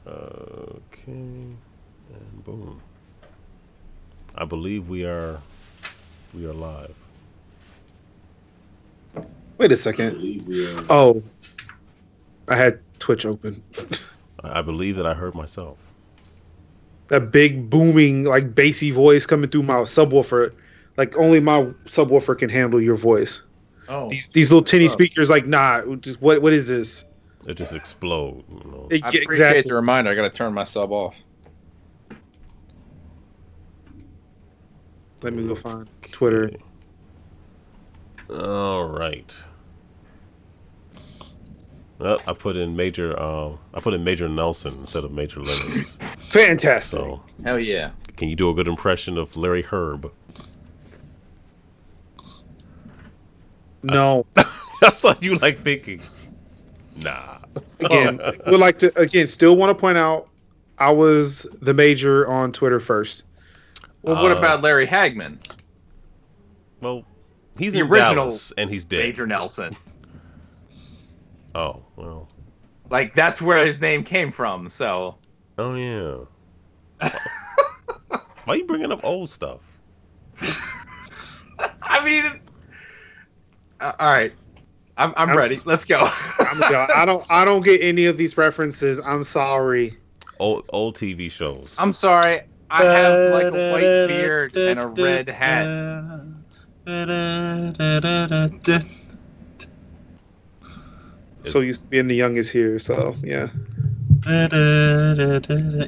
Okay, and boom. I believe we are live. Wait a second. Oh, I had Twitch open. I believe that I heard myself. That big booming, like bassy voice coming through my subwoofer. Like only my subwoofer can handle your voice. Oh, these little tinny speakers, like nah. Just what is this? It just explode. You know? I appreciate the reminder. I got to turn my sub off. Let me go find Twitter. All right. Well, I put in Major Nelson instead of Major Leonard. Fantastic. So, hell yeah. Can you do a good impression of Larry Herb? No. I saw you like thinking. Nah. Again, would like to still want to point out I was the Major on Twitter first. Well, what about Larry Hagman? Well, he's the in original Dallas and he's dead. Major Nelson. Oh, well. Like, that's where his name came from, so. Oh, yeah. Why are you bringing up old stuff? I mean, all right. I'm ready. Let's go. I don't get any of these references. I'm sorry. Old TV shows. I'm sorry. I have like a white beard and a red hat. So used to being the youngest here, so yeah.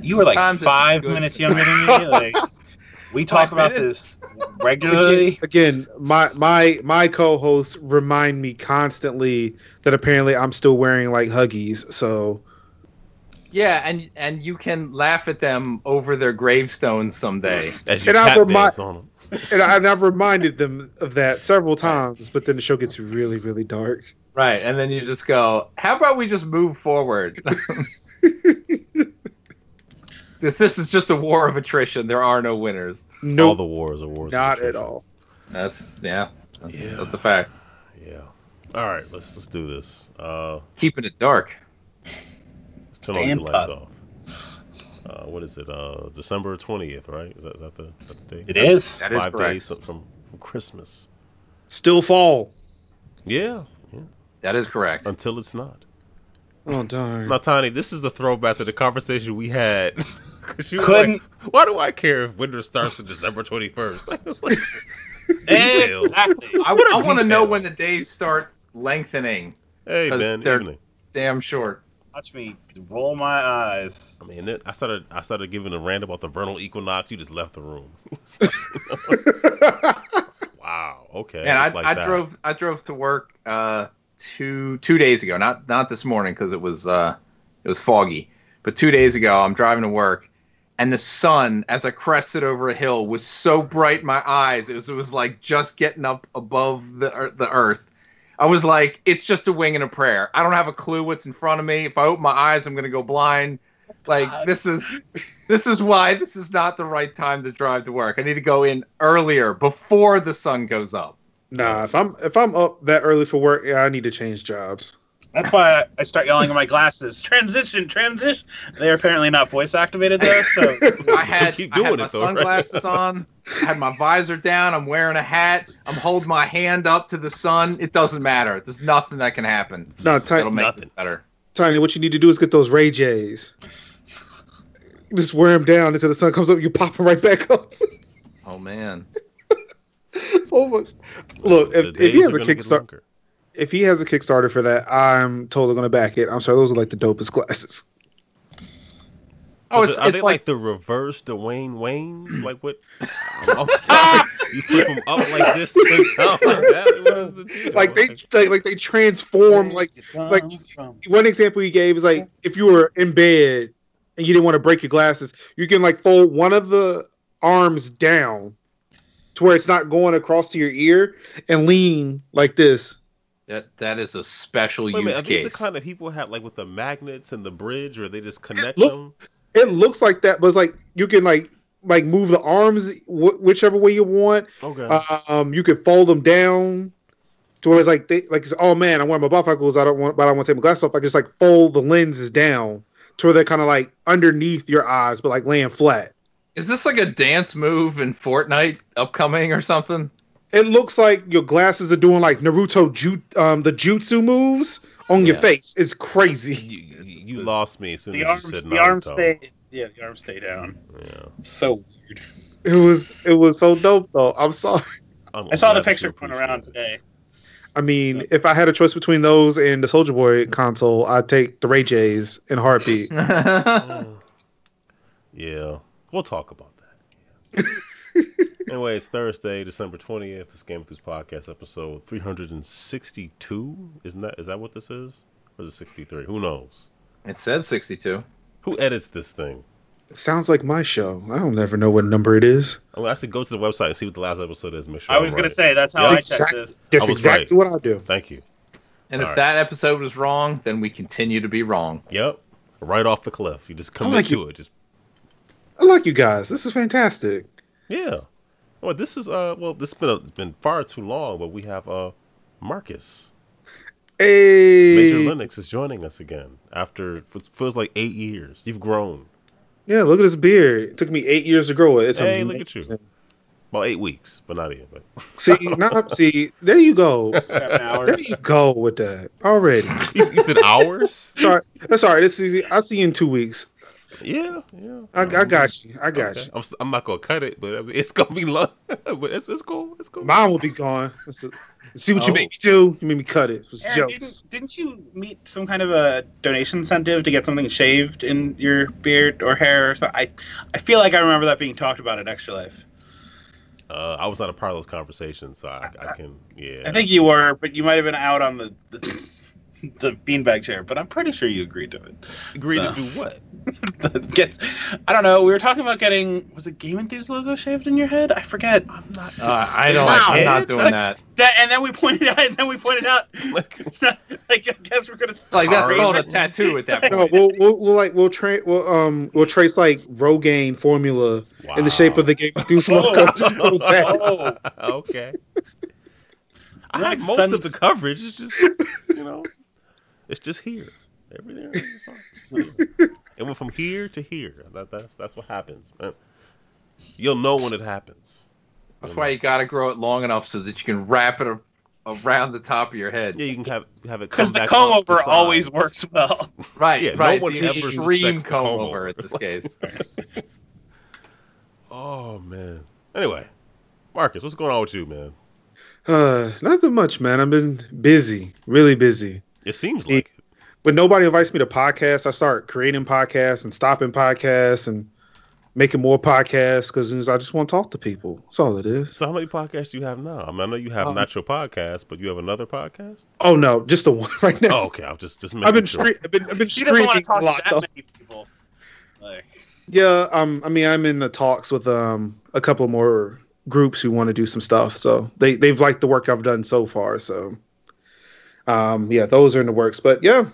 You were like 5 minutes younger than me. Like, we talk about this regularly. Again, my co-hosts remind me constantly that apparently I'm still wearing like Huggies. So yeah, and you can laugh at them over their gravestones someday. As you tap dance on them. And I've reminded them of that several times, but then the show gets really, really dark. Right, and then you just go, how about we just move forward? This is just a war of attrition. There are no winners. No, all the wars are wars. Not at all. That's a fact. Yeah. All right, let's do this. Keeping it dark. Turn all these lights off. What is it? December 20th, right? Is that the date? It is. That is 5 correct. days from Christmas. Still fall. Yeah. That is correct. Until it's not. Oh darn! Now, Tiny, this is the throwback to the conversation we had. Because you were like, "Why do I care if winter starts on December 21st?" Like, it's like details. Exactly. I want to know when the days start lengthening. Hey, Ben, they're evening. Damn short. Watch me roll my eyes. I mean, I started giving a rant about the vernal equinox. You just left the room. Wow. Okay. And I I drove to work 2 days ago. Not this morning because it was foggy. But 2 days ago, I'm driving to work, and the sun, as I crested over a hill, was so bright in my eyes. It was like just getting up above the earth. I was like, it's just a wing and a prayer. I don't have a clue what's in front of me. If I open my eyes, I'm gonna go blind. Like, this is why this is not the right time to drive to work. I need to go in earlier, before the sun goes up. Nah, if I'm up that early for work, yeah, I need to change jobs. That's why I start yelling at my glasses. Transition. They're apparently not voice activated though. So I had my sunglasses on. I had my visor down. I'm wearing a hat. I'm holding my hand up to the sun. It doesn't matter. There's nothing that can happen. No, that'll make it better. Tiny, what you need to do is get those Ray J's. Just wear them down until the sun comes up. You pop them right back up. Oh man. Look, if he has a Kickstarter. If he has a Kickstarter for that, I'm totally going to back it. I'm sorry, those are like the dopest glasses. Oh, so are they like the reverse Dwayne Waynes? Like what? I'm sorry. You flip them up like this and down like that? What is the deal? Like they transform. Like one example he gave is like if you were in bed and you didn't want to break your glasses, you can like fold one of the arms down to where it's not going across to your ear and lean like this. That is a special use case. Are these the kind of people have like with the magnets and the bridge, or they just connect them? It looks like that, but it's like you can like move the arms whichever way you want. Okay. You can fold them down to where it's like oh man, I'm wearing my bifocals. I don't want to take my glasses off. I just like fold the lenses down to where they're kind of like underneath your eyes, but like laying flat. Is this like a dance move in Fortnite upcoming or something? It looks like your glasses are doing like Naruto the jutsu moves on your face. It's crazy. You lost me as soon as you said Naruto. The arms stay down. Yeah. So weird. It was so dope though. I'm sorry. I saw the picture going around today. I mean, if I had a choice between those and the Soulja Boy console, I'd take the Ray J's in a heartbeat. Yeah, we'll talk about that. Anyway, it's Thursday, December 20th. This GameEnthus podcast episode 362. Is that what this is? Or is it 63? Who knows? It says 62. Who edits this thing? It sounds like my show. I don't ever know what number it is. I'm gonna actually go to the website and see what the last episode is. Make sure I was going to say, that's how I checked this. That's exactly what I do. Thank you. And if that episode was wrong, then we continue to be wrrong. Yep. Right off the cliff. You just commit to it. I like you guys. This is fantastic. Yeah. Well, this is this has been far too long, but we have Marcus. Hey. Major Linux is joining us again after what feels like 8 years. You've grown. Yeah, look at this beard. It took me 8 years to grow it. It's amazing. Look at you. Well, 8 weeks, but not even. But. See, there you go. 7 hours. There you go with that already. You said hours? Sorry, that's all right. I'll see you in 2 weeks. Yeah. I got you. I got you. I'm not gonna cut it, but I mean, it's gonna be long. But it's cool. It's cool. Mine will be gone. See what you made me do. You made me cut it. It was jokes. Didn't you meet some kind of a donation incentive to get something shaved in your beard or hair or something? I feel like I remember that being talked about at Extra Life. I was not a part of those conversations, so I can. Yeah. I think you were, but you might have been out on the beanbag chair. But I'm pretty sure you agreed to it. Agreed to do what? I don't know. We were talking about getting, was it GameEnthus logo shaved in your head? I forget. I'm not. I'm not doing that. And then we pointed out. I guess we're gonna that's called a tattoo at that point. No, we'll trace like Rogaine formula in the shape of the GameEnthus logo. Okay. I have most of the coverage. It's just it's just here. Everything is fine. It went from here to here. That's what happens, man. You'll know when it happens. That's why you gotta grow it long enough so that you can wrap it around the top of your head. Yeah, you can have it because the comb over always works well. Right, yeah, right. No one the ever extreme comb over in this case. Oh man. Anyway, Marcus, what's going on with you, man? Nothing much, man. I've been busy, really busy. It seems like it. When nobody invites me to podcasts, I start creating podcasts and stopping podcasts and making more podcasts because I just want to talk to people. That's all it is. So how many podcasts do you have now? I mean, I know you have not your podcast, but you have another podcast? Oh, no, just the one right now. Oh, okay. I'll just making sure. I've been streaming a lot, though. Many people. Yeah, I'm in the talks with a couple more groups who want to do some stuff. So they've liked the work I've done so far. So, those are in the works. But, yeah.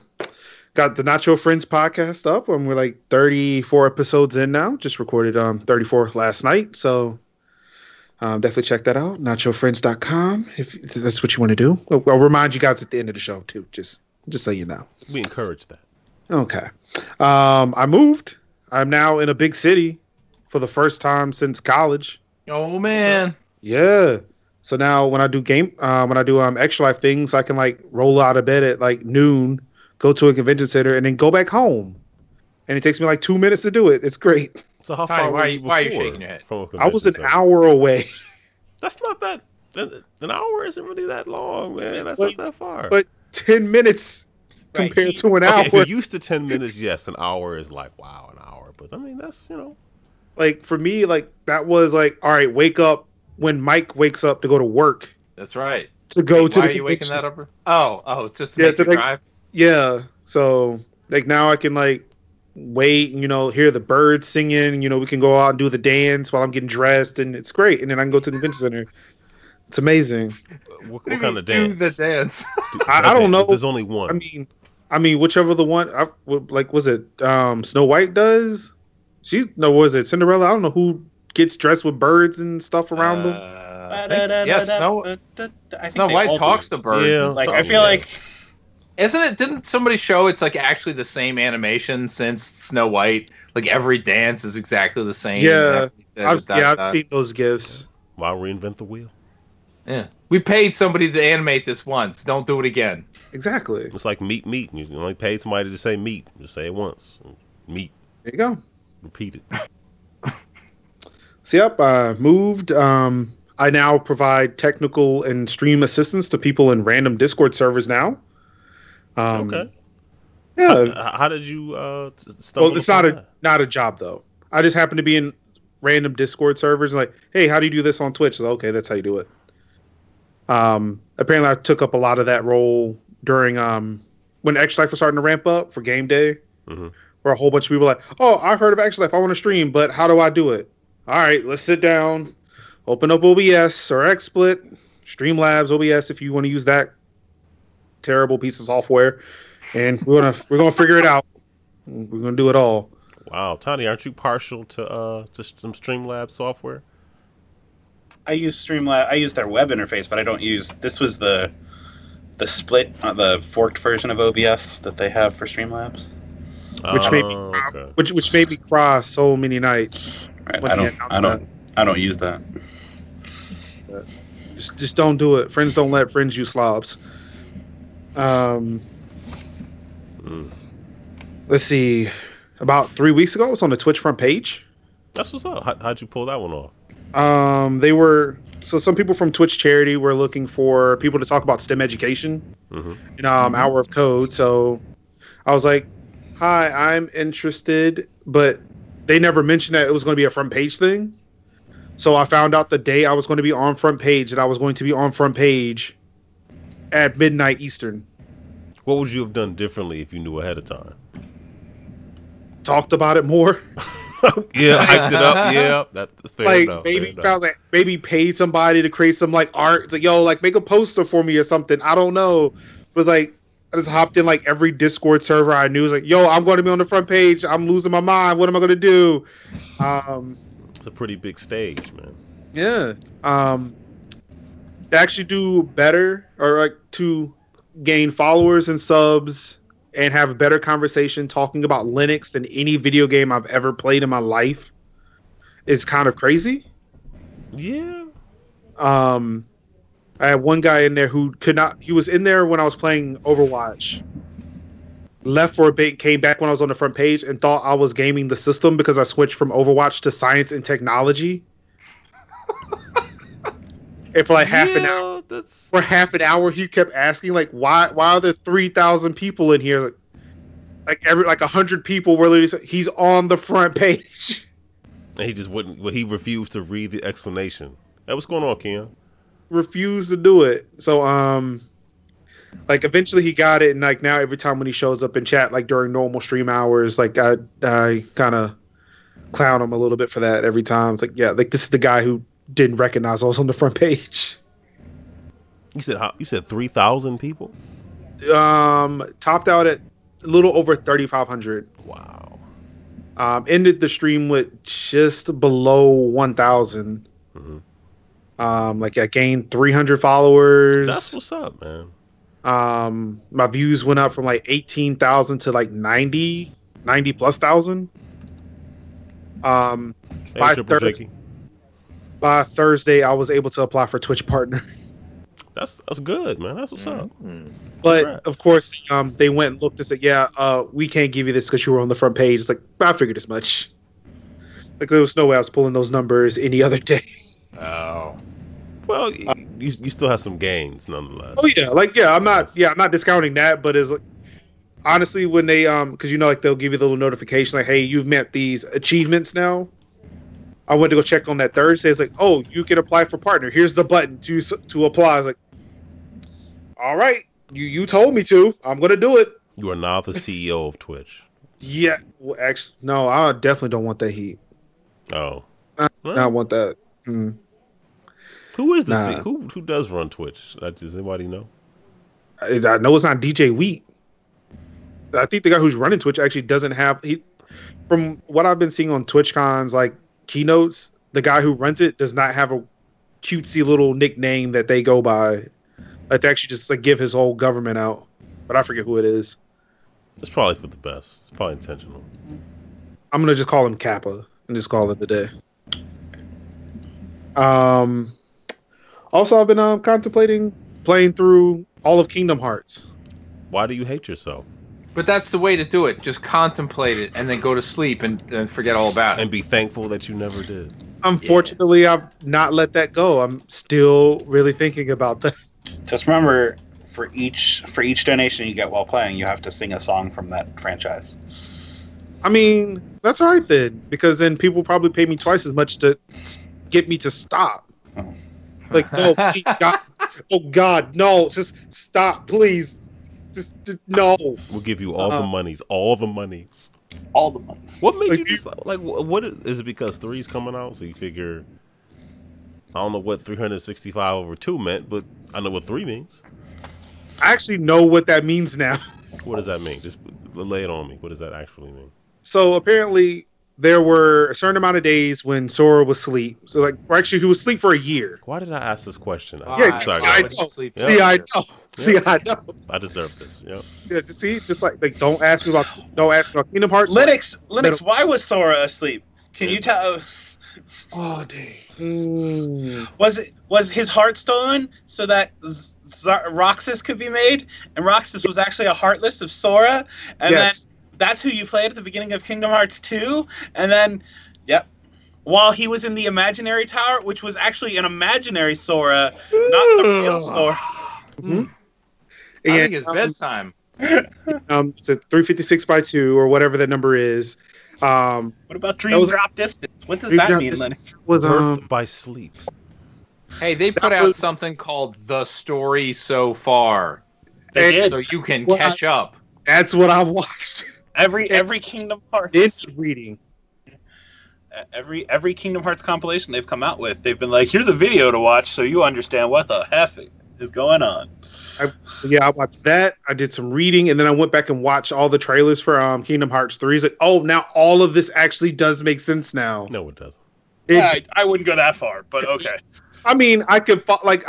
Got the Nacho Friends podcast up, and we're like 34 episodes in now. Just recorded 34 last night, so definitely check that out. NachoFriends.com if that's what you want to do. I'll remind you guys at the end of the show too, just so you know. We encourage that. Okay. I moved. I'm now in a big city for the first time since college. Oh man. Yeah. So now when I do Extra Life things, I can like roll out of bed at like noon. Go to a convention center and then go back home, and it takes me like 2 minutes to do it. It's great. So how far were you before? Why are you shaking your head? I was an hour away. That's not that. An hour isn't really that long, man. That's not that far. But 10 minutes compared to an hour. If you're used to 10 minutes, yes, an hour is like wow, an hour. But I mean, that's like for me, like that was like all right. Wake up when Mike wakes up to go to work. That's right. To go to. Why are you waking that up? Oh, it's just to make you drive. Yeah, so like now I can like wait, hear the birds singing, we can go out and do the dance while I'm getting dressed, and it's great. And then I can go to the convention center. It's amazing. What kind of dance? Do the dance. I don't know. There's only one. I mean, whichever the one. Was it Snow White does? Was it Cinderella? I don't know who gets dressed with birds and stuff around them. Snow White talks to birds. Yeah, I feel like. Isn't it? Didn't somebody show it's like actually the same animation since Snow White? Like every dance is exactly the same. Yeah, I've seen those gifs. Why reinvent the wheel? Yeah, we paid somebody to animate this once. Don't do it again. Exactly. It's like meat. You only pay somebody to say meat. Just say it once. Meat. There you go. Repeat it. So yep, I moved. I now provide technical and stream assistance to people in random Discord servers now. Okay. Yeah. How did you Well, it's not a job though. I just happen to be in random Discord servers and like, hey, how do you do this on Twitch? Like, okay, that's how you do it. Apparently I took up a lot of that role during when Extra Life was starting to ramp up for game day. Mm-hmm. Where a whole bunch of people were like, oh, I heard of Extra Life, I want to stream, but how do I do it? All right, let's sit down, open up OBS or XSplit, Streamlabs, OBS if you want to use that terrible piece of software, and we're gonna figure it out. We're gonna do it all. Wow, Tony, aren't you partial to just some Streamlabs software? I use Streamlabs. I use their web interface, but I don't use. This was the split, the forked version of OBS that they have for Streamlabs, which made me cry so many nights. Right. I don't use that. Just don't do it. Friends don't let friends use slobs. Let's see. About 3 weeks ago, I was on the Twitch front page. That's what's up. How'd you pull that one off? They were some people from Twitch charity were looking for people to talk about STEM education. Mm-hmm. Hour of Code. So I was like, "Hi, I'm interested," but they never mentioned that it was going to be a front page thing. So I found out the day I was going to be on front page that I was going to be on front page at midnight Eastern. What would you have done differently if you knew ahead of time? Talked about it more. Yeah, hyped it up. Yeah, that's fair. Like enough, maybe paid somebody to create some like art. It's like, yo, like make a poster for me or something. I don't know. It was like I just hopped in like every Discord server I knew. It was like, yo, I'm going to be on the front page. I'm losing my mind. What am I going to do? It's a pretty big stage, man. Yeah. To actually do better or like to gain followers and subs and have a better conversation talking about Linux than any video game I've ever played in my life is kind of crazy. Yeah. I had one guy in there who could not. He was in there when I was playing Overwatch. Left for a bit, came back when I was on the front page, and thought I was gaming the system because I switched from Overwatch to science and technology. And for like half an hour, he kept asking like, "Why are there 3,000 people in here?" Like 100 people were literally. He's on the front page. And he just wouldn't. Well, he refused to read the explanation. Hey, what's going on, Ken? Refused to do it. So like eventually he got it, and like now every time when he shows up in chat, like during normal stream hours, like I kind of clown him a little bit for that every time. It's like, yeah, like this is the guy who didn't recognize I was on the front page. You said 3,000 people? Topped out at a little over 3,500. Wow. Ended the stream with just below 1,000. Mm-hmm. Like I gained 300 followers. That's what's up, man. My views went up from like 18,000 to like 90 plus thousand. By Thursday, I was able to apply for Twitch partner. That's good, man. That's what's up. But Congrats. of course, they went and looked and said, "Yeah, we can't give you this because you were on the front page." It's like, I figured as much. Like there was no way I was pulling those numbers any other day. Oh. Well, you still have some gains nonetheless. Oh yeah, I'm not discounting that, but it's like honestly when they because like they'll give you the little notification like, hey, you've met these achievements now. I went to go check on that Thursday. It's like, oh, you can apply for partner. Here's the button to apply. I was like, all right, you told me to. I'm gonna do it. You are now the CEO of Twitch. Yeah, well, actually, no, I definitely don't want that heat. Oh, I don't want that. Who is the who does run Twitch? Does anybody know? I know it's not DJ Wheat. I think the guy who's running Twitch actually doesn't have. From what I've been seeing on TwitchCon's like keynotes, the guy who runs it does not have a cutesy little nickname that they go by. Like they actually just like give his whole government out. but I forget who it is. It's probably for the best. It's probably intentional. I'm gonna just call him Kappa and just call it a day. Also, I've been contemplating playing through all of Kingdom Hearts. Why do you hate yourself? But that's the way to do it. Just contemplate it and then go to sleep and forget all about it. And be thankful that you never did. Unfortunately, I've not let that go. I'm still really thinking about that. Just remember, for each donation you get while playing, you have to sing a song from that franchise. I mean, that's all right then, because then people probably pay me twice as much to get me to stop. Oh. Like, no, please, God, oh God, no, just stop, please. Just no. We'll give you all the monies. All the monies. All the monies. What made you decide? Like, what is it because 3's coming out? So you figure, I don't know what 365 over 2 meant, but I know what 3 means. I actually know what that means now. What does that mean? Just lay it on me. What does that actually mean? So apparently there were a certain amount of days when Sora was asleep. So like, or actually, he was asleep for a year. Why did I ask this question? Yeah, I know. See, I know. See, I know. I deserve this. Yep. Yeah, see, just like don't ask me about Kingdom Hearts. Linux, why was Sora asleep? Can you tell? Oh, dang. Was his heart stolen so that Roxas could be made, and Roxas was actually a heartless of Sora, and then that's who you played at the beginning of Kingdom Hearts 2, and then, while he was in the imaginary tower, which was actually an imaginary Sora, not the real Sora. Mm-hmm. I think it's bedtime. It's a 356x2 or whatever that number is. What about Dream Drop Distance? What does that mean, Linux? Was Birth by sleep. Hey, they put out something called The Story So Far. So you can catch up. That's what I watched. Every Kingdom Hearts. It's reading. Every Kingdom Hearts compilation they've come out with, they've been like, here's a video to watch so you understand what the heck is going on. I watched that. I did some reading, and then I went back and watched all the trailers for Kingdom Hearts 3. It's like, oh, now all of this actually does make sense now. No, it doesn't. I wouldn't go that far, but okay. I mean, I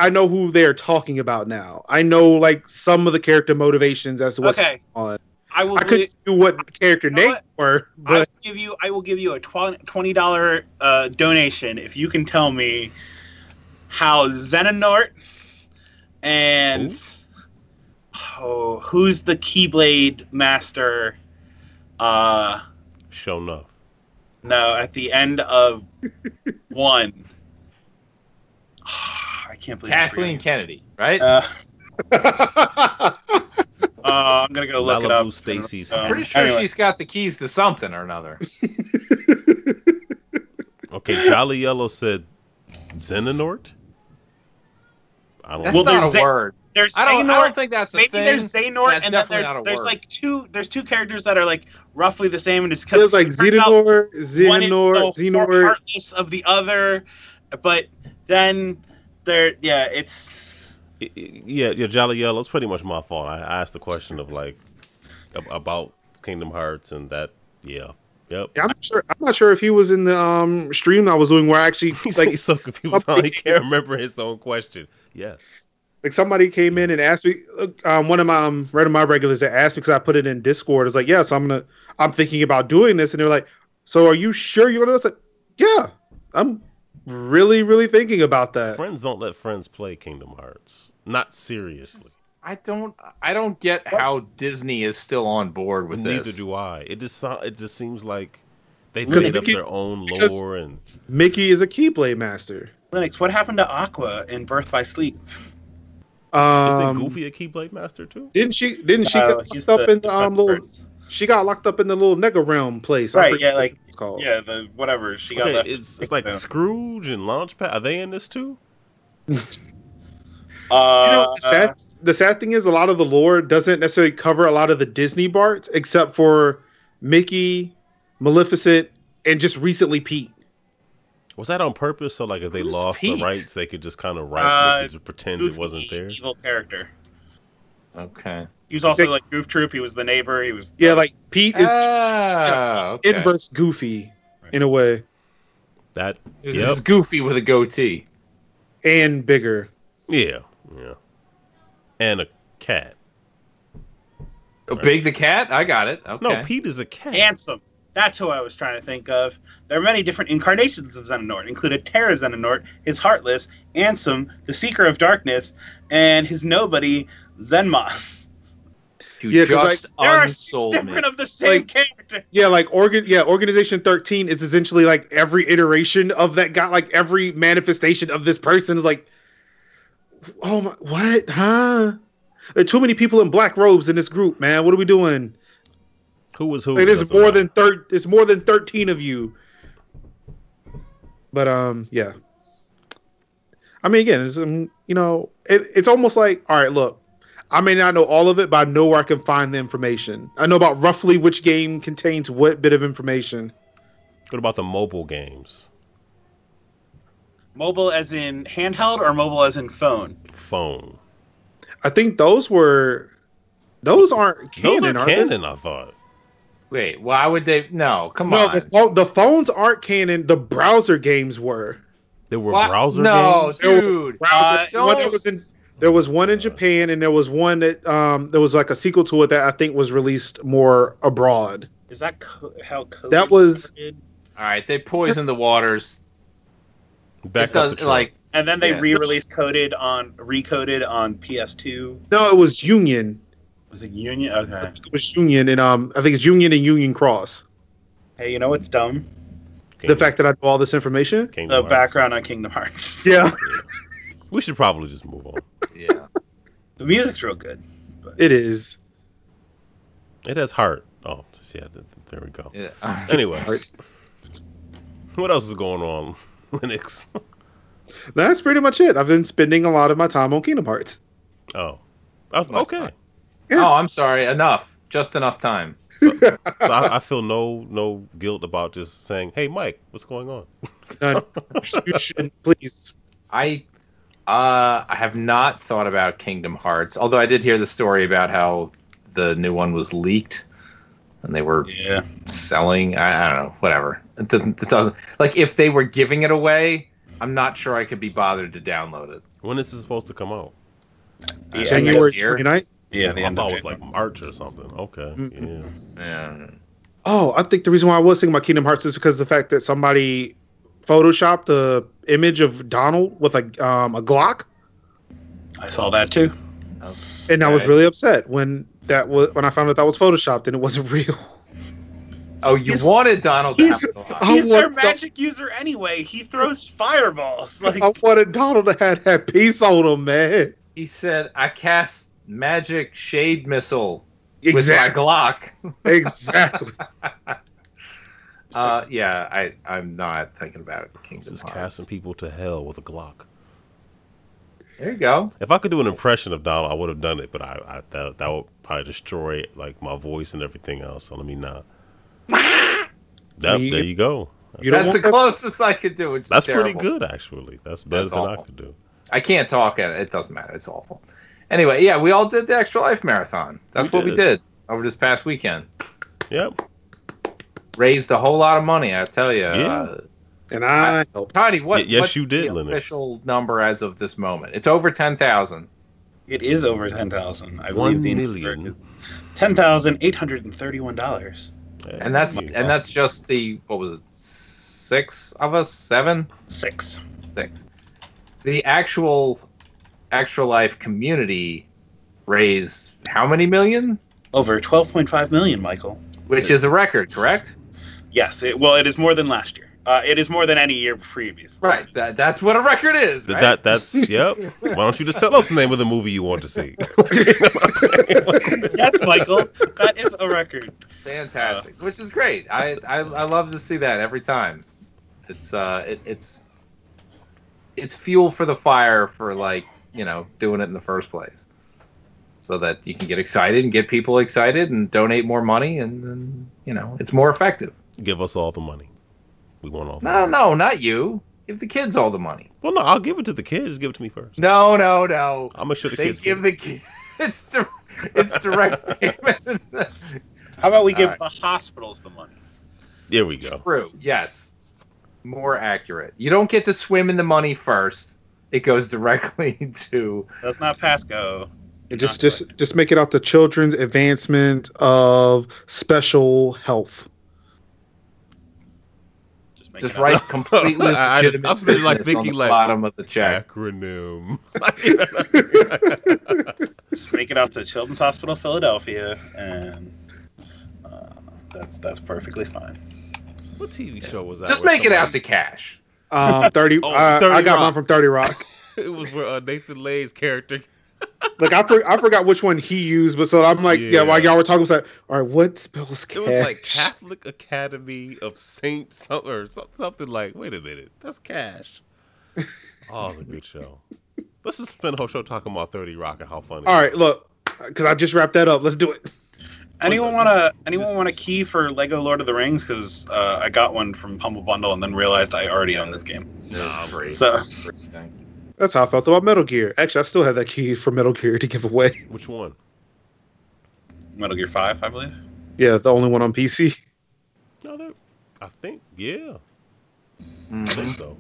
know who they're talking about now. I know like some of the character motivations as to what's going on. I couldn't do what the character names were. But I will give you a $20 donation if you can tell me how Xehanort and who's the Keyblade master? Show enough. No, at the end of 1. I can't believe Kathleen Kennedy, right? I'm gonna go look it up. Stacy's. I'm pretty sure she's got the keys to something or another. Okay, Jolly Yellow said Xehanort. That's not a word. I don't think that's a thing. Maybe there's Xehanort, and then there's like two characters that are like roughly the same, and it's because like Xehanort, heartless of the other, but then Jolly Yellow. It's pretty much my fault. I asked the question of like about Kingdom Hearts and that. Yeah. Yep. Yeah, I'm not sure if he was in the stream I was doing where I actually he's so confused. He can't remember his own question. Yes. Like somebody came in and asked me. One of my regulars that asked me because I put it in Discord. It's like, yeah, so I'm thinking about doing this, and they're like, so are you sure you're gonna? I said, yeah, I'm really, really thinking about that. Friends don't let friends play Kingdom Hearts. Not seriously. I don't get how Disney is still on board with this. Neither do I. It just seems like they made up their own lore and Mickey is a Keyblade master. Linux, what happened to Aqua in Birth by Sleep? Isn't Goofy a Keyblade master too? Didn't she get locked up in the little? She got locked up in the little Nega Realm place. Right? Yeah, like it's called. Yeah, the whatever she got. Left it's like Scrooge and Launchpad. Are they in this too? The sad thing is a lot of the lore doesn't necessarily cover a lot of the Disney parts, except for Mickey, Maleficent, and just recently Pete. Was that on purpose? So like if they lost the rights, they could just kind of they could just pretend it wasn't there. Evil character. Okay. He was also like Goof Troop. He was the neighbor. He was like Pete is inverse Goofy in a way. That is Goofy with a goatee and bigger. Yeah, and a cat. Right? Big the cat? I got it. Okay. No, Pete is a cat. Ansem. That's who I was trying to think of. There are many different incarnations of Xehanort, included Terra Xehanort, his Heartless, Ansem, the Seeker of Darkness, and his nobody, Zenmos. You Yeah, 'cause, just There are unsold six me. different of the same character. Yeah, like Organization 13 is essentially like every iteration of that guy, like every manifestation of this person is like, oh my, what? Huh? There are too many people in black robes in this group, man. What are we doing? Who was who? Like, there's Doesn't matter. There's more than 13 of you. But yeah. I mean, again, it's it's almost like, all right, look, I may not know all of it, but I know where I can find the information. I know about roughly which game contains what bit of information. What about the mobile games? Mobile as in handheld or mobile as in phone? Phone. I think those aren't canon. Those are are canon, I thought. Wait, why would they? No, come No, on. the phones aren't canon. The browser games were. There were What? browser No, games? dude. There was one in Japan, and there was one that there was like a sequel to it that I think was released more abroad. Is that how code That was- did? All right, they poisoned the waters. Back It up does the truck. like And then they Yeah. recoded on PS2. No, it was Union. Was it Union? Okay. It was Union, and I think it's Union and Union Cross. Hey, you know what's dumb? The fact that I know all this information. Kingdom The Hearts. background on Kingdom Hearts. Yeah, We should probably just move on. yeah. The music's real good. it is. It has heart. Oh, yeah, there we go. Yeah. Anyway, what else is going on, Linux? That's pretty much it. I've been spending a lot of my time on Kingdom Hearts. Oh, okay. Yeah. Oh, I'm sorry. Enough. Just enough time. So I feel no guilt about just saying, "Hey, Mike, what's going on?" You should please. I have not thought about Kingdom Hearts, although I did hear the story about how the new one was leaked and they were selling. I don't know, whatever. It doesn't like if they were giving it away. I'm not sure I could be bothered to download it. When is this supposed to come out? January next year. 29th. Yeah, I thought it was like March or something. Okay, Yeah. Oh, I think the reason why I was thinking about Kingdom Hearts is because of the fact that somebody photoshopped the image of Donald with a Glock, I saw that too. and I was Okay. really upset when I found out that was photoshopped and it wasn't real. Oh, you wanted Donald to have the line. I He's their want magic user anyway. He throws fireballs. Like I wanted Donald to have that piece on him, man. He said, "I cast magic shade missile with Exactly. my Glock." Exactly. Yeah, I'm not thinking about it. Kingdom just Hearts. casting people to hell with a Glock. There you go. If I could do an impression of Donald, I would have done it, but that would probably destroy like my voice and everything else. So let me not. There you go. You don't That's the want that- closest I could do. It's That's terrible. pretty good, actually. That's better That's than I awful. could do. I can't talk at it. It doesn't matter. It's awful. Anyway, yeah, we all did the Extra Life Marathon. That's We what we did over this past weekend. Yep. Raised a whole lot of money, I tell you. Yeah. And I helped. Tiny, Yes, what's you did, the Linux. official number as of this moment? It's over 10,000. it is over 10,000. I 1 believe million. $10,831. And that's just the, what was it, 6 of us? 7? 6. 6. The actual Extra Life community raised how many million? Over 12.5 million, Michael. Which is a record, correct? Yes. It is more than last year. It is more than any year previous. Right. That's what a record is, right? That's yep. Why don't you just tell us the name of the movie you want to see? Yes, Michael. That is a record. Fantastic, which is great. I love to see that every time. It's it's fuel for the fire for doing it in the first place, so that you can get excited and get people excited and donate more money, and then it's more effective. Give us all the money. We want all the No, money. no, not you. Give the kids all the money. Well, no, I'll give it to the kids. Give it to me first. No. I'll make sure the They kids give the kids. It's direct payment. How about we give All the hospitals the money? There we go. True. Yes. More accurate. You don't get to swim in the money first. It goes directly to. That's not pass go. Just make it out the Children's Advancement of Special Health. Just write completely legitimate I'm still like thinking thinking on the bottom of the check. Acronym. Just make it out to Children's Hospital Philadelphia, and that's perfectly fine. What TV show was that? Just make it out to cash. 30. 30 I got Rock. mine from 30 Rock. It was where Nathan Lay's character. Like I forgot which one he used, but so I'm like, yeah, while y'all were talking, I was like, all right, what spells cash? It was like Catholic Academy of Saints or something like. Wait a minute, that's cash. Oh, it's a good show. Let's just spend the whole show talking about 30 Rock and how funny. All right, look, because I just wrapped that up. Let's do it. Anyone want a key for Lego Lord of the Rings? Because I got one from Humble Bundle and then realized I already own this game. No, great. So That's how I felt about Metal Gear. Actually, I still have that key for Metal Gear to give away. Which one? Metal Gear 5, I believe. Yeah, the only one on PC. No, I think, yeah. I think so.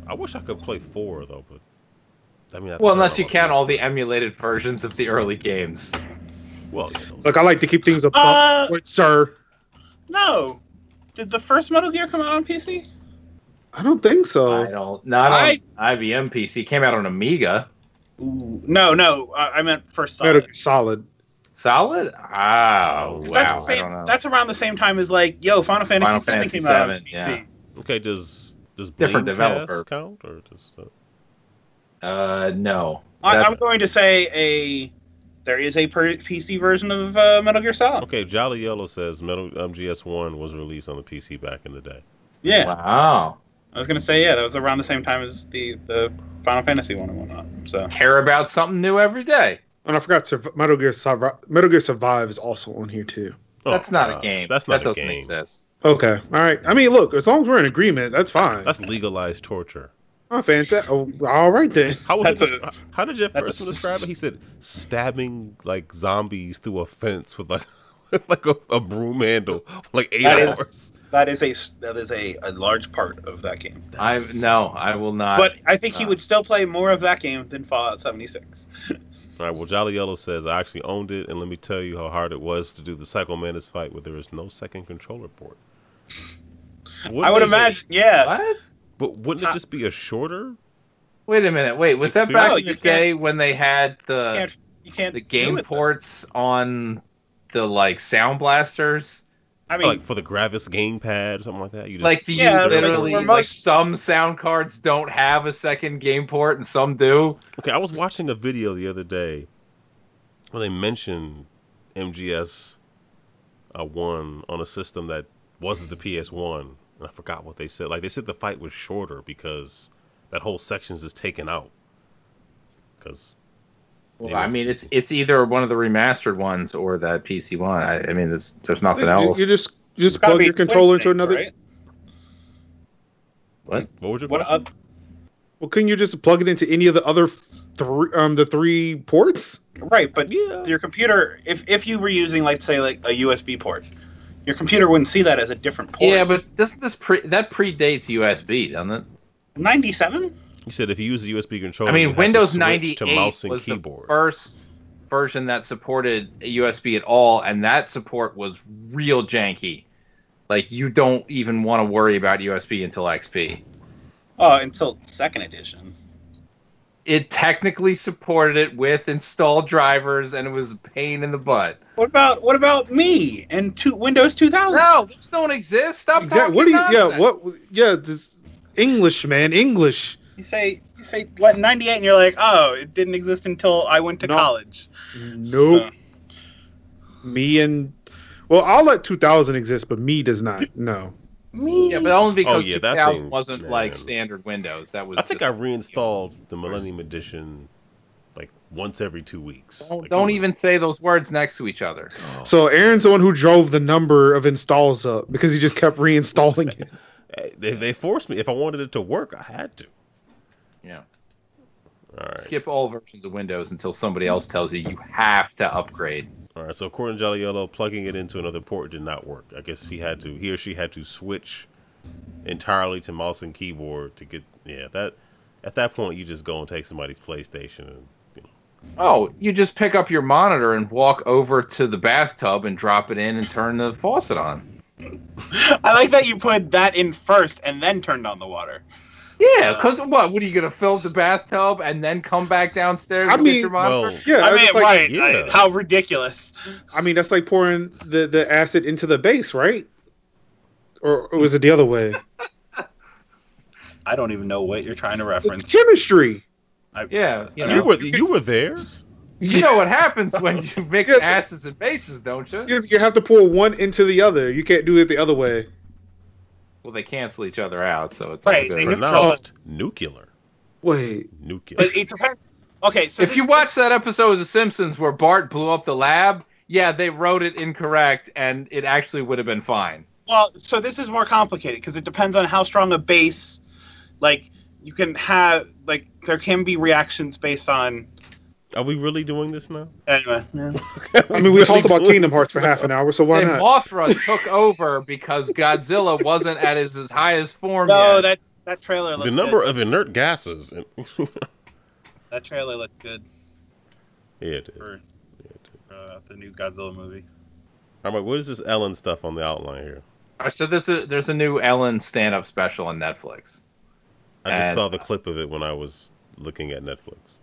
I wish I could play 4 though, but I mean, well, unless you count all the emulated versions of the early games. Well, yeah, look, I like to keep things above, sir. No, did the first Metal Gear come out on PC? I don't think so. I don't. Not on IBM PC. Came out on Amiga. Ooh, no. I meant first Solid. Metal Gear Solid. Solid? Oh, wow. I don't know. That's around the same time as like, Final Fantasy VII came out on PC. Yeah. Okay, does different developer count or just? No. I'm going to say there is a PC version of Metal Gear Solid. Okay, Jolly Yellow says Metal MGS1 was released on the PC back in the day. Yeah. Wow. I was gonna say, that was around the same time as the Final Fantasy one and whatnot. So care about something new every day. And I forgot Metal Gear Survive is also on here too. That's not a game. That doesn't exist. Okay, all right. I mean, look, as long as we're in agreement, that's fine. That's legalized torture. Oh, fantastic. Oh, all right then. How did Jeff Person describe it? He said stabbing like zombies through a fence with like a broom handle, like 8 hours. That is a large part of that game. I will not. But I think he would still play more of that game than Fallout 76. All right. Well, Jolly Yellow says I actually owned it, and let me tell you how hard it was to do the Psycho Mantis fight where there is no second controller port. I would imagine, yeah. What? But wouldn't it just be a shorter? Wait a minute. Wait, was that back in the day when they had the game ports on the like Sound Blasters? I mean, like for the Gravis gamepad or something like that. Like some sound cards don't have a second game port and some do. Okay, I was watching a video the other day where they mentioned MGS 1 on a system that wasn't the PS1, and I forgot what they said. Like they said the fight was shorter because that whole section's is taken out. Because I mean, it's either one of the remastered ones or that PC one. I mean, there's nothing else. You just plug your controller into another. Right? What? What was your question? Well, couldn't you just plug it into any of the other three ports? Right, but your computer, if you were using, like, say, like a USB port, your computer wouldn't see that as a different port. Yeah, but that predates USB, doesn't it? 97? You said if you use a USB controller, I mean, Windows 98 to mouse and was keyboard. The first version that supported USB at all, and that support was real janky. Like, you don't even want to worry about USB until XP. Oh, until second edition. It technically supported it with installed drivers, and it was a pain in the butt. What about me and Windows 2000? No, those don't exist. Stop talking What do you? nonsense. Yeah, what? Yeah, just English, man, English. You say what 98, and you're like, oh, it didn't exist until I went to college. Nope. So. I'll let 2000 exist, but me does not. No. Yeah, but only because 2000 wasn't like standard Windows. That was. I think I reinstalled the Millennium Edition like once every 2 weeks. Don't even say those words next to each other. Oh. So Aaron's the one who drove the number of installs up because he just kept reinstalling it. They forced me. If I wanted it to work, I had to. Yeah. All right. Skip all versions of Windows until somebody else tells you have to upgrade. All right. So according to Jolly Yellow, plugging it into another port did not work. I guess he or she had to switch entirely to mouse and keyboard to get. Yeah. That at that point you just go and take somebody's PlayStation and Oh, you just pick up your monitor and walk over to the bathtub and drop it in and turn the faucet on. I like that you put that in first and then turned on the water. Yeah, because what are you going to fill the bathtub and then come back downstairs and get your monitor? Well, Yeah, I mean, like, right. yeah. How ridiculous. I mean, that's like pouring the acid into the base, right? Or was it the other way? I don't even know what you're trying to reference. It's chemistry. Yeah, you were there. You know what happens when you mix acids and bases, don't you? You have to pour one into the other. You can't do it the other way. Well, they cancel each other out, so it's Right, all they good. Pronounced nuclear. Wait. Nuclear. But it depends. Okay, so If you watch that episode of The Simpsons where Bart blew up the lab, yeah, they wrote it incorrect, and it actually would have been fine. Well, so this is more complicated because it depends on how strong a base. Like you can have, like there can be reactions based on. Are we really doing this now? Anyway, yeah. I mean, we talked about Kingdom Hearts for half an hour, so why And not? Mothra took over because Godzilla wasn't at his highest form No, yet. that trailer looks The number good. of inert gases. That trailer looked good Yeah, it did. for the new Godzilla movie. All right, what is this Ellen stuff on the outline here? So there's a new Ellen stand-up special on Netflix. I just And- saw the clip of it when I was looking at Netflix.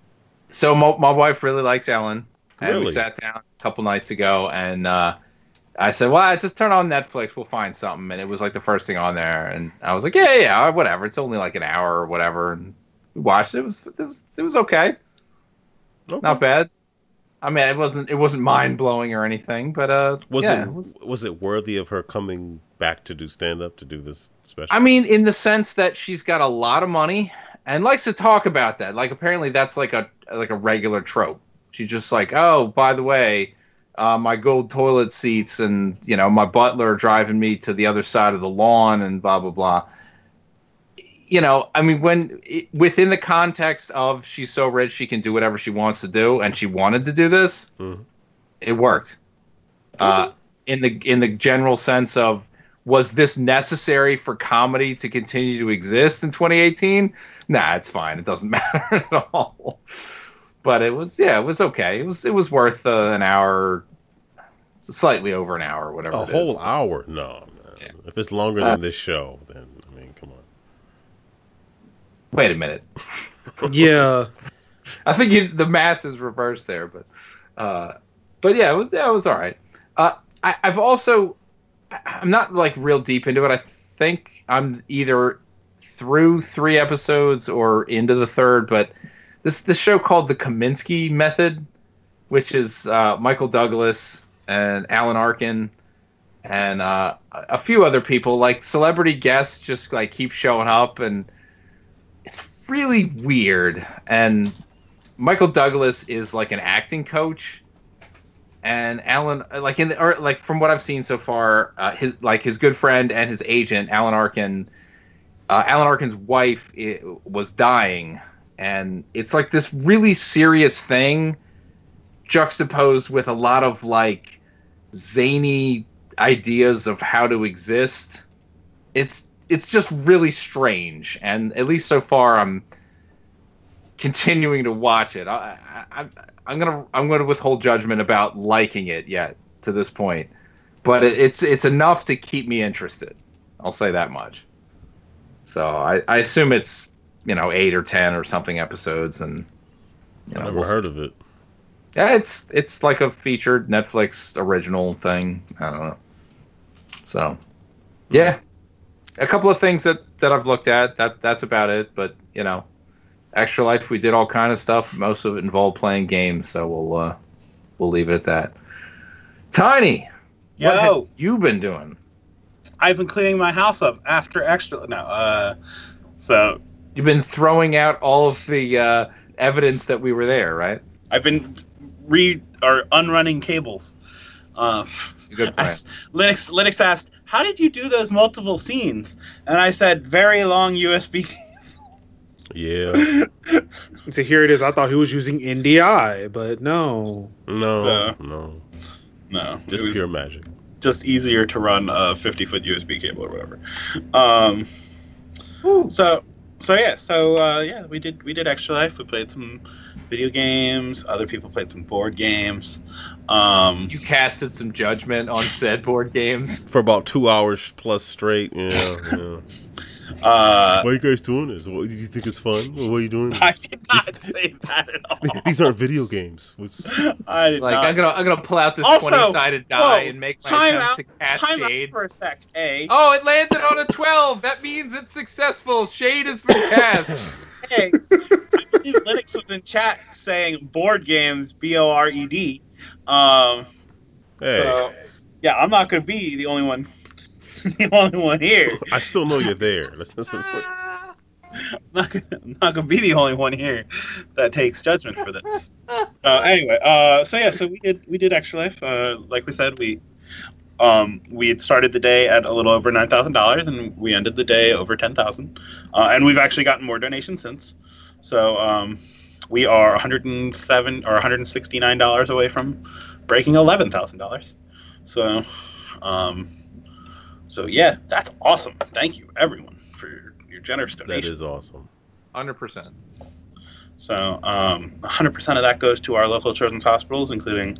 So my wife really likes Ellen, and we Really? sat down a couple nights ago, and I said, "Well, just turn on Netflix. We'll find something." And it was like the first thing on there, and I was like, "Yeah, whatever. It's only like an hour or whatever." And we watched it. It was okay, Okay. not bad. I mean, it wasn't mind blowing or anything, but Was it worthy of her coming back to do stand up to do this special? I mean, in the sense that she's got a lot of money and likes to talk about that. Like, apparently that's like a regular trope. She's just like, oh, by the way, my gold toilet seats and, my butler driving me to the other side of the lawn and blah, blah, blah. I mean, within the context of she's so rich she can do whatever she wants to do, and she wanted to do this, it worked. In the general sense of, was this necessary for comedy to continue to exist in 2018? Nah, it's fine. It doesn't matter at all. But it was okay. It was worth an hour, slightly over an hour, whatever. A whole hour? No, man. Yeah. If it's longer than this show, then I mean, come on. Wait a minute. Yeah. I think the math is reversed there, but yeah, it was all right. I'm not like real deep into it. I think I'm either through 3 episodes or into the 3rd, but this show called The Kaminsky Method, which is Michael Douglas and Alan Arkin and a few other people, like celebrity guests, just like keep showing up, and it's really weird. And Michael Douglas is like an acting coach. And Alan, like from what I've seen so far, his good friend and his agent, Alan Arkin, Alan Arkin's wife was dying, and it's like this really serious thing, juxtaposed with a lot of like zany ideas of how to exist. It's just really strange, and at least so far, I'm continuing to watch it. I'm gonna withhold judgment about liking it yet to this point, but it's enough to keep me interested. I'll say that much. So I assume it's 8 or 10 or something episodes, and I never heard of it. Yeah, it's like a featured Netflix original thing. I don't know. So yeah, a couple of things that I've looked at. That's about it. But Extra Life, we did all kind of stuff. Most of it involved playing games, so we'll leave it at that. Tiny, what have you been doing? I've been cleaning my house up after Extra. No, so you've been throwing out all of the evidence that we were there, right? I've been unrunning cables. Good plan. Linux asked, "How did you do those multiple scenes?" And I said, "Very long USB." Yeah. So here it is. I thought he was using NDI, but no. No. Just pure magic. Just easier to run a 50-foot USB cable or whatever. So we did Extra Life. We played some video games. Other people played some board games. You casted some judgment on said board games for about 2 hours plus straight. Yeah. Why are you guys doing this? What, do you think it's fun? What are you doing this? I did not say that at all. These aren't video games. I did not. I'm gonna pull out this 20-sided die and make my attempt to cast Shade. For a sec, A. Oh, it landed on a 12. That means it's successful. Shade has been cast. Hey, I believe Linux was in chat saying board games, BORED. Hey. So, yeah, I'm not gonna be the only one. The only one here. I still know you're there. I'm not gonna be the only one here that takes judgment for this. Anyway, so we did Extra Life. Like we said, we had started the day at a little over $9,000, and we ended the day over 10,000. And we've actually gotten more donations since. So we are $107 or $169 away from breaking $11,000. So yeah, that's awesome. Thank you, everyone, for your generous donation. That is awesome. 100%. So 100% of that goes to our local children's hospitals, including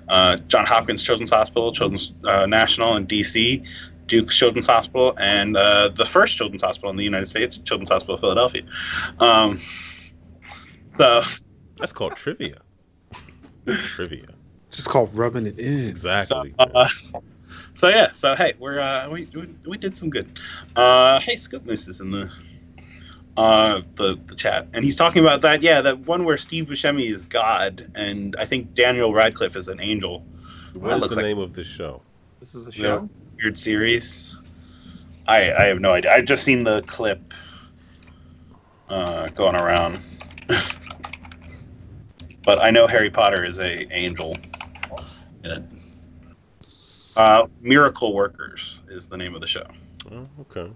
Johns Hopkins Children's Hospital, Children's National in D.C., Duke's Children's Hospital, and the first Children's Hospital in the United States, Children's Hospital of Philadelphia. So that's called trivia. Trivia. It's just called rubbing it in. Exactly. So hey, we did some good. Hey, Scoop Moose is in the chat, and he's talking about that. Yeah, that one where Steve Buscemi is God, and I think Daniel Radcliffe is an angel. What is the name of this show? This is a show. Weird series. I have no idea. I've just seen the clip going around, but I know Harry Potter is a angel in it. Miracle Workers is the name of the show. Oh, okay.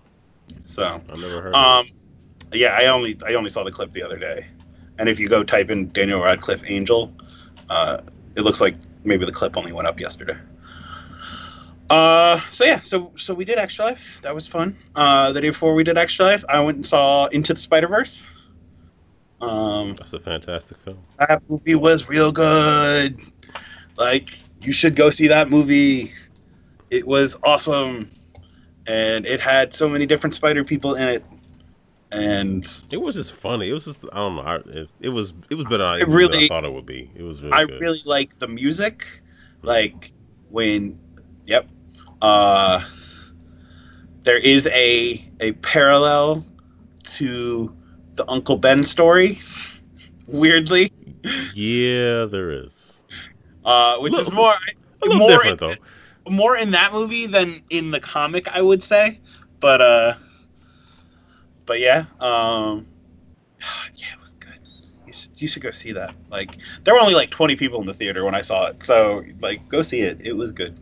So I never heard of it. Yeah, I only saw the clip the other day. And if you go type in Daniel Radcliffe Angel, it looks like maybe the clip only went up yesterday. So we did Extra Life. That was fun. The day before we did Extra Life, I went and saw Into the Spider-Verse. That's a fantastic film. That movie was real good. Like, you should go see that movie. It was awesome, and it had so many different spider people in it, and it was just funny. It was just, I don't know. It was better than I thought it would be. It was really good. I really like the music, like when, there is a parallel to the Uncle Ben story. Weirdly, yeah, there is. Which is more different though. More in that movie than in the comic, I would say. But yeah, yeah, it was good. You should go see that. Like, there were only like 20 people in the theater when I saw it, so like, go see it. It was good.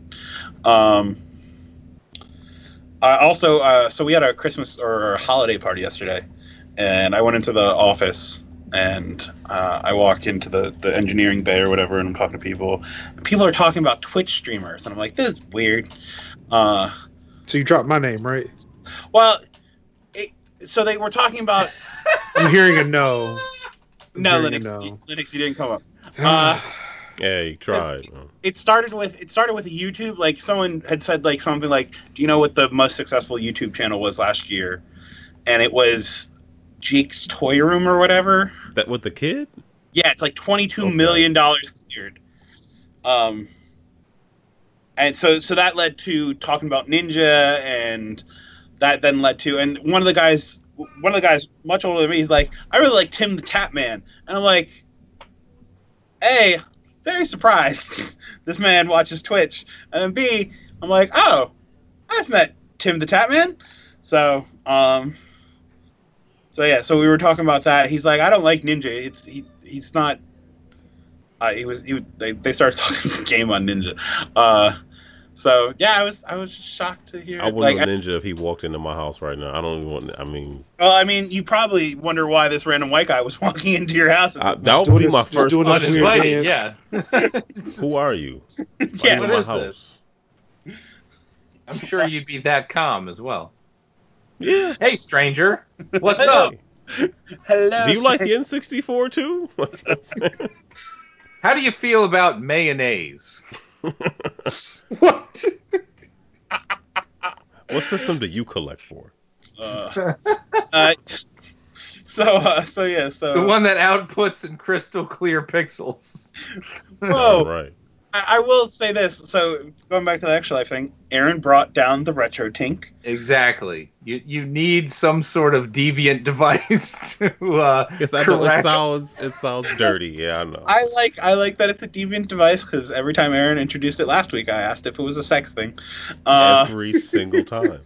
Also, so we had a Christmas or holiday party yesterday, and I went into the office. And I walk into the engineering bay or whatever, and I'm talking to people. And people are talking about Twitch streamers, and I'm like, this is weird. So you dropped my name, right? Well, so they were talking about. I'm hearing a no. No, Linux. Linux, you didn't come up. Yeah, you tried. It started with a YouTube. Like, someone had said like something like, "Do you know what the most successful YouTube channel was last year?" And it was Jake's Toy Room or whatever. That with the kid? Yeah, it's like $22 million cleared. And so that led to talking about Ninja, and that then led to, and one of the guys much older than me, he's like, I really like Tim the Tap Man. And I'm like, A, very surprised this man watches Twitch. And then B, I'm like, oh, I've met Tim the Tap Man. So yeah, so we were talking about that. He's like, I don't like Ninja. He's not. They started talking game on Ninja. So yeah, I was shocked to hear. I wouldn't know Ninja if he walked into my house right now. I don't even want. Well, I mean, you probably wonder why this random white guy was walking into your house. That would be my first question. Yeah. Who are you? Yeah. What is this? I'm sure you'd be that calm as well. Yeah. Hey, stranger. What's up? Hello. Do you like the N64 too? How do you feel about mayonnaise? What? What system do you collect for? So The one that outputs in crystal clear pixels. Whoa. Right. I will say this. So going back to the extra life thing, Aaron brought down the retro tink. Exactly. You need some sort of deviant device to Yes, I know it sounds dirty. Yeah, I know. I like that it's a deviant device because every time Aaron introduced it last week, I asked if it was a sex thing. Every single time.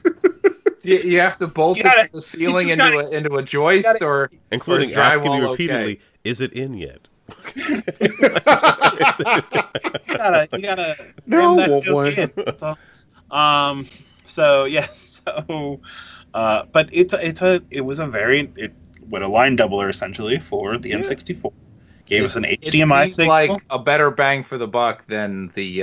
You have to bolt it to the ceiling into a joist, including or asking me drywall repeatedly, okay? is it in yet? You gotta No, ram that one. joke in, that's all. But it was a line doubler essentially for the N64. Gave us an HDMI signal. Like a better bang for the buck than the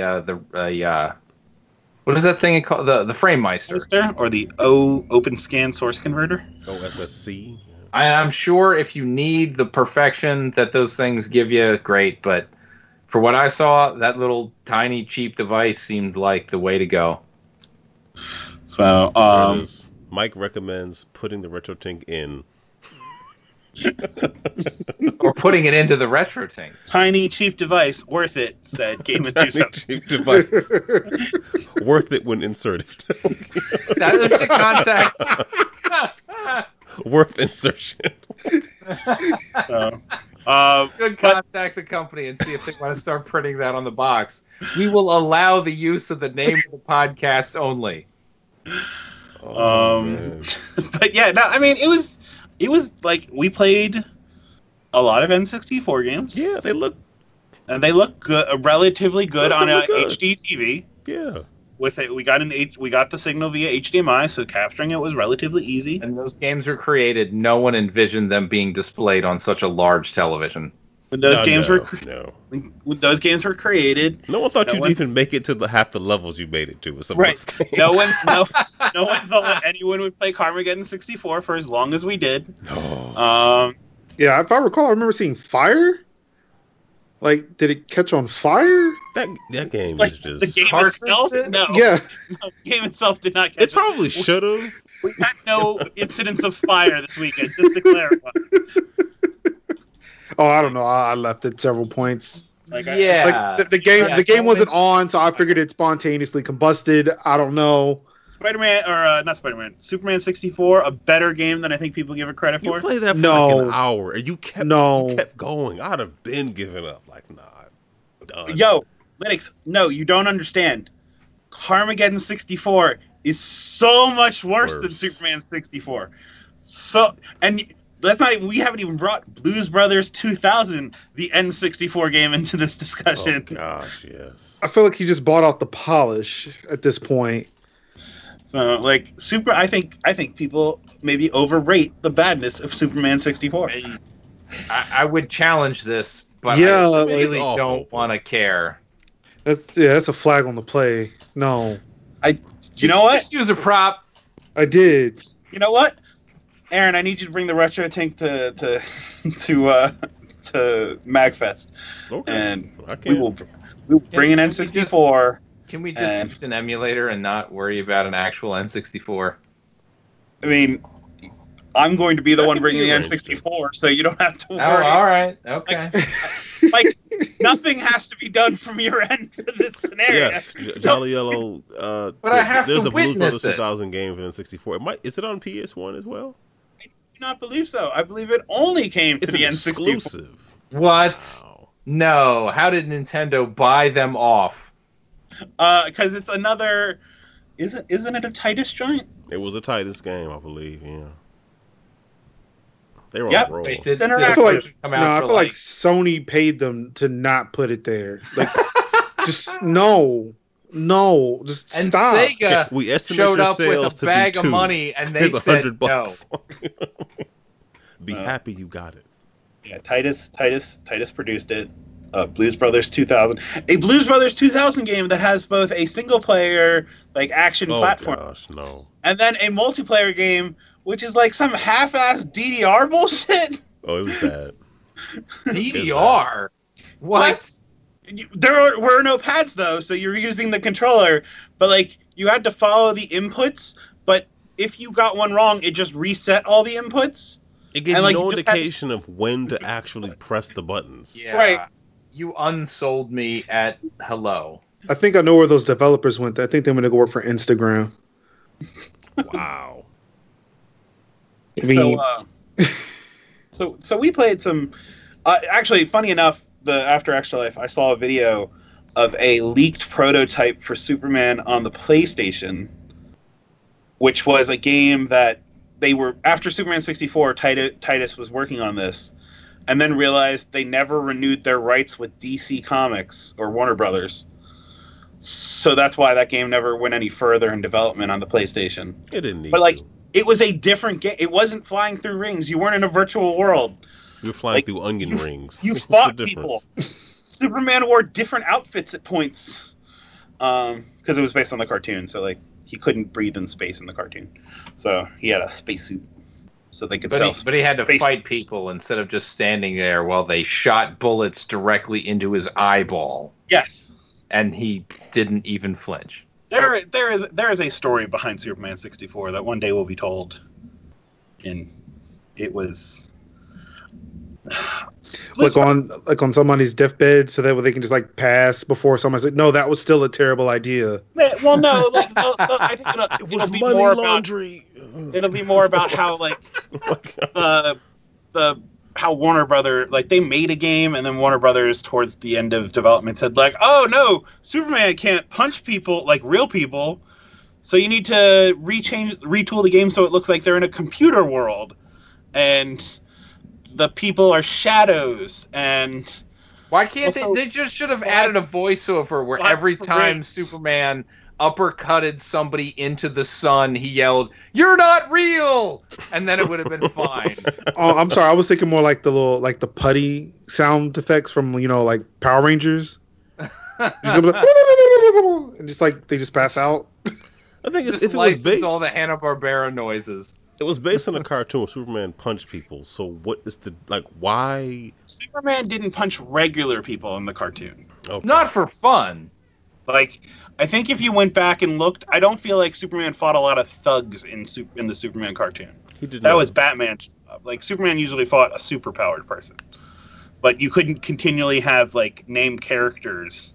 what is that thing called? The FrameMeister or the Open Scan Source Converter. OSSC. I'm sure if you need the perfection that those things give you, great. But for what I saw, that little tiny cheap device seemed like the way to go. So, Mike recommends putting the RetroTink in. Or putting it into the RetroTink. Tiny cheap device, worth it, said GameEnthus. Cheap device. Worth it when inserted. There's a contact. Worth insertion. Good, contact the company and see if they want to start printing that on the box. We will allow the use of the name of the podcast only. But yeah, no, I mean, it was like we played a lot of N64 games. Yeah, they look good, relatively good on a HD TV. Yeah. With it, we got the signal via HDMI, so capturing it was relatively easy. And those games were created. No one envisioned them being displayed on such a large television. When those games were created, no one thought you'd even make it to half the levels you made it to with some of those games. No one thought anyone would play Carmageddon 64 for as long as we did. No. Yeah, if I recall, I remember seeing fire. Like, did it catch on fire? That game like is just the game itself. No, yeah, no, the game itself did not catch. It probably should have. We had no incidents of fire this weekend, just to clarify. Oh, I don't know. I left at several points. Like, the game wasn't on, so I figured it spontaneously combusted. I don't know. Superman 64, a better game than I think people give it credit for. You played that for like an hour, and you kept going. I'd have been giving up. Like, nah, done. Yo, Linux, no, you don't understand. Carmageddon 64 is so much worse than Superman 64. So, and we haven't even brought Blues Brothers 2000, the N64 game, into this discussion. Oh gosh, yes. I feel like he just bought out the polish at this point. So, like, I think people maybe overrate the badness of Superman 64. I would challenge this, but yeah, I really don't want to care. That's a flag on the play. No. You know what? Just use a prop. I did. You know what? Aaron, I need you to bring the RetroTink to MagFest. Okay. And we will bring an N64. Can we just use an emulator and not worry about an actual N64? I mean, I'm going to be the one bringing the N64, so you don't have to worry. Oh, all right. Okay. Like nothing has to be done from your end for this scenario. Yes, Jolly Yellow. But I have there's to a Blues witness Brothers 2000 game for N64. Is it on PS1 as well? I do not believe so. I believe it only came to the N64. Exclusive. What? Wow. No. How did Nintendo buy them off? Because it's another. Isn't it a Titus joint? It was a Titus game, I believe. Yeah. They were Yep. on roll. I feel like Sony paid them to not put it there. Like, just just stop. Sega we estimate showed your up sales with a bag of money, and they Here's said $100. no. Be happy you got it. Yeah, Titus produced it. Blues Brothers 2000, a Blues Brothers 2000 game that has both a single player like action platform, gosh, no, and then a multiplayer game which is like some half-ass DDR bullshit. Oh, it was bad. DDR? What? There were no pads though, so you're using the controller, but like you had to follow the inputs, but if you got one wrong, it just reset all the inputs. It gave no indication of when to actually press the buttons. Yeah. Right. You unsold me at hello. I think I know where those developers went. I think they're going to go work for Instagram. Wow. I mean, So we played some. Actually, funny enough, after Extra Life, I saw a video of a leaked prototype for Superman on the PlayStation, which was a game that they were after Superman 64. Titus was working on this, and then realized they never renewed their rights with DC Comics or Warner Brothers. So that's why that game never went any further in development on the PlayStation. It didn't need But like, to. it was a different game. It wasn't flying through rings. You weren't in a virtual world. You were flying through onion rings. You What's fought the people. difference? Superman wore different outfits at points because it was based on the cartoon. So like, he couldn't breathe in space in the cartoon, so he had a spacesuit. So they could But he had to space fight people instead of just standing there while they shot bullets directly into his eyeball. Yes. And he didn't even flinch. There is a story behind Superman 64 that one day will be told. And it was like on somebody's deathbed, so that way they can just like pass before someone's like, no, that was still a terrible idea. Well, no, like I think It was be money more laundry. It'll be more about how like how Warner Brothers, like, they made a game, and then Warner Brothers towards the end of development said like, oh no, Superman can't punch people like real people, so you need to retool the game so it looks like they're in a computer world, and the people are shadows. And why can't also, they just should have added a voiceover where every time Superman uppercutted somebody into the sun, he yelled, "You're not real!" And then it would have been fine. Oh, I'm sorry. I was thinking more like the putty sound effects from, like Power Rangers. And just like they just pass out. I think if it was license based, all the Hanna-Barbera noises. it was based on a cartoon where Superman punched people. So what is why? Superman didn't punch regular people in the cartoon. Okay. Not for fun. Like, I think if you went back and looked, I don't feel like Superman fought a lot of thugs in the Superman cartoon. He did that not. was Batman's job. Like, Superman usually fought a superpowered person, but you couldn't continually have like named characters.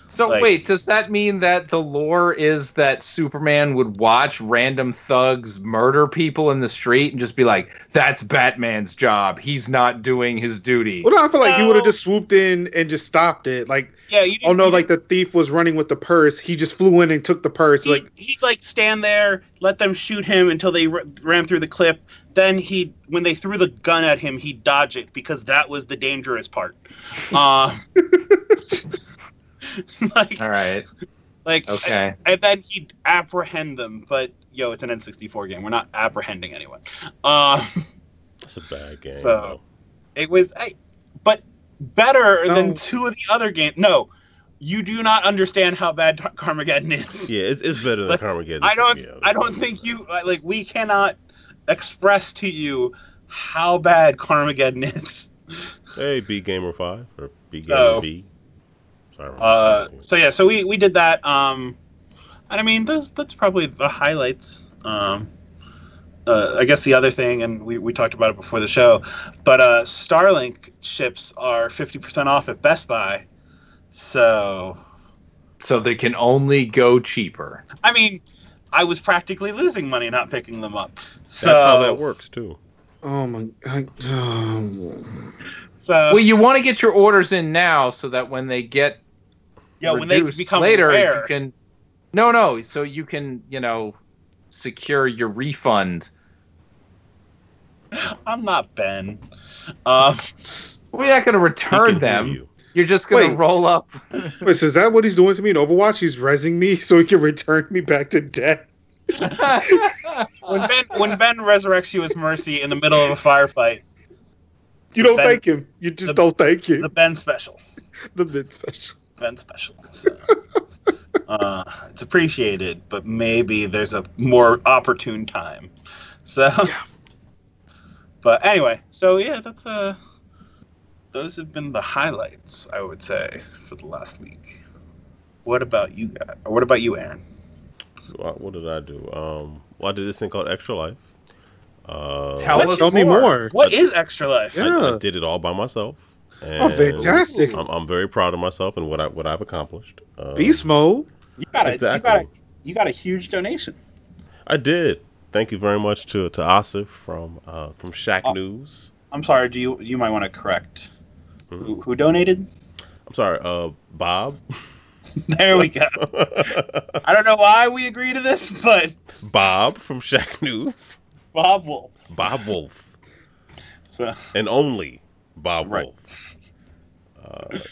So Like- wait, does that mean that the lore is that Superman would watch random thugs murder people in the street and just be like, "That's Batman's job. He's not doing his duty." Well, no, I feel like he No. would have just swooped in and just stopped it. Like, Yeah, you oh no, like the thief was running with the purse. He just flew in and took the purse. he'd like stand there, let them shoot him until they ran through the clip. Then when they threw the gun at him, he'd dodge it because that was the dangerous part. Like, All right. like, Okay. and then he'd apprehend them. But it's an N64 game. We're not apprehending anyone. That's a bad game. So though. it was, but better No. than two of the other games. No, you do not understand how bad Carmageddon is. Yeah, it's better than Like, Carmageddon. I don't Yeah, think you like. We cannot express to you how bad Carmageddon is. Hey, B Gamer 5 or B Gamer So- B. Sorry. So we did that. And I mean, that's probably the highlights. I guess the other thing, and we talked about it before the show, but Starlink chips are 50% off at Best Buy. So they can only go cheaper. I mean, I was practically losing money not picking them up. So, That's how that works too. oh my god. So Well, you want to get your orders in now so that when they get when they reduced become later, rare, you can. No, so you can secure your refund. I'm not Ben. We're not going to He return can them. hear you. You're just going to Wait. roll up. Wait, so is that what he's doing to me in Overwatch? He's rezzing me so he can return me back to death. When Ben resurrects you as Mercy in the middle of a firefight, You don't Ben- thank him. You just don't thank him. the Ben special. The mid special. Event special. So, it's appreciated, but maybe there's a more opportune time. So, yeah. But anyway, so yeah, that's those have been the highlights, I would say, for the last week. What about you guys? Or what about you, Aaron? What did I do? Well, I did this thing called Extra Life. Tell me more. What is Extra Life? I did it all by myself. Oh, fantastic! I'm very proud of myself and what I've accomplished. Beast mode. You got a huge donation. I did. Thank you very much to Asif from Shack News. I'm sorry. You might want to correct. Who donated? I'm sorry. Bob. There we go. I don't know why we agree to this, but Bob from Shack News. Bob Wolf. Bob Wolf. So and only Bob Wolf.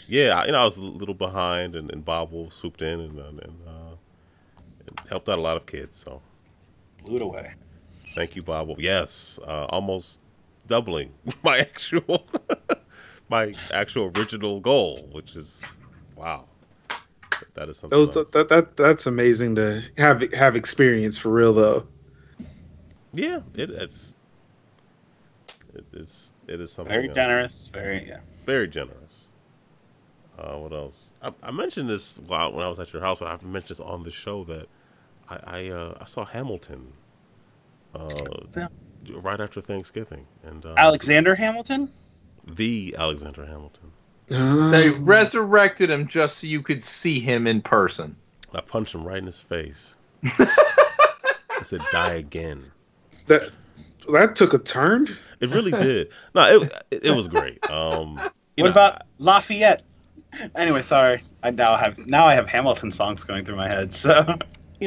Yeah, I was a little behind, and Bob Wolf swooped in and helped out a lot of kids. So blew it away. Thank you, Bob Wolf. Yes, almost doubling my actual original goal, which is wow. That is something. That's amazing to have experience for real, though. Yeah, it is something very else. Generous. Very generous. What else? I mentioned this when I was at your house, but I've mentioned this on the show that I saw Hamilton right after Thanksgiving, and Alexander Hamilton. The Alexander Hamilton. They resurrected him just so you could see him in person. I punched him right in his face. I said, "Die again." That took a turn. It really did. No, it was great. What about Lafayette? Anyway, sorry. I now have Hamilton songs going through my head. So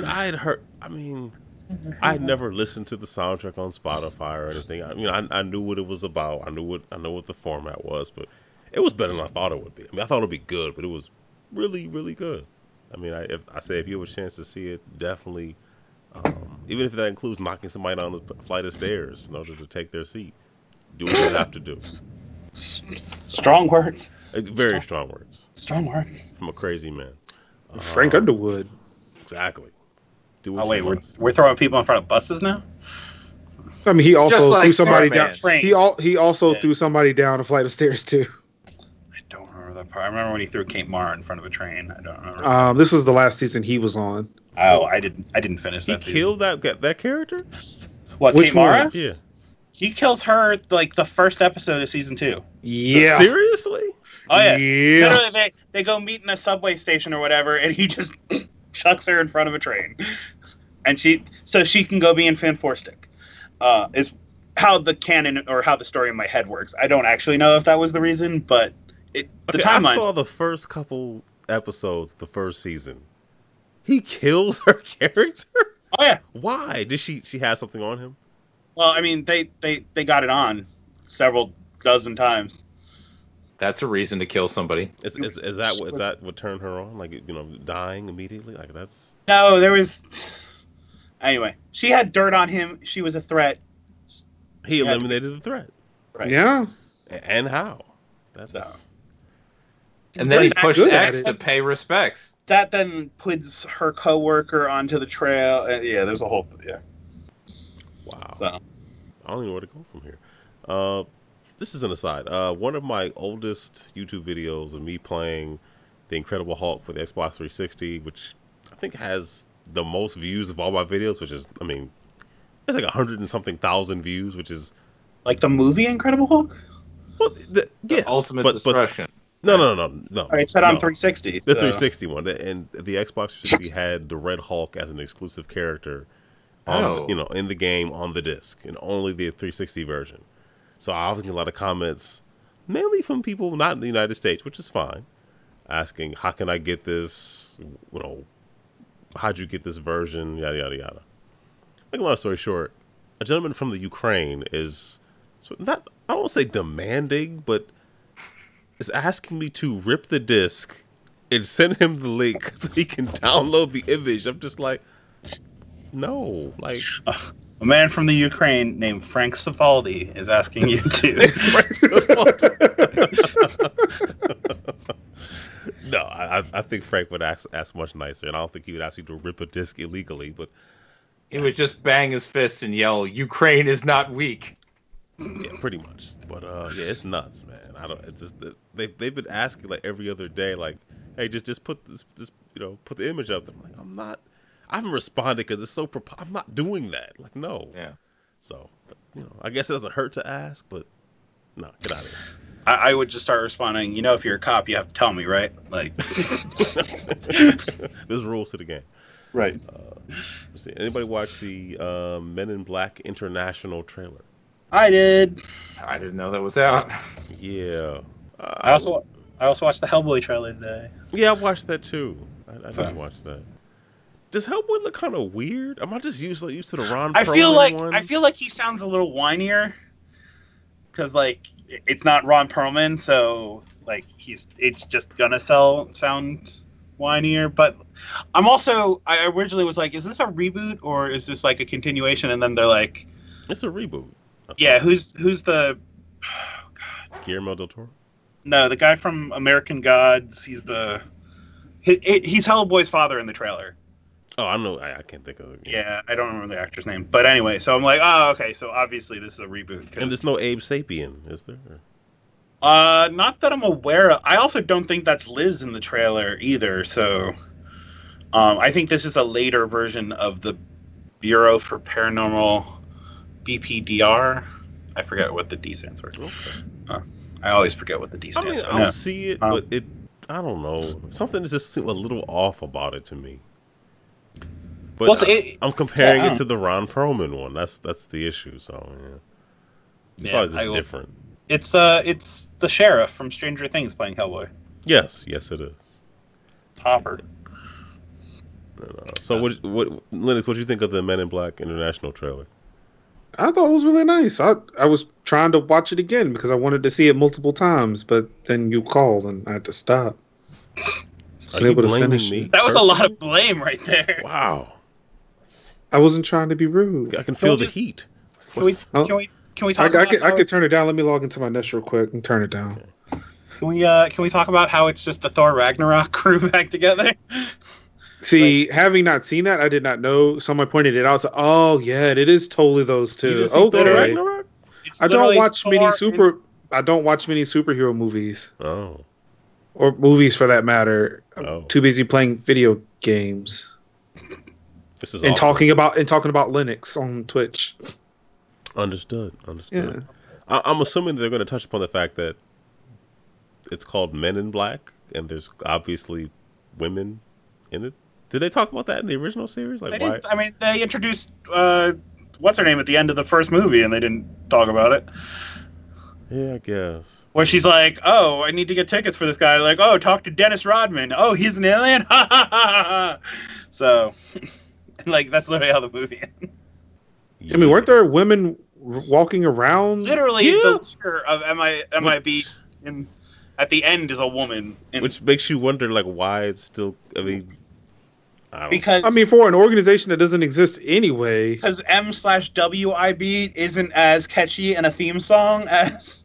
I had heard. I had never listened to the soundtrack on Spotify or anything. I knew what it was about. I know what the format was, but it was better than I thought it would be. I thought it would be good, but it was really, really good. If you have a chance to see it, definitely. Even if that includes knocking somebody down the flight of stairs in order to take their seat, do what you have to do. Strong words. Very strong words. Strong words. From a crazy man. Frank Underwood. Exactly. Do what you must. We're throwing people in front of buses now? He also threw somebody down. Train. He also threw somebody down a flight of stairs too. I don't remember that part. I remember when he threw Kate Mara in front of a train. I don't remember. This was the last season he was on. Oh, I didn't finish that. He killed that character? What, Kate Mara? Yeah. He kills her like the first episode of season 2. Yeah. Seriously? Oh yeah. Yeah. Literally, they go meet in a subway station or whatever, and he just chucks her in front of a train, and she can go be in Fan Four Stick. Is how the canon or how the story in my head works. I don't actually know if that was the reason, but the timeline. I saw the first couple episodes, the first season. He kills her character? Oh yeah. Why? Did she have something on him? Well, they got it on several dozen times. That's a reason to kill somebody. Is that what turned her on? Like, dying immediately? Like, that's... No, there was... Anyway, she had dirt on him. She was a threat. He eliminated the threat. Right. Yeah. And how? And then he pushed X to pay respects. That then puts her coworker onto the trail. There's a whole... Yeah. Wow. So. I don't even know where to go from here. This is an aside. One of my oldest YouTube videos of me playing The Incredible Hulk for the Xbox 360, which I think has the most views of all my videos, which is, it's like 100 and something thousand views, which is... Like the movie Incredible Hulk? Well, yes. Ultimate Destruction. No. It's set on 360. The 360 one. And the Xbox 360 had the Red Hulk as an exclusive character in the game on the disc, and only the 360 version. So I was getting a lot of comments, mainly from people not in the United States, which is fine, asking, how can I get this? How'd you get this version? Yada, yada, yada. Make a long story short, a gentleman from the Ukraine is not, I don't want to say demanding, but is asking me to rip the disc and send him the link so he can download the image. I'm just like, no, like... A man from the Ukraine named Frank Cifaldi is asking you to. No, I think Frank would ask much nicer, and I don't think he would ask you to rip a disc illegally. But he would just bang his fist and yell, "Ukraine is not weak." Yeah, pretty much. But yeah, it's nuts, man. I don't. It's just they've been asking like every other day, like, hey, just put this put the image up. I'm like, I'm not. I haven't responded because it's so. I'm not doing that. Like, no. Yeah. So, but, I guess it doesn't hurt to ask, but no, get out of here. I would just start responding. If you're a cop, you have to tell me, right? Like, there's rules to the game, right? Let's see. Anybody watch the Men in Black International trailer? I did. I didn't know that was out. Yeah. I also watched the Hellboy trailer today. Yeah, I watched that too. I didn't watch that. Does Hellboy look kind of weird? Am I just used to the Ron Perlman one? I feel like he sounds a little whinier because like it's not Ron Perlman, so like it's just gonna sound whinier. But I originally was like, is this a reboot or is this like a continuation? And then they're like, it's a reboot. Yeah, who's the Guillermo del Toro? No, the guy from American Gods. He's Hellboy's father in the trailer. Oh, I know. I can't think of it. Yeah, I don't remember the actor's name. But anyway, so I'm like, oh, okay. So obviously this is a reboot. And there's no Abe Sapien, is there? Not that I'm aware of. I also don't think that's Liz in the trailer either. So, I think this is a later version of the Bureau for Paranormal BPDR. I forget what the D stands for. Okay. I always forget what the D stands for. I'll see it, but I don't know. Something is just a little off about it to me. But I'm comparing it to the Ron Perlman one. That's the issue. So it's probably just different. It's the sheriff from Stranger Things playing Hellboy. Yes, it is. Topper. So what, Linus? What do you think of the Men in Black International trailer? I thought it was really nice. I was trying to watch it again because I wanted to see it multiple times, but then you called and I had to stop. Are you blaming me? That was a lot of blame right there. Wow. I wasn't trying to be rude. I can feel the heat. Can we talk about I could turn it down. Let me log into my Nest real quick and turn it down. Okay. Can we talk about how it's just the Thor Ragnarok crew back together? See, having not seen that, I did not know. Someone pointed it out. I was like, oh yeah, it is totally those two. Okay. I don't watch many superhero movies. Oh. Or movies for that matter. I'm too busy playing video games. This is talking about Linux on Twitch. Understood. Yeah. I'm assuming they're going to touch upon the fact that it's called Men in Black, and there's obviously women in it. Did they talk about that in the original series? Like, why? I mean, they introduced what's her name at the end of the first movie, and they didn't talk about it. Yeah, I guess. Where she's like, "Oh, I need to get tickets for this guy." Like, "Oh, talk to Dennis Rodman. Oh, he's an alien." Ha ha ha ha. So, like, that's literally how the movie ends. Yeah. I mean, weren't there women walking around? Literally, the leader of MIB at the end is a woman. Which makes you wonder, like, why it's still. I mean, for an organization that doesn't exist anyway. Because M/WIB isn't as catchy in a theme song as.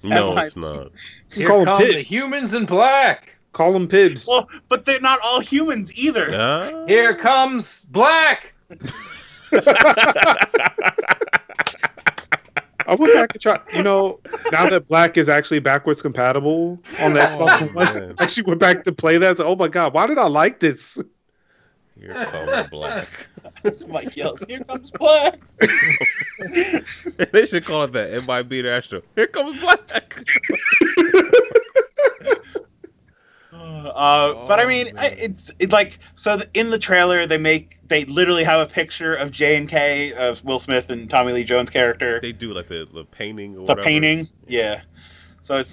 No, it's not. Here come the humans in black. Call them Pibs. Well, but they're not all humans either. Here comes Black. I went back and tried. Now that Black is actually backwards compatible on the Xbox One, I actually went back to play that. So, oh my god, why did I like this? Here comes Black. Mike yells, "Here comes Black." They should call it that. MIB International. Here comes Black. But I mean, it's like in the trailer they literally have a picture of J&K of Will Smith and Tommy Lee Jones' character. They do like the painting or whatever. The painting, yeah. So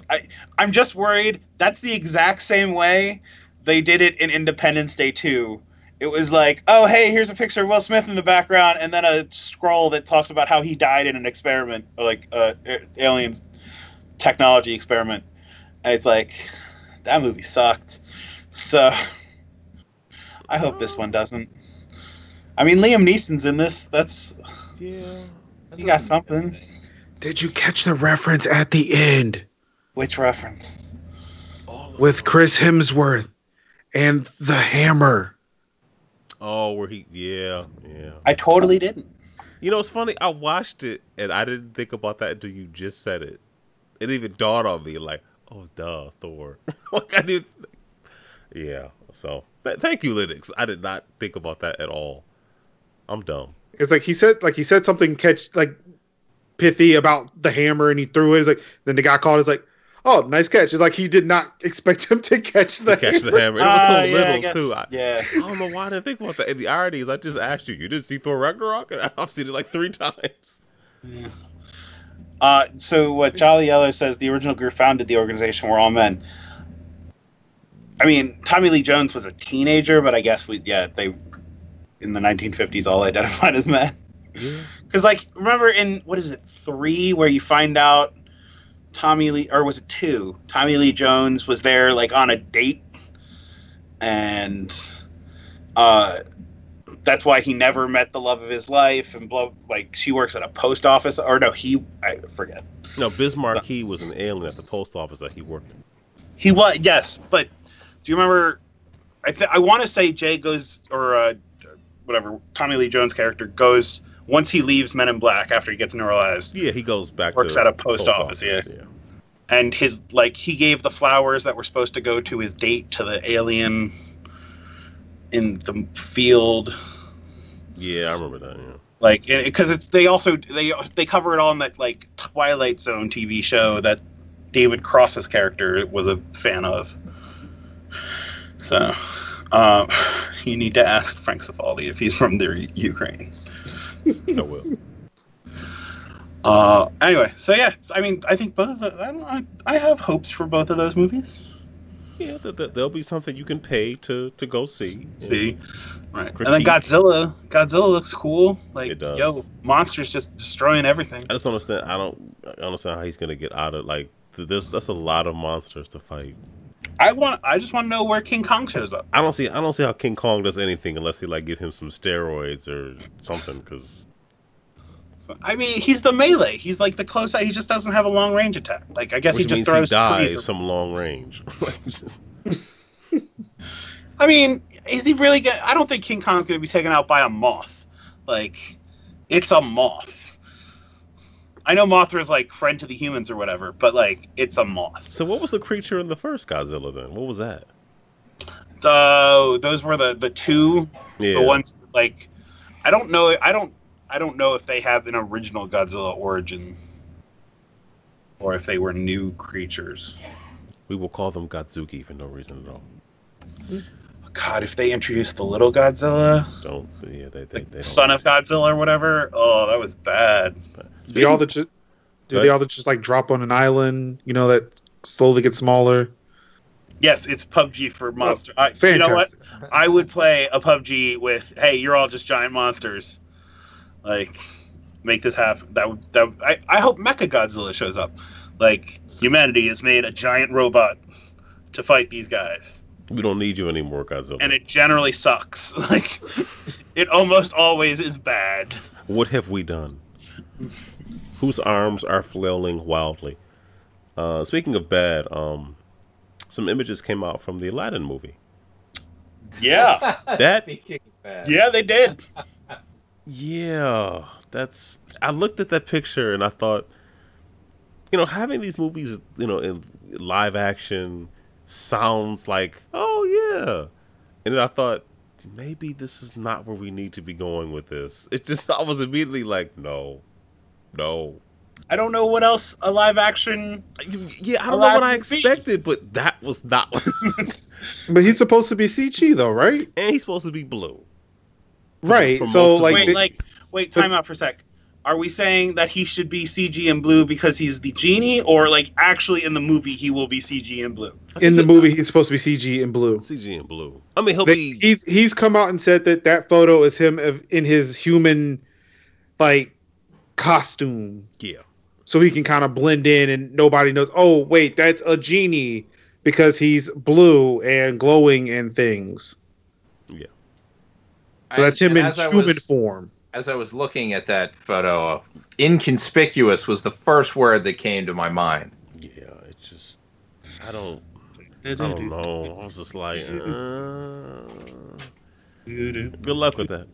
I'm just worried that's the exact same way they did it in Independence Day 2. It was like, oh, hey, here's a picture of Will Smith in the background, and then a scroll that talks about how he died in an experiment, like alien technology experiment. And it's like, that movie sucked. So I hope this one doesn't. I mean, Liam Neeson's in this. That's you got something. Did you catch the reference at the end? Which reference? with Chris Hemsworth and the hammer. Oh, where yeah. I totally didn't. You know, it's funny. I watched it and I didn't think about that until you just said it. It even dawned on me, like, oh, duh, Thor. Like I did. Yeah. So thank you, Linux. I did not think about that at all. I'm dumb. It's like he said something pithy about the hammer, and he threw it. It's like then the guy called. It's like, oh, nice catch. It's like he did not expect him to catch the hammer. It was so little too. I don't know why I didn't think about that. And the irony is, I just asked you. You didn't see Thor Ragnarok, and I've seen it like 3 times. Yeah. So what Jolly Yellow says, the original group founded the organization were all men. I mean, Tommy Lee Jones was a teenager, but I guess they in the 1950s all identified as men. Yeah. Because remember in what is it 3 where you find out Tommy Lee, or was it 2? Tommy Lee Jones was there on a date, and that's why he never met the love of his life, and she works at a post office, or no, I forget. No, Bismarck Key was an alien at the post office that he worked in. He was, yes, but do you remember? I want to say Jay goes, or whatever, Tommy Lee Jones' character goes once he leaves Men in Black after he gets neuralized. Yeah, he goes back. Works at a post office. Yeah. And his he gave the flowers that were supposed to go to his date to the alien in the field. Yeah, I remember that. Yeah. Because they cover it all in that Twilight Zone TV show that David Cross's character was a fan of. So, you need to ask Frank Cifaldi if he's from the Ukraine. I will. Anyway, so yeah, I mean, I think both of I have hopes for both of those movies. Yeah, there'll be something you can pay to go see. Right. Critique. And then Godzilla looks cool. It does. Yo, monsters just destroying everything. I just don't understand. I don't understand how he's gonna get out of that's a lot of monsters to fight. I just want to know where King Kong shows up. I don't see how King Kong does anything unless he give him some steroids or something. Because I mean, he's the melee. He's the close. He just doesn't have a long range attack. I guess which he just means throws. He dies some long range. I mean, is he really gonna? I don't think King Kong's gonna be taken out by a moth. It's a moth. I know Mothra's friend to the humans or whatever, but it's a moth. So what was the creature in the first Godzilla then? What was that? Those were the 2. Yeah. The ones I don't know. I don't know if they have an original Godzilla origin or if they were new creatures. We will call them Godzuki for no reason at all. God, if they introduced the little Godzilla, they son of Godzilla or whatever, oh, that was bad. Do they all just drop on an island? That slowly get smaller. Yes, it's PUBG for monster. Fantastic. You know what? I would play a PUBG with, hey, you're all just giant monsters. Make this happen. I hope Mecha Godzilla shows up. Humanity has made a giant robot to fight these guys. We don't need you anymore, Godzilla. And it generally sucks. It almost always is bad. What have we done? Whose arms are flailing wildly? Speaking of bad, some images came out from the Aladdin movie. Yeah. Yeah, they did. Yeah, I looked at that picture and I thought, having these movies, in live action sounds like, oh yeah. And then I thought, maybe this is not where we need to be going with this. I was immediately like, no. I don't know what else a live action. Yeah, I don't know what I expected, but that was not. But he's supposed to be CG though, right? And he's supposed to be blue. Right. Wait, time out for a sec. Are we saying that he should be CG and blue because he's the genie, or actually in the movie he will be CG and blue? In the movie he's supposed to be CG and blue. CG and blue. I mean, he's come out and said that photo is him in his human costume. Yeah. So he can kind of blend in and nobody knows, oh wait, that's a genie because he's blue and glowing and things. Yeah. So that's him in human form. As I was looking at that photo, inconspicuous was the first word that came to my mind. Yeah, it's just, I don't. I don't know. I was just like, good luck with that.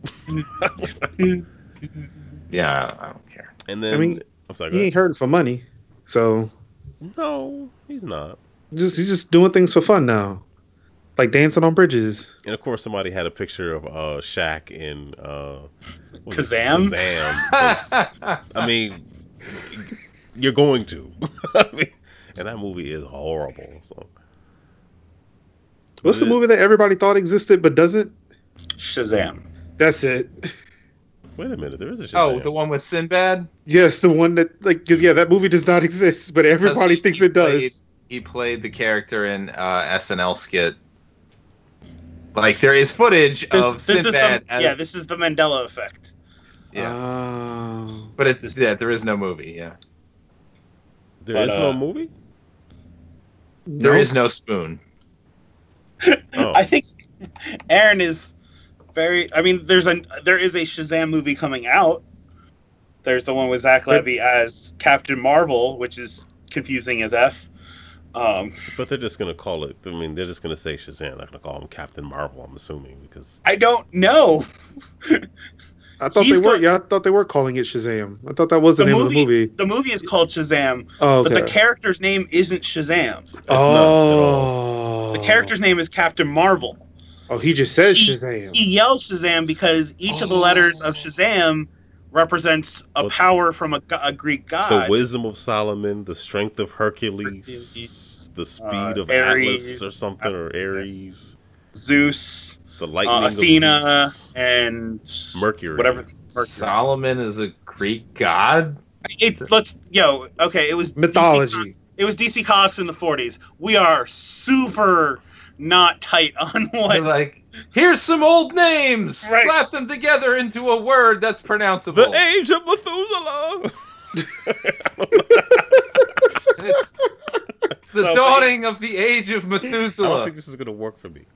Yeah, I don't care. And then, I mean, I'm sorry, he ain't hurting for money, so no, he's not. he's just doing things for fun now, like dancing on bridges. And of course, somebody had a picture of Shaq in Kazam. I mean, you're going to. I mean, and that movie is horrible. So, what's the movie that everybody thought existed but doesn't? Shazam. That's it. Wait a minute, there is a Shazam. Oh, the one with Sinbad? Yes, the one that that movie does not exist, but everybody thinks it does. He played the character in SNL skit. Like there is footage of Sinbad. This is the Mandela effect. Yeah, but there is no movie. Yeah, there is no movie. There is no spoon. I think Aaron is very. I mean, there is a Shazam movie coming out. There's the one with Zach Levy as Captain Marvel, which is confusing as F. But they're just gonna call it. I mean, they're just gonna say Shazam. They're not gonna call him Captain Marvel. I'm assuming because I don't know. I thought they were. Yeah, I thought they were calling it Shazam. I thought that was the name of the movie. The movie is called Shazam, but the character's name isn't Shazam. The character's name is Captain Marvel. Oh, he just says Shazam. He yells Shazam because each of the letters of Shazam represents a power from a Greek god. The wisdom of Solomon, the strength of Hercules, the speed of Atlas or something, or Ares. Zeus. The lightning Athena of Zeus. And Mercury. Whatever. Solomon is a Greek god? It was mythology. It was DC Comics in the 40s. We are super not tight on what. They're like, here's some old names. Right. Slap them together into a word that's pronounceable. The age of Methuselah. It's the dawning of the age of Methuselah. I don't think this is going to work for me.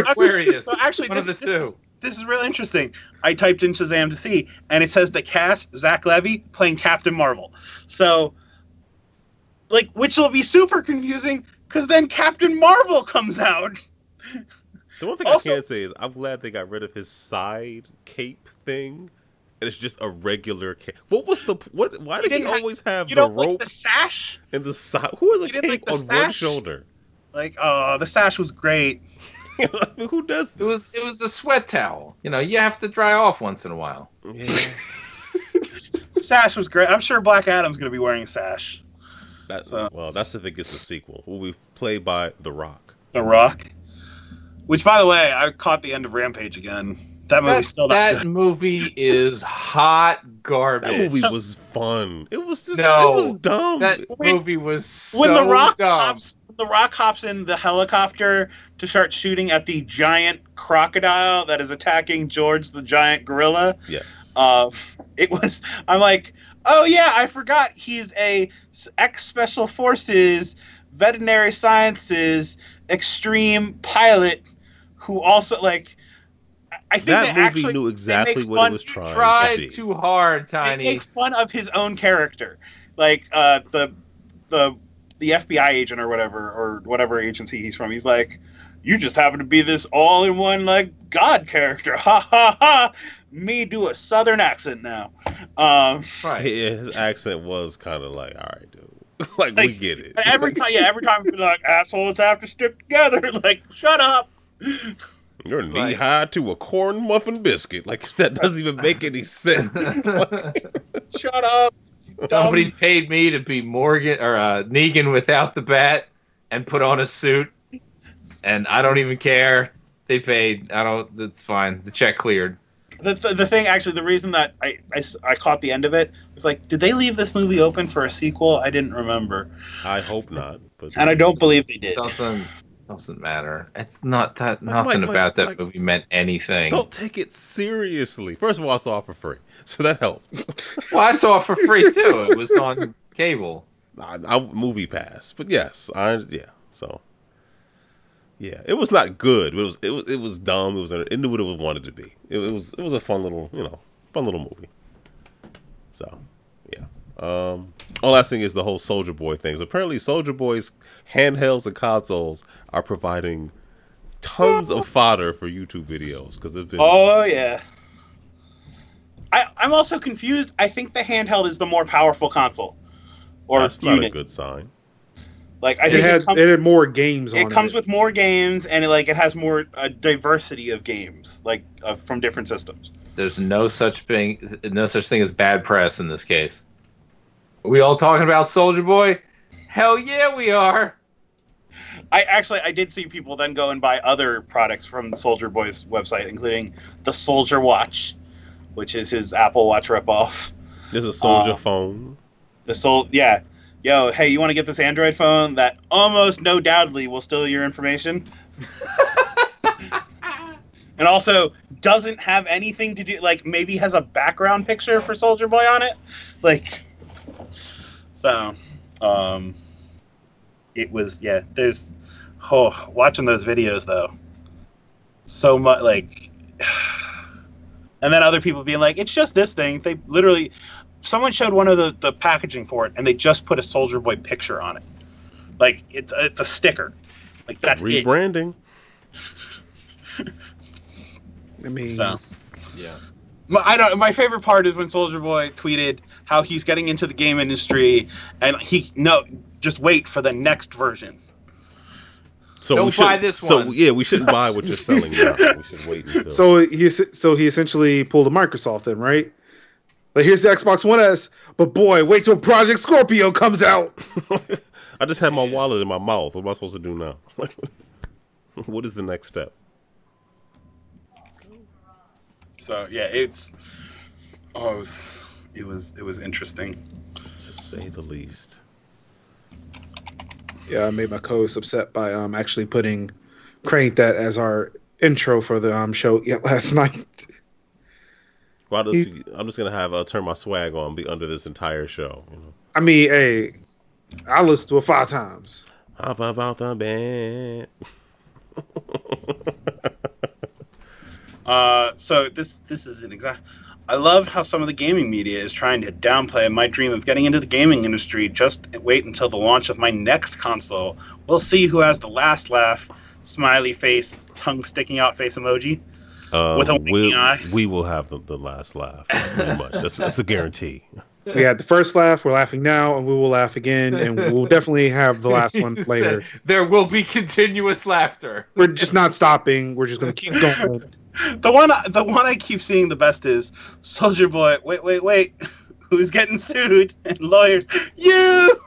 Aquarius. So actually, one of the two. This is real interesting. I typed in Shazam to see, and it says the cast, Zach Levy playing Captain Marvel. So, which will be super confusing, because then Captain Marvel comes out. The one thing I can say is I'm glad they got rid of his side cape thing, and it's just a regular cape. What was the Why did he always have the rope, the sash, and the side? Who has a cape on one shoulder? The sash was great. Who does this? It was the sweat towel. You have to dry off once in a while. Yeah. Sash was great. I'm sure Black Adam's going to be wearing a sash. That's if it gets a sequel. Will be played by The Rock. The Rock. Which, by the way, I caught the end of Rampage again. That movie's still not good. That movie is hot garbage. That movie was fun. It was just it was dumb. That movie was so when The Rock dumb. The Rock hops in the helicopter to start shooting at the giant crocodile that is attacking George the giant gorilla. Yes. I'm like, oh yeah, I forgot he's a ex-special forces, veterinary sciences, extreme pilot who also I think that movie knew exactly what it was trying to be. Tried too hard, Tiny. They make fun of his own character, the FBI agent or whatever agency he's from. He's like, you just happen to be this all-in-one God character. Ha ha ha! Me do a Southern accent now. Right. His accent was kind of like, all right, dude. We get it. Every time he'd be like, assholes have to stick together. Shut up. You're knee-high to a corn muffin biscuit. That doesn't even make any sense. Shut up. Somebody paid me to be Morgan or Negan without the bat and put on a suit, and I don't even care. They paid. That's fine. The check cleared. The thing, actually, the reason that I caught the end of it was did they leave this movie open for a sequel? I didn't remember. I hope not. And I don't believe they did. Doesn't matter. It's not that. Nothing about that movie meant anything. Don't take it seriously. First of all, I saw it for free, so that helps. Well, I saw it for free too. It was on cable. Movie Pass, but yes, So, yeah, it was not good. It was dumb. It knew what it wanted to be. It was a fun little movie. So, yeah. Last thing is the whole Soldier Boy thing. So apparently Soldier Boy's handhelds and consoles are providing tons of fodder for YouTube videos because they've been. Oh yeah. I'm also confused. I think the handheld is the more powerful console. Or that's unit. not a good sign. Like I think it had more games on it. It comes with more games, and it has more diversity of games, from different systems. There's no such thing as bad press in this case. Are we all talking about Soldier Boy? Hell yeah, we are. I did see people then go and buy other products from Soldier Boy's website, including the Soldier Watch, which is his Apple Watch ripoff. There's a Soldier phone. Yeah. Yo, hey, you want to get this Android phone that almost no doubtly will steal your information? And also doesn't have anything to do, maybe has a background picture for Soldier Boy on it. It was, watching those videos, though. So much, and then other people being like, it's just this thing. They literally... Someone showed one of the packaging for it, and they just put a Soldier Boy picture on it. It's a sticker. That's rebranding. I mean, yeah. My favorite part is when Soldier Boy tweeted how he's getting into the game industry, and just wait for the next version. So don't buy this one. So we shouldn't buy what you're selling now. We should wait until. So he essentially pulled a Microsoft then, right? Here's the Xbox One S, but boy, wait till Project Scorpio comes out. I just had my wallet in my mouth. What am I supposed to do now? What is the next step? So yeah, it was interesting, to say the least. Yeah, I made my co-host upset by actually putting Crank That as our intro for the show last night. I'm just gonna have turn my swag on, be under this entire show. I mean, hey, I listened to it 5 times. How about the band? So this is an exact. I love how some of the gaming media is trying to downplay my dream of getting into the gaming industry. Just wait until the launch of my next console. We'll see who has the last laugh. Smiley face, tongue sticking out face emoji. With a winking eye. We will have the last laugh, pretty much. That's a guarantee. We had the first laugh, we're laughing now, and we will laugh again, and we'll definitely have the last one later. There will be continuous laughter. We're just not stopping. We're just going to keep going. The one I keep seeing the best is Soldier Boy. Wait. Who's getting sued? And lawyers. You!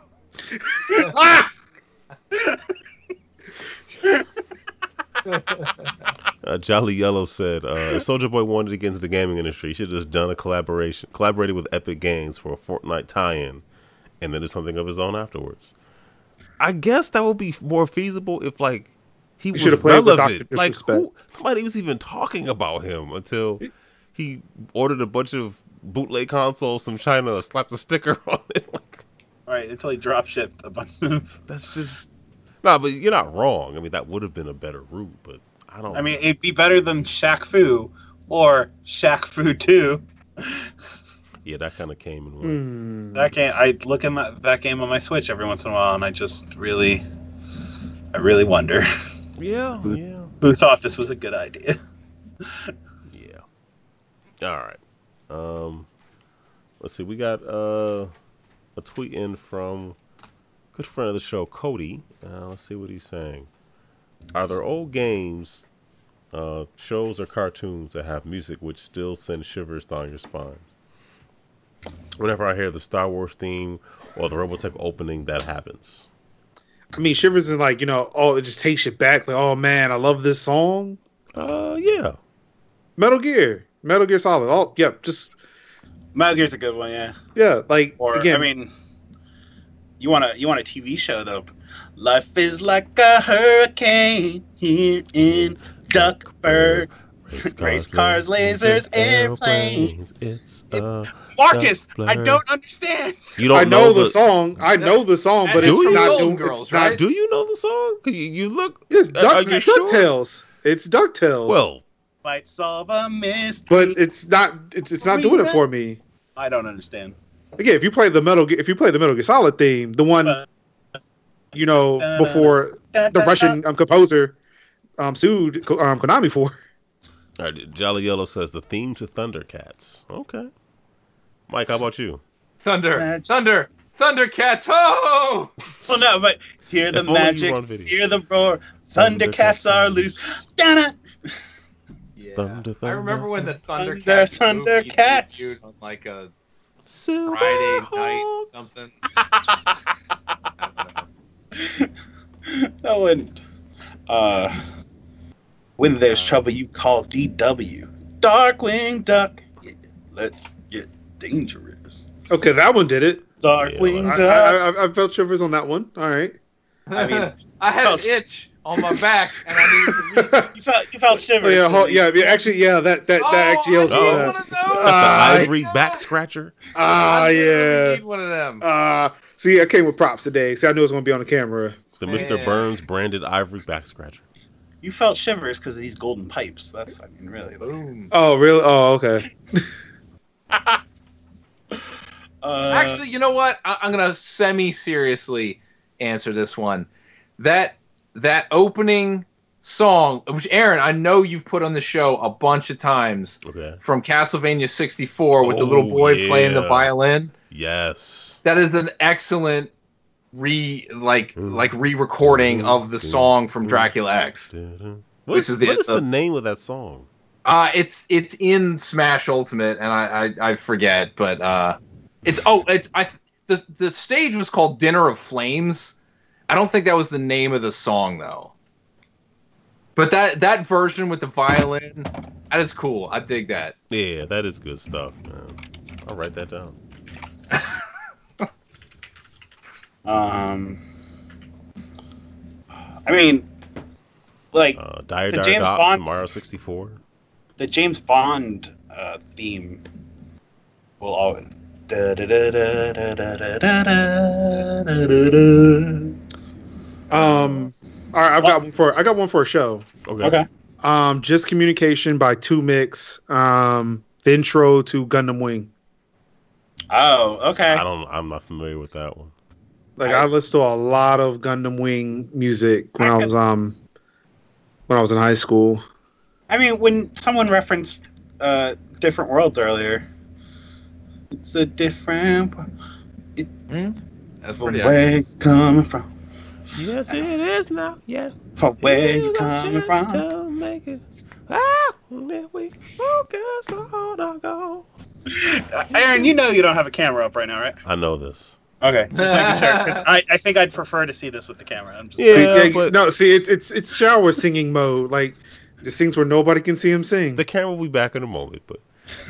Jolly Yellow said, if Soldier Boy wanted to get into the gaming industry, he should have just done a collaborated with Epic Games for a Fortnite tie-in, and then do something of his own afterwards. I guess that would be more feasible if he was relevant. Nobody was even talking about him until he ordered a bunch of bootleg consoles from China, slapped a sticker on it. Right, until he drop shipped a bunch of. That's just but you're not wrong. I mean, that would have been a better route, but I don't. I mean, it'd be better than Shaq Fu or Shaq Fu 2. Yeah, that kind of came and went. That game, I look at that game on my Switch every once in a while, and I really wonder. Yeah. Who thought this was a good idea? Yeah. All right. Let's see. We got a tweet in from good friend of the show, Cody. Let's see what he's saying. Are there old games, shows, or cartoons that have music which still send shivers down your spines? Whenever I hear the Star Wars theme or the Robotech opening, that happens. I mean, shivers is it just takes you back. Oh man, I love this song. Yeah. Metal Gear Solid. Oh, yep. Just Metal Gear's a good one. Yeah. Yeah, again. I mean, you want a TV show though. Life is like a hurricane here in Duckburg. Race cars, lasers, airplanes. Marcus, I don't understand. I know the song. I know the song, but it's not doing girls, right? Do you know the song? You look. It's DuckTales. It's DuckTales. Well, might solve a mystery, but it's not. It's not doing it for me. I don't understand. Again, if you play the Metal Gear Solid theme, the one before the Russian composer sued Konami for. All right, Jolly Yellow says the theme to Thundercats. Okay, Mike, how about you? Thundercats! Ho! Well, no, but hear the magic, hear the roar. Thundercats are loose. Dana. Yeah. Thunder. I remember when the Thundercats Thundercats on like a Silver Friday Hawks. night or something. No one. When there's trouble, you call DW. Darkwing Duck. Yeah, let's get dangerous. Okay, that one did it. Darkwing Duck. I felt shivers on that one. All right. I mean, I had an itch on my back, and I needed to reach. you felt shivers. Oh, yeah, actually, that actually helps me. One of those. The ivory back scratcher. I Yeah. need one of them. See, I came with props today. See, I knew it was going to be on the camera. The Mr. Burns branded ivory back scratcher. You felt shivers because of these golden pipes. That's, I mean, really. Boom. Oh, really? Oh, okay. Actually, you know what? I'm gonna semi-seriously answer this one. That opening song, which Aaron, I know you've put on the show a bunch of times, from Castlevania 64 with the little boy playing the violin. Yes, that is an excellent re-recording of the song from Dracula X. What is the name of that song? It's in Smash Ultimate, and I forget, but the stage was called Dinner of Flames. I don't think that was the name of the song though. But that version with the violin, that is cool. I dig that. Yeah, that is good stuff, man. I'll write that down. I mean, like Dire the James Dots, Bond, Mario 64. The James Bond theme will always. All right, I got one for a show. Okay. Just Communication by 2Mix. The intro to Gundam Wing. Oh, okay. I'm not familiar with that one. Like I listened to a lot of Gundam Wing music when I was in high school. I mean, when someone referenced Different Worlds earlier, it's a different world. That's from where you coming from. Yes, it is now. Yeah. From where you coming from. To make it. Ah, if we focus on our goal. Aaron, you know you don't have a camera up right now, right? I know this. Okay, just making sure. 'Cause I think I'd prefer to see this with the camera. I'm just it's shower singing mode. Like the scenes where nobody can see him sing. The camera will be back in a moment, but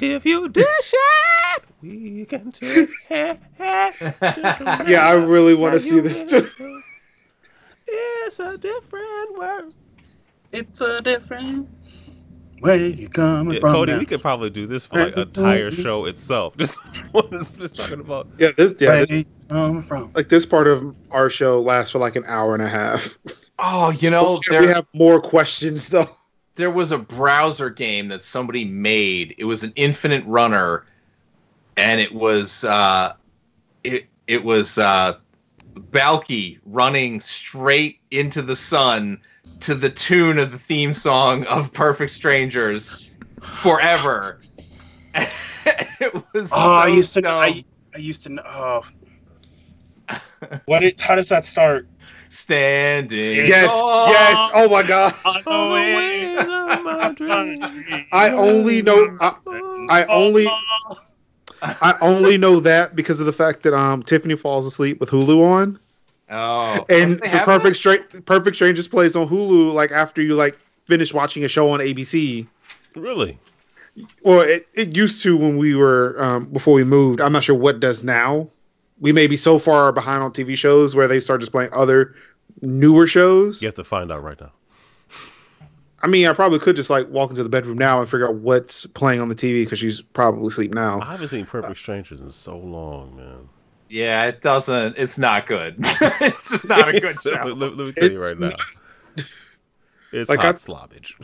if you dish it, we can take it. Yeah, I really want to see this too. It's a different world. It's a different. Where you coming from? Cody, we could probably do this for like an entire show itself. Just talking about. Yeah, this from. Like this part of our show lasts for like an hour and a half. Oh, you know, we have more questions though. There was a browser game that somebody made. It was an infinite runner, and it was Balky running straight into the sun to the tune of the theme song of Perfect Strangers forever. It was I used to know. Oh. How does that start? Standing. Yes. Oh my god. I only know that because of the fact that Tiffany falls asleep with Hulu on. Oh. And the Perfect Strangers plays on Hulu like after you like finish watching a show on ABC. Really? Well, it used to when we were before we moved. I'm not sure what does now. We may be so far behind on TV shows where they start just playing other newer shows. You have to find out right now. I mean, I probably could just like walk into the bedroom now and figure out what's playing on the TV because she's probably asleep now. I haven't seen Perfect Strangers in so long, man. Yeah, it's not good. It's just not a good show. Let me tell you right now. It's like hot slobbage.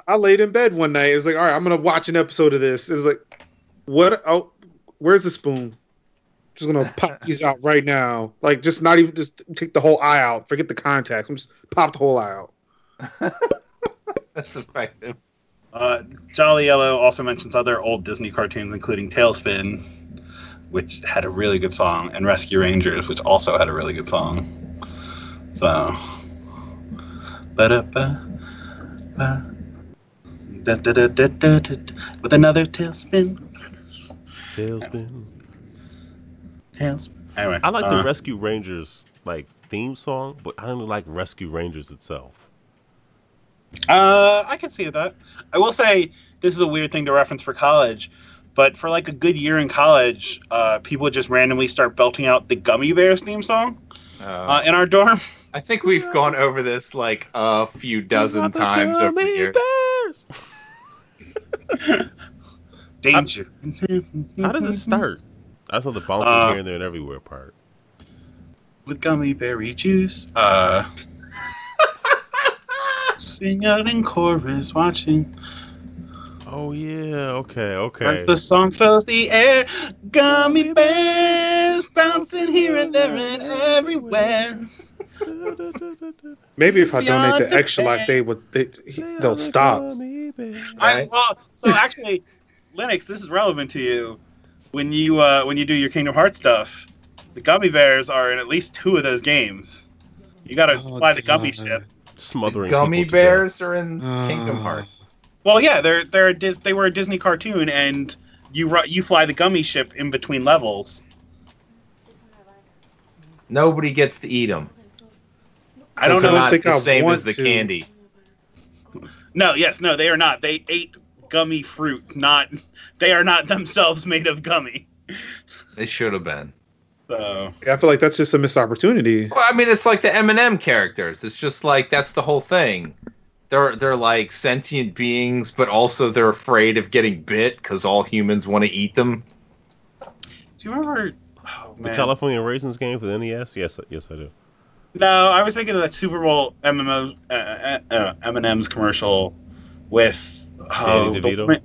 I laid in bed one night. It's like, all right, I'm going to watch an episode of this. It's like, what? Oh, where's the spoon? Just gonna pop these out right now. Like, just not even just take the whole eye out. Forget the contacts. I'm just pop the whole eye out. That's effective. Jolly Yellow also mentions other old Disney cartoons, including Tailspin, which had a really good song, and Rescue Rangers, which also had a really good song. So, with another tailspin. Anyway, I like the Rescue Rangers like theme song, but I don't like Rescue Rangers itself. I can see that. I will say this is a weird thing to reference for college, but for like a good year in college, people would just randomly start belting out the Gummy Bears theme song in our dorm. I think we've gone over this like a few dozen times over the years. Danger. How does it start? I saw the bouncing here and there and everywhere part. With gummy berry juice. Sing out in chorus, watching. Oh yeah, okay. As the song fills the air, gummy bears bouncing here and there and everywhere. Maybe if I donate the extra life, they'll stop. So actually, Linux, this is relevant to you. When you do your Kingdom Hearts stuff, the gummy bears are in at least 2 of those games. You gotta fly the gummy ship. Smothering the gummy bears are in Kingdom Hearts. Well, yeah, they were a Disney cartoon, and you fly the gummy ship in between levels. Nobody gets to eat them. I don't know. Not the same as the candy. No, they are not. They ate gummy fruit. They are not themselves made of gummy. They should have been. So yeah, I feel like that's just a missed opportunity. Well, I mean, it's like the M&M characters. It's just like that's the whole thing. They're like sentient beings, but also they're afraid of getting bit because all humans want to eat them. Do you remember the California Raisins game for the NES? Yes, I do. No, I was thinking of that Super Bowl M&M's commercial with Danny DeVito.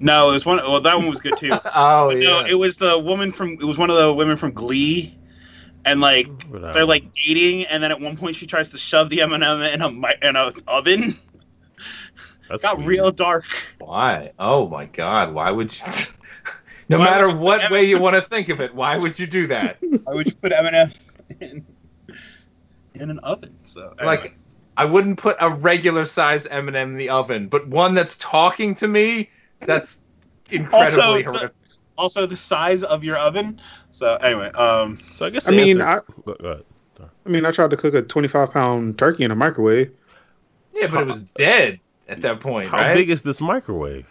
No, it was one. Well, that one was good too. Oh, yeah. No, it was the woman from. It was one of the women from Glee, and like they're like dating, and then at one point she tries to shove the M&M in a oven. That's got weird. Real dark. Why? Oh my God! Why would you? No matter what way you want to think of it, why would you do that? Why would you put M&M in an oven? So anyway. Like, I wouldn't put a regular size M&M in the oven, but one that's talking to me. That's incredibly horrific. Also, the size of your oven. So anyway, so I guess I go ahead. I tried to cook a 25-pound turkey in a microwave. Yeah, but it was dead at that point. How big is this microwave?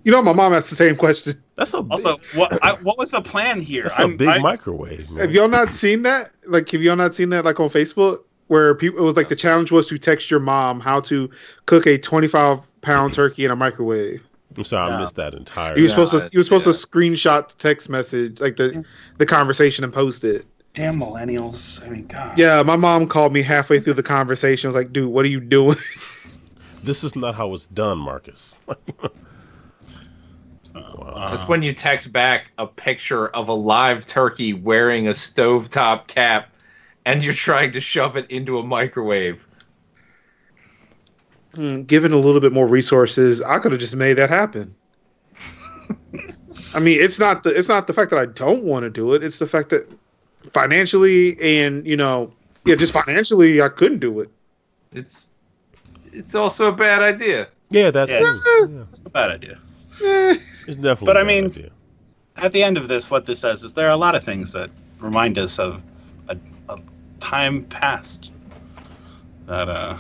You know, my mom asked the same question. That's a big... Also, what was the plan here? That's a big microwave. Man. Have y'all not seen that? Like, have y'all not seen that like on Facebook where people? It was like the challenge was to text your mom how to cook a 25-pound turkey in a microwave. I'm sorry, I missed that entirely. You were supposed to screenshot the text message, like the conversation, and post it. Damn millennials! I mean, God. Yeah, my mom called me halfway through the conversation. I was like, "Dude, what are you doing?" This is not how it's done, Marcus. Wow. That's when you text back a picture of a live turkey wearing a stovetop cap, and you're trying to shove it into a microwave. Given a little bit more resources, I could have just made that happen. I mean, it's not the fact that I don't want to do it. It's the fact that financially and just financially, I couldn't do it. It's also a bad idea. Yeah, that's a bad idea. It's definitely. But I mean, idea. At the end of this, what this says is there are a lot of things that remind us of a time past. That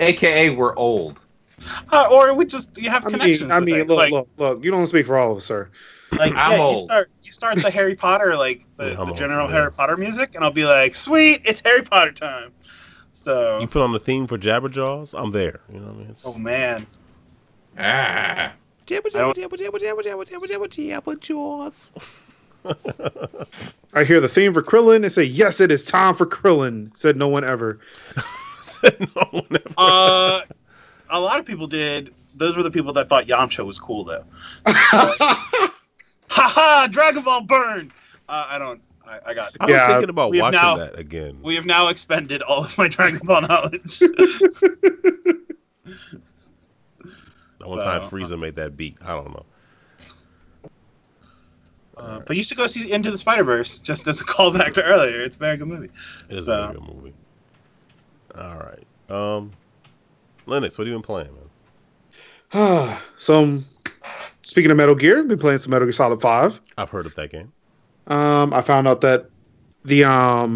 AKA, we're old. Or you have connections. Look, you don't speak for all of us, sir. Like, I'm old. You start the Harry Potter, like the general Harry Potter music, and I'll be like, sweet, it's Harry Potter time. So you put on the theme for Jabberjaws, I'm there. You know what I mean? Oh man. Jabberjaws. I hear the theme for Krillin and say, yes, it is time for Krillin. Said no one ever. Said no one ever. A lot of people did. Those were the people that thought Yamcha was cool, though. Haha, Dragon Ball burn! I don't I got it. I'm thinking about watching that again. We have now expended all of my Dragon Ball knowledge. The one time Frieza made that beat. I don't know. But you should go see Into the Spider-Verse, just as a callback to earlier. It's a very good movie. It is a very good movie. All right. Linux, what have you been playing, man? So, speaking of Metal Gear, I've been playing some Metal Gear Solid 5. I've heard of that game. I found out that the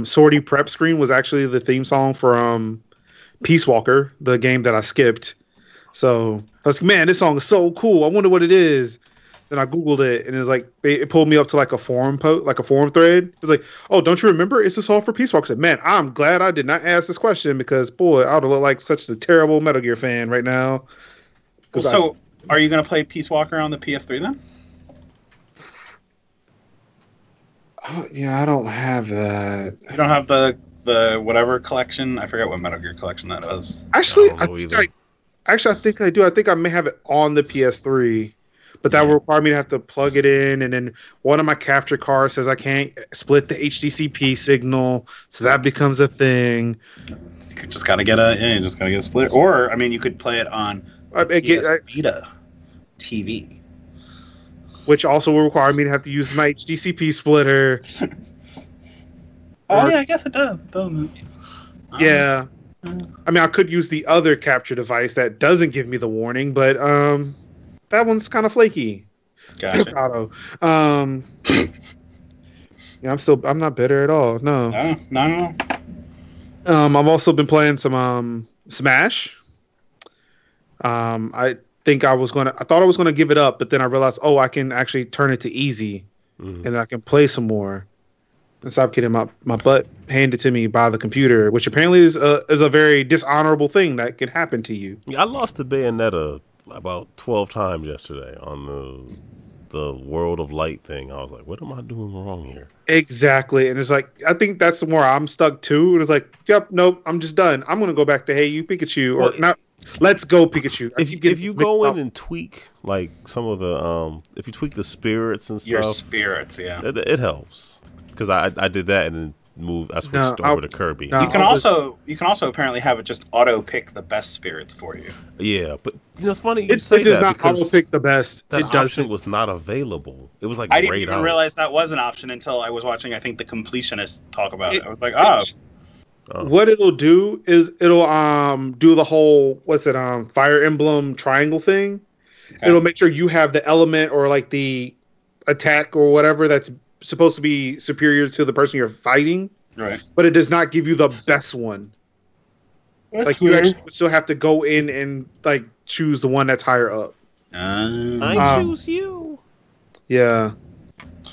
sortie prep screen was actually the theme song for Peace Walker, the game that I skipped. So I was like, man, this song is so cool. I wonder what it is. Then I Googled it, and it's like it pulled me up to like a forum thread. It was like, oh, don't you remember? It's a song for Peace Walker. I said, man, I'm glad I did not ask this question because boy, I would look like such a terrible Metal Gear fan right now. So, are you going to play Peace Walker on the PS3 then? Yeah, I don't have that. You don't have the whatever collection? I forget what Metal Gear collection that was. Actually, I think I do. I think I may have it on the PS3. But that will require me to have to plug it in, and then one of my capture cards says I can't split the HDCP signal, so that becomes a thing. You just gotta get a split, or I mean, you could play it on PS Vita TV, which also will require me to have to use my HDCP splitter. Yeah, I guess it does. Yeah, I mean, I could use the other capture device that doesn't give me the warning, but that one's kind of flaky. Gotcha. Yeah, I'm not bitter at all. No. No. I've also been playing some Smash. I thought I was gonna give it up, but then I realized, I can actually turn it to easy, and I can play some more and stop getting my butt handed to me by the computer, which apparently is a very dishonorable thing that can happen to you. Yeah, I lost to Bayonetta about 12 times yesterday on the World of Light thing. I was like, what am I doing wrong here? Exactly. And it's like, I think that's where I'm stuck too. It's like, yep, nope, I'm just done. I'm going to go back to Hey You Pikachu, or not. Let's go Pikachu. If you go in and tweak like some of the if you tweak the spirits and stuff, your spirits, yeah, it helps. Because I did that and then I switched over to Kirby. You can also apparently have it just auto pick the best spirits for you. Yeah, but it's funny you say that. It does not auto pick the best. That option was not available. It was like I didn't even realize that was an option until I was watching, I think, the Completionist talk about it. I was like, What it'll do is it'll do the whole Fire Emblem triangle thing. Okay. It'll make sure you have the element or like the attack or whatever that's supposed to be superior to the person you're fighting, right? But it does not give you the best one. That's like weird. You actually still have to go in and like choose the one that's higher up. I choose you. Yeah,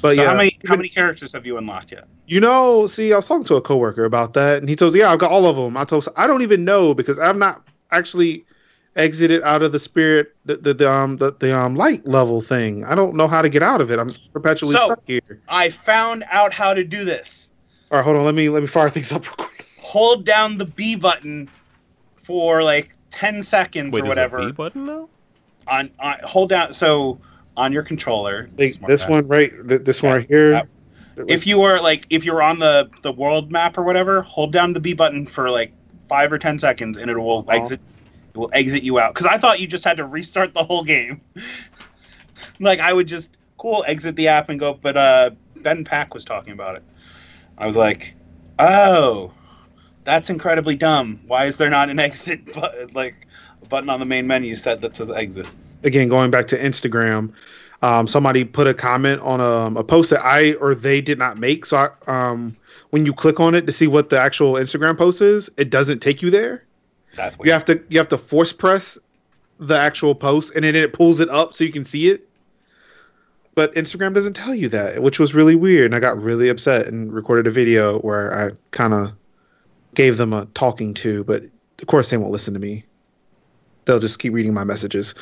but so how many characters have you unlocked yet? See, I was talking to a coworker about that, and he told me, I've got all of them. I don't even know because I'm not actually exited out of the spirit, the light level thing. I don't know how to get out of it. I'm perpetually stuck here. I found out how to do this. All right, hold on. Let me fire things up real quick. Hold down the B button for like 10 seconds or whatever. Wait, there's a B button now? On hold down. So on your controller, this one right here. If you're on the world map or whatever, hold down the B button for like 5 or 10 seconds, and it will exit. It will exit you out. Because I thought you just had to restart the whole game. Like I would just exit the app and go. But Ben Pack was talking about it. I was like, oh, that's incredibly dumb. Why is there not an exit like a button on the main menu set that says exit? Again, going back to Instagram. Somebody put a comment on a post that they did not make. So when you click on it to see what the actual Instagram post is, it doesn't take you there. That's weird. You have to force press the actual post, and then it pulls it up so you can see it. But Instagram doesn't tell you that, which was really weird. And I got really upset and recorded a video where I kind of gave them a talking to, but of course they won't listen to me. They'll just keep reading my messages.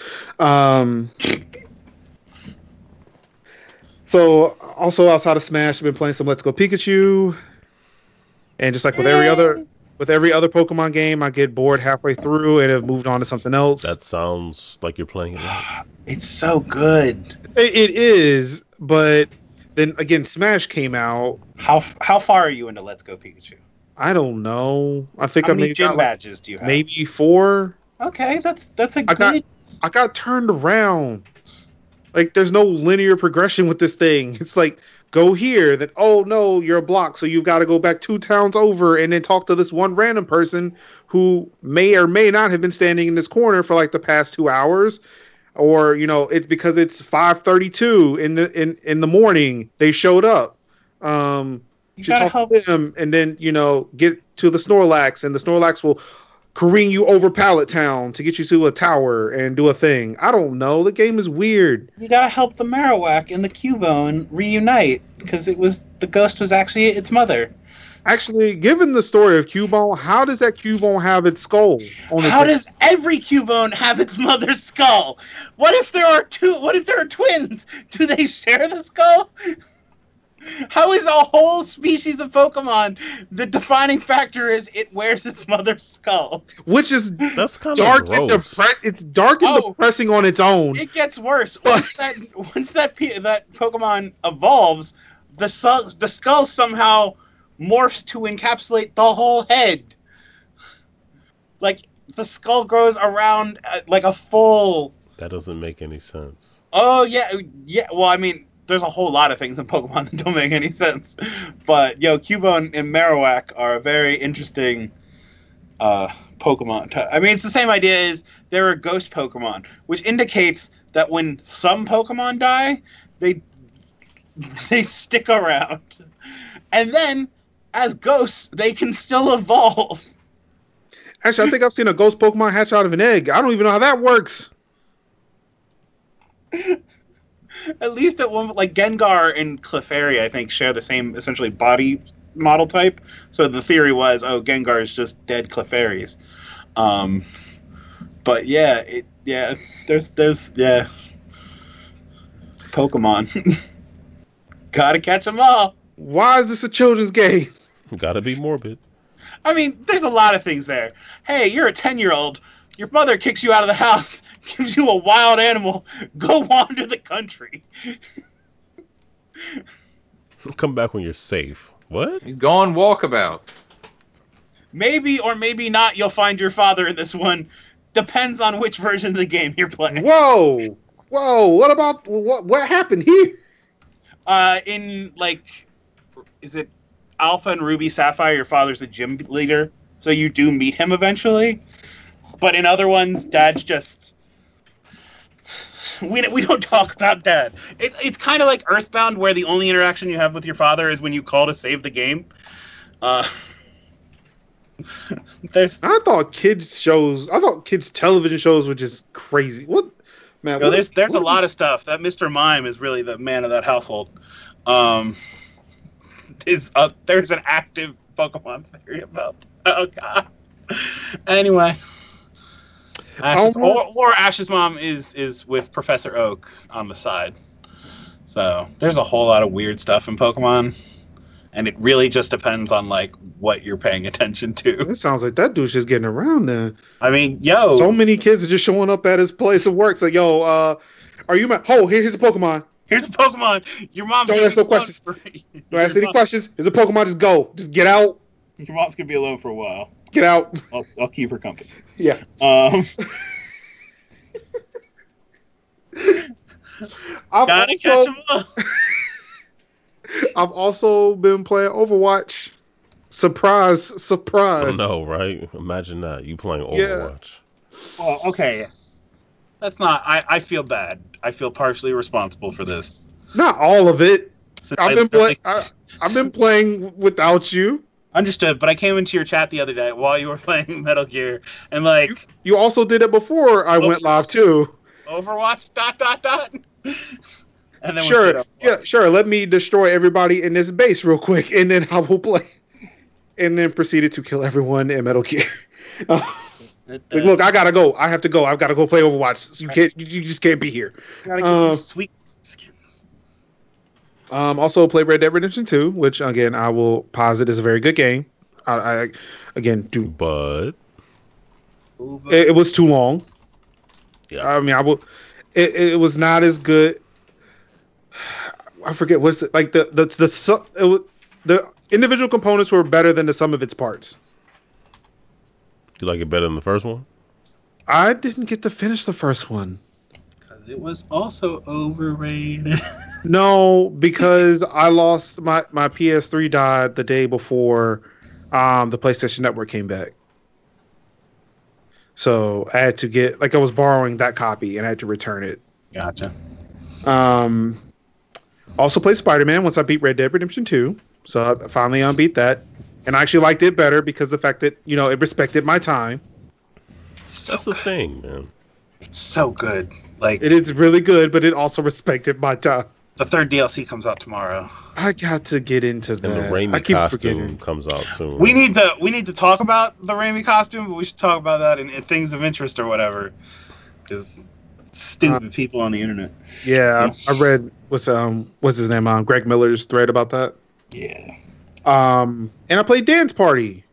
So also outside of Smash, I've been playing some Let's Go Pikachu, and just like with every other Pokemon game, I get bored halfway through and have moved on to something else. That sounds like you're playing it right. It's so good. It is, but Then again, Smash came out. How far are you into Let's Go Pikachu? I don't know. I think How I many maybe gym got badges do you have? maybe 4. Okay, that's a good. I got turned around. Like, there's no linear progression with this thing. It's like, go here, then, oh no, you're a block, so you've got to go back 2 towns over and then talk to this one random person who may or may not have been standing in this corner for like the past 2 hours. Or, you know, it's because it's 5:32 in the morning, they showed up. You should talk to them and then, you know, get to the Snorlax, and the Snorlax will careen you over Pallet Town to get you to a tower and do a thing. I don't know. The game is weird. You gotta help the Marowak and the Cubone reunite because the ghost was actually its mother. Actually, given the story of Cubone, how does that Cubone have its skull on its How does every Cubone have its mother's skull? What if there are twins? Do they share the skull? How is a whole species of Pokemon the defining factor is it wears its mother's skull? Which is that's kind dark of gross. It's dark and depressing on its own. It gets worse. Once that Pokemon evolves, the skull somehow morphs to encapsulate the whole head. Like, the skull grows around like a full... That doesn't make any sense. Oh, yeah. Well, I mean, there's a whole lot of things in Pokemon that don't make any sense. But, Cubone and Marowak are a very interesting Pokemon. I mean, it's the same idea as they're a ghost Pokemon, which indicates that when some Pokemon die, they stick around. And then, as ghosts, they can still evolve. Actually, I think I've seen a ghost Pokemon hatch out of an egg. I don't even know how that works. At least at one, like Gengar and Clefairy, I think, share the same essentially body model type. So the theory was, Gengar is just dead Clefairies. But there's Pokemon. Gotta catch them all. Why is this a children's game? Gotta be morbid. I mean, there's a lot of things there. Hey, you're a 10-year-old. Your mother kicks you out of the house, gives you a wild animal. Go wander the country. Come back when you're safe. What? He's gone walkabout. Maybe or maybe not you'll find your father in this one. Depends on which version of the game you're playing. Whoa! What about... What happened here? In, like... Is it Alpha and Ruby Sapphire? Your father's a gym leader, so you do meet him eventually. But in other ones, Dad's just... We don't talk about Dad. It's kind of like Earthbound, where the only interaction you have with your father is when you call to save the game. I thought kids television shows were just crazy. What, man? There's a lot of stuff. That Mr. Mime is really the man of that household. There's an active Pokemon theory about that. Oh god. Anyway. Or Ash's mom is with Professor Oak on the side. So there's a whole lot of weird stuff in Pokemon, and it really just depends on like what you're paying attention to. It sounds like that dude's just getting around then. I mean, so many kids are just showing up at his place of work. It's like, are you my... Oh, here's a Pokemon. Here's a Pokemon. Your mom's... Don't ask no questions. Don't ask any questions. Here's a Pokemon. Just go. Just get out. Your mom's gonna be alone for a while. Get out. I'll keep her company. Yeah. Gotta catch them up. I've also been playing Overwatch. Surprise. Oh, no, right? Imagine that. You playing Overwatch. Yeah. Well, okay. That's not... I feel bad. I feel partially responsible for this. Not all of it. I've been playing without you. Understood, but I came into your chat the other day while you were playing Metal Gear, and like... You also did it before I went live, too. Overwatch, ... And then sure, let me destroy everybody in this base real quick, and then I will play. And then proceeded to kill everyone in Metal Gear. Look, I gotta go. I have to go. I've got to go play Overwatch. So you just can't be here. Gotta get these sweet skins. Also played Red Dead Redemption 2, which again I will posit is a very good game. I but it was too long. Yeah, I mean, it was not as good. I forget what's it, like the individual components were better than the sum of its parts. You like it better than the first one? I didn't get to finish the first one. Because it was also overrated. No, because I lost my PS3 died the day before the PlayStation Network came back. So I had to get, like, I was borrowing that copy and I had to return it. Gotcha. Also played Spider-Man once I beat Red Dead Redemption 2. So I finally unbeat that. And I actually liked it better because of the fact that, you know, it respected my time. That's the thing, man. It's so good. Like, it is really good, but it also respected my time. The third DLC comes out tomorrow. I got to get into that. And the Raimi costume comes out soon. We need to talk about the Raimi costume, but we should talk about that in things of interest or whatever. Because stupid people on the internet. Yeah, I read what's his name? Greg Miller's thread about that. Yeah. And I played Dance Party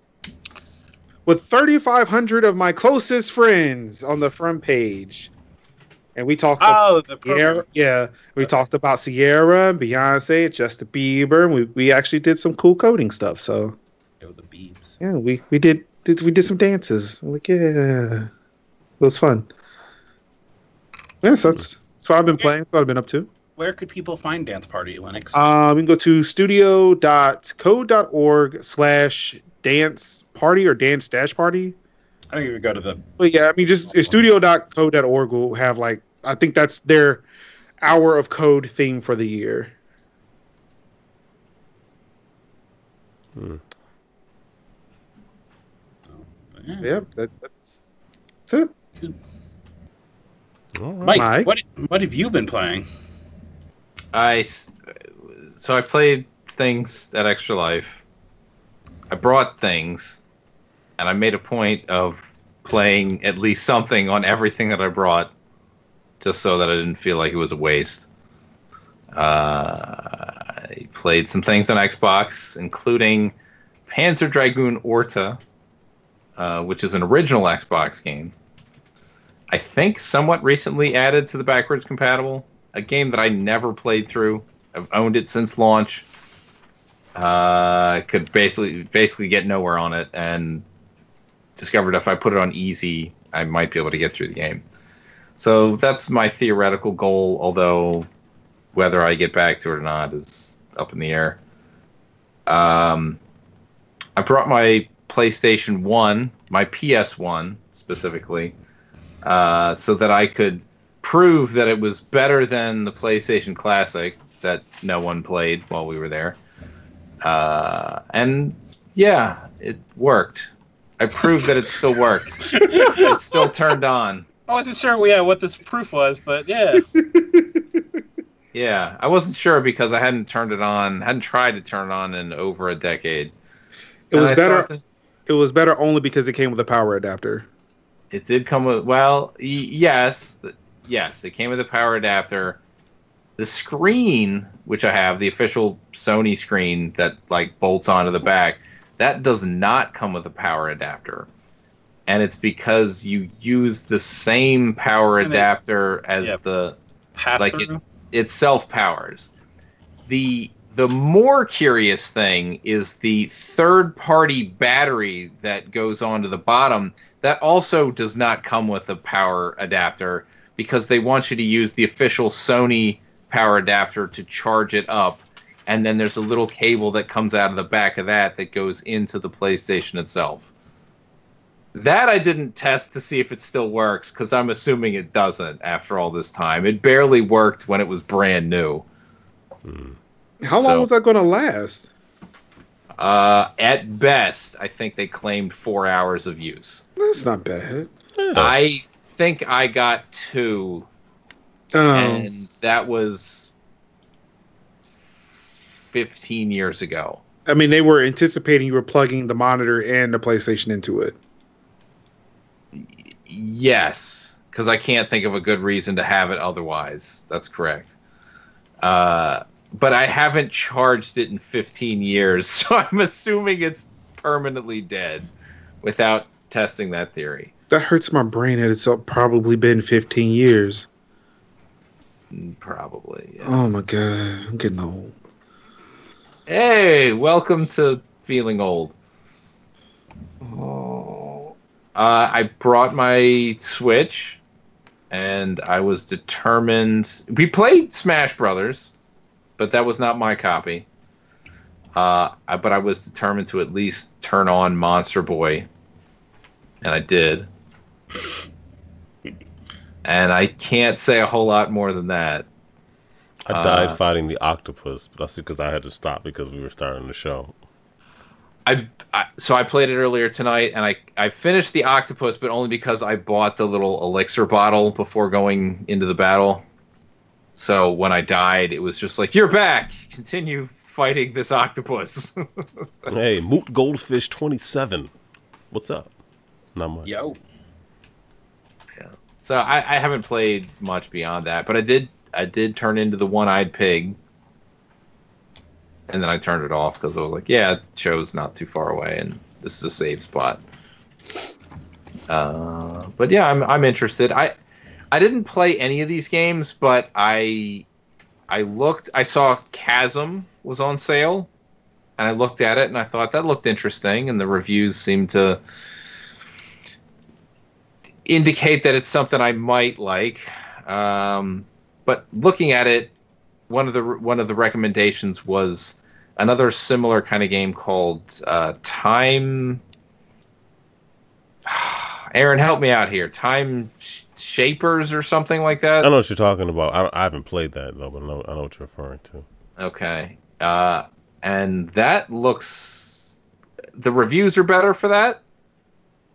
with 3,500 of my closest friends on the front page. And we talked about Sierra, we talked about Sierra and Beyonce and Justin Bieber, and we actually did some cool coding stuff. So the Biebs. Yeah, we did some dances. I'm like, yeah, it was fun. Yeah, so that's what I've been playing. That's what I've been up to. Where could people find Dance Party, Linux? We can go to studio.code.org/dance party or dance-party. I think we go to the. But yeah, I mean, just studio.code.org will have, like, I think that's their hour of code theme for the year. Yeah, that's it. Mike, what have you been playing? So I played things at Extra Life. I brought things, and I made a point of playing at least something on everything that I brought, just so that I didn't feel like it was a waste. I played some things on Xbox, including Panzer Dragoon Orta, which is an original Xbox game. I think somewhat recently added to the backwards compatible. A game that I never played through. I've owned it since launch. Could basically get nowhere on it, and discovered if I put it on easy, I might be able to get through the game. So that's my theoretical goal, although whether I get back to it or not is up in the air. I brought my PlayStation 1, my PS1 specifically, so that I could prove that it was better than the PlayStation Classic that no one played while we were there. And yeah, it worked. I proved that it still worked. It still turned on. I wasn't sure what this proof was, but yeah. Yeah, I wasn't sure because I hadn't tried to turn it on in over a decade. It was better. It was better only because it came with a power adapter. It did come with, yes, it came with a power adapter. The screen, which I have, the official Sony screen that like bolts onto the back, that does not come with a power adapter. And it's because you use the same power adapter as the pass-through? It self-powers. The more curious thing is the third-party battery that goes onto the bottom. That also does not come with a power adapter because they want you to use the official Sony power adapter to charge it up. And then there's a little cable that comes out of the back of that goes into the PlayStation itself. That I didn't test to see if it still works, because I'm assuming it doesn't after all this time. It barely worked when it was brand new. How long was that going to last? At best, I think they claimed 4 hours of use. That's not bad. I think I got 2. And that was 15 years ago. I mean, they were anticipating you were plugging the monitor and the PlayStation into it. Yes, because I can't think of a good reason to have it otherwise. That's correct. But I haven't charged it in 15 years, so I'm assuming it's permanently dead without testing that theory. That hurts my brain that it's probably been 15 years. Probably. Yeah. Oh my god, I'm getting old. Hey, welcome to feeling old. Oh. I brought my Switch, and I was determined. We played Smash Brothers, but that was not my copy. But I was determined to at least turn on Monster Boy, and I did. And I can't say a whole lot more than that. I died fighting the octopus, but that's because I had to stop because we were starting the show. So I played it earlier tonight, and I finished the octopus, but only because I bought the little elixir bottle before going into the battle. So when I died, it was just like, you're back! Continue fighting this octopus. Hey, Moot Goldfish 27. What's up? Not much. Yo. Yeah. So I haven't played much beyond that, but I did turn into the one-eyed pig. And then I turned it off because I was like, yeah, show's not too far away, and this is a safe spot. But yeah, I'm interested. I didn't play any of these games, but I saw Chasm was on sale, and I looked at it and I thought that looked interesting, and the reviews seemed to indicate that it's something I might like. But looking at it, one of the recommendations was another similar kind of game called Time. Aaron, help me out here. Time Shapers or something like that. I know what you're talking about. I haven't played that though, but I know what you're referring to. Okay, and that looks. The reviews are better for that,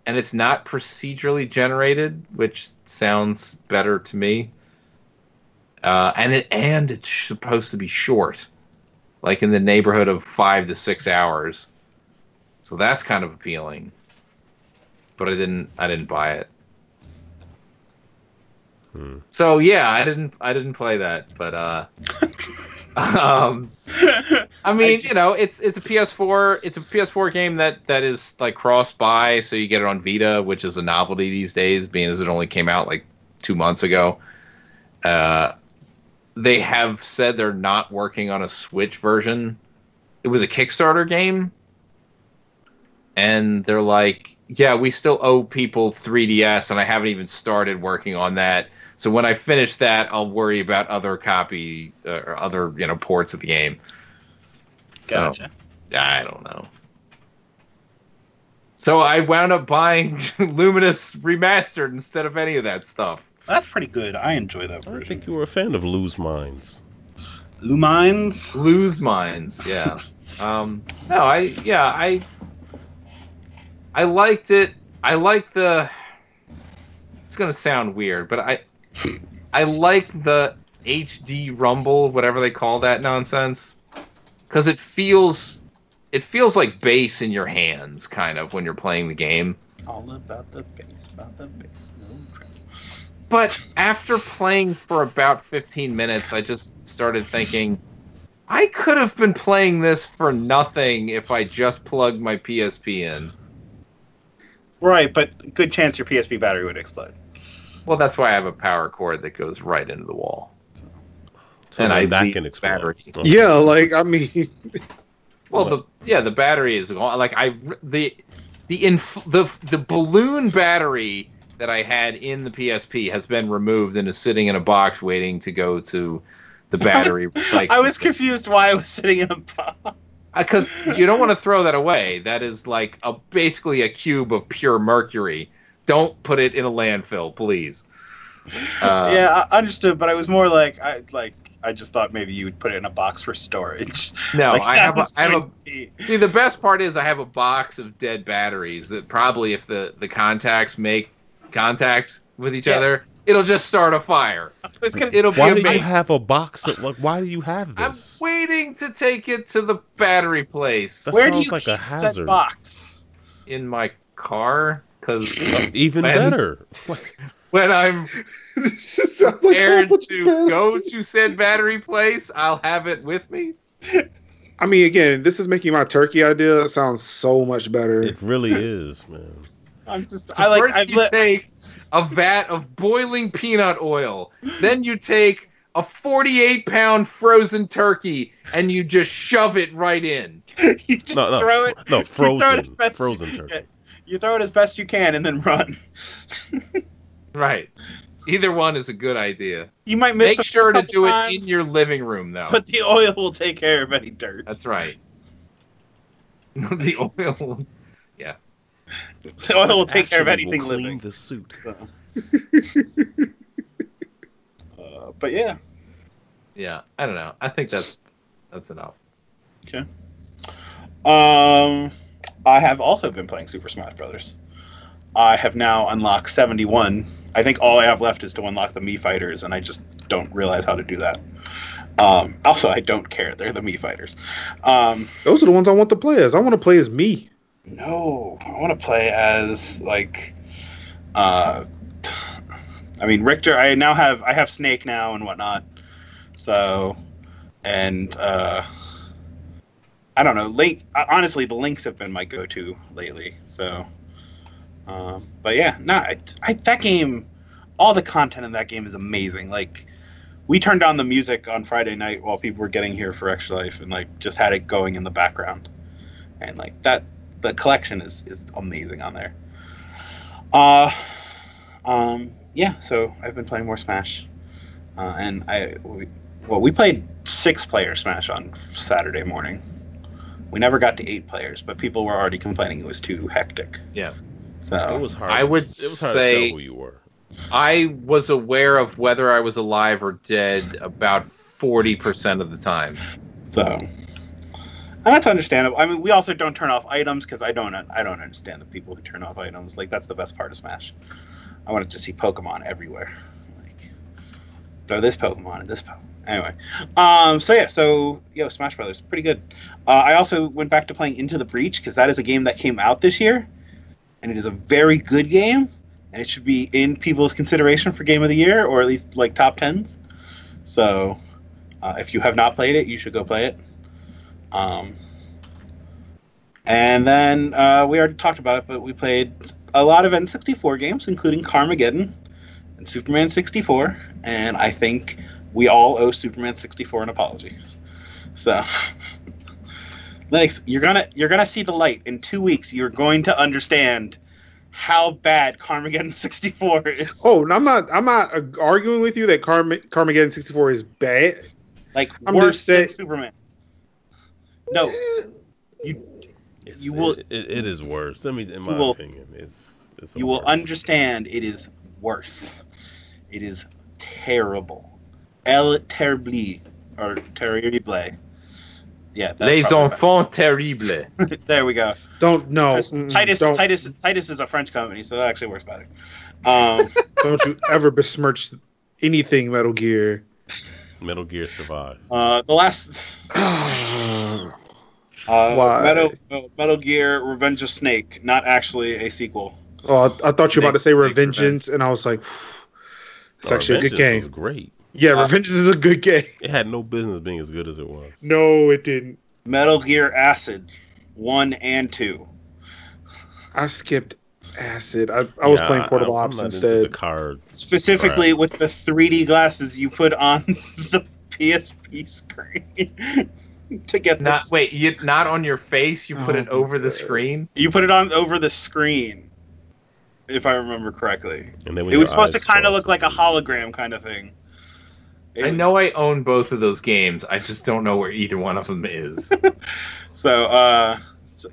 and it's not procedurally generated, which sounds better to me. And it's supposed to be short, like in the neighborhood of 5 to 6 hours. So that's kind of appealing. But I didn't buy it. So yeah, I didn't play that. But I mean, you know, it's a PS4. It's a PS4 game that is like cross-buy, so you get it on Vita, which is a novelty these days, being as it only came out like 2 months ago. They have said they're not working on a Switch version. It was a Kickstarter game. And they're like, yeah, we still owe people 3DS, and I haven't even started working on that. So when I finish that, I'll worry about other copy or other, ports of the game. Gotcha. So, I don't know. So I wound up buying Luminous Remastered instead of any of that stuff. That's pretty good. I enjoy that I version. think you were a fan of Lose Minds. Lumines? Lose Minds, yeah. I liked it. I like the. It's gonna sound weird, but I like the HD rumble, whatever they call that nonsense, because it feels like bass in your hands, kind of, when you're playing the game. All about the bass, no trouble. But after playing for about 15 minutes, I just started thinking, I could have been playing this for nothing if I just plugged my PSP in. Right, but good chance your PSP battery would explode. Well, that's why I have a power cord that goes right into the wall. So and that can explode. Battery. Okay. Yeah, like I mean. Well, the battery is gone. Like the balloon battery that I had in the PSP has been removed and is sitting in a box waiting to go to the battery recycling. I was confused why it was sitting in a box. Because you don't want to throw that away. That is like basically a cube of pure mercury. Don't put it in a landfill, please. Yeah, I understood, but I was more like I just thought maybe you would put it in a box for storage. No, like, I have a. See, the best part is I have a box of dead batteries that probably, if the contacts make contact with each other, it'll just start a fire. It'll be why amazing. do you have a box? Why do you have this? I'm waiting to take it to the battery place. That Where do sounds you like keep a hazard. that box? In my car, because even better. When I'm prepared to go to said battery place, I'll have it with me. I mean, again, this is making my turkey idea sound so much better. It really is, man. First you take a vat of boiling peanut oil, then you take a 48-pound frozen turkey and you just shove it right in. You just throw it. No, frozen. Frozen turkey. You throw it as best you can and then run. Right. Either one is a good idea. You might miss. Make sure to do it in your living room, though. But the oil will take care of any dirt. That's right. The oil. Yeah. The oil will take care of anything clean living. The suit. But yeah. Yeah, I don't know. I think that's enough. Okay. I have also been playing Super Smash Brothers. I have now unlocked 71. I think all I have left is to unlock the Mii Fighters, and I just don't realize how to do that. Also, I don't care. They're the Mii Fighters. Those are the ones I want to play as. I want to play as me. No, I want to play as like, I mean Richter. I have Snake now and whatnot. So, and I don't know. Link. Honestly, the Links have been my go-to lately. So, but yeah, that game. All the content in that game is amazing. Like, we turned on the music on Friday night while people were getting here for Extra Life, and like just had it going in the background, and like that. The collection is amazing on there. Yeah, so I've been playing more Smash. And we played 6-player Smash on Saturday morning. We never got to 8 players, but people were already complaining it was too hectic. Yeah. So it was hard. It was hard to tell who you were. I was aware of whether I was alive or dead about 40% of the time. So, and that's understandable. I mean, we also don't turn off items because I don't understand the people who turn off items. Like, that's the best part of Smash. I wanted to see Pokemon everywhere. Like, throw this Pokemon and this Pokemon. Anyway, so Smash Brothers, pretty good. I also went back to playing Into the Breach because that is a game that came out this year, and it is a very good game, and it should be in people's consideration for Game of the Year, or at least like top 10s. So, if you have not played it, you should go play it. And then we already talked about it, but we played a lot of N64 games, including Carmageddon and Superman 64, and I think we all owe Superman 64 an apology. So, Lennox, you're gonna see the light in 2 weeks. You're going to understand how bad Carmageddon 64 is. Oh, I'm not arguing with you that Carmageddon 64 is bad. Like, worse than Superman. No, you will. It is worse. I mean, in my opinion, it's you will understand it is worse. It is terrible. Terrible or terrible. Yeah, Les enfants terribles. There we go. Titus is a French company, so that actually works better. Don't you ever besmirch anything Metal Gear. Metal Gear Survive. The last Metal Gear Revenge of Snake, not actually a sequel. Oh, I thought you were about to say Revengeance, and I was like, it's actually a good game. Was great. Yeah, Revengeance is a good game. It had no business being as good as it was. No, it didn't. Metal Gear Acid 1 and 2. I skipped Acid. I was playing Portable Ops instead. The card specifically with the 3D glasses you put on the PSP screen to get not on your face. You put it over the screen. You put it on over the screen, if I remember correctly. And then it was supposed to kind of look like a hologram kind of thing. I know I own both of those games. I just don't know where either one of them is. So,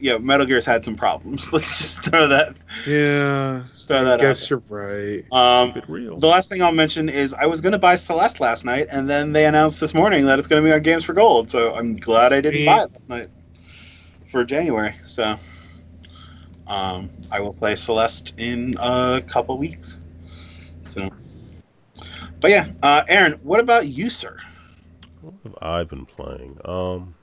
Metal Gear's had some problems. Let's just throw that. Yeah, I guess you're right. The last thing I'll mention is I was going to buy Celeste last night, and then they announced this morning that it's going to be on Games for Gold. So I'm glad I didn't buy it last night for January. So I will play Celeste in a couple weeks. So, but yeah, Aaron, what about you, sir? What have I been playing? I don't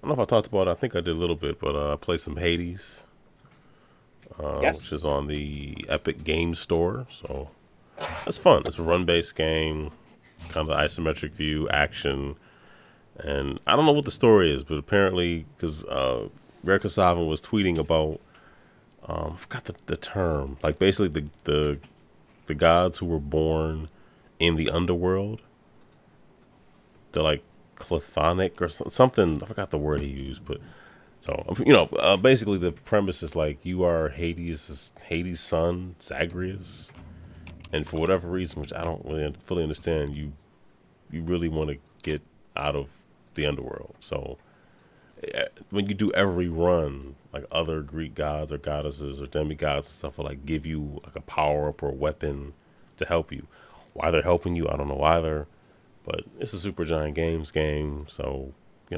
know if I talked about it. I think I did a little bit, but I played some Hades, which is on the Epic Games Store. So it's fun. It's a run-based game, kind of isometric view, action. And I don't know what the story is, but apparently, because Greg Kasavin was tweeting about, I forgot the term, like basically the gods who were born in the underworld. They're like chthonic or something. I forgot the word he used, but so basically the premise is like you are Hades' son, Zagreus, and for whatever reason, which I don't really fully understand, you really want to get out of the underworld. So when you do every run, like other Greek gods or goddesses or demigods and stuff will like give you like a power up or a weapon to help you. Why they're helping you, I don't know either. But it's a Supergiant Games game, so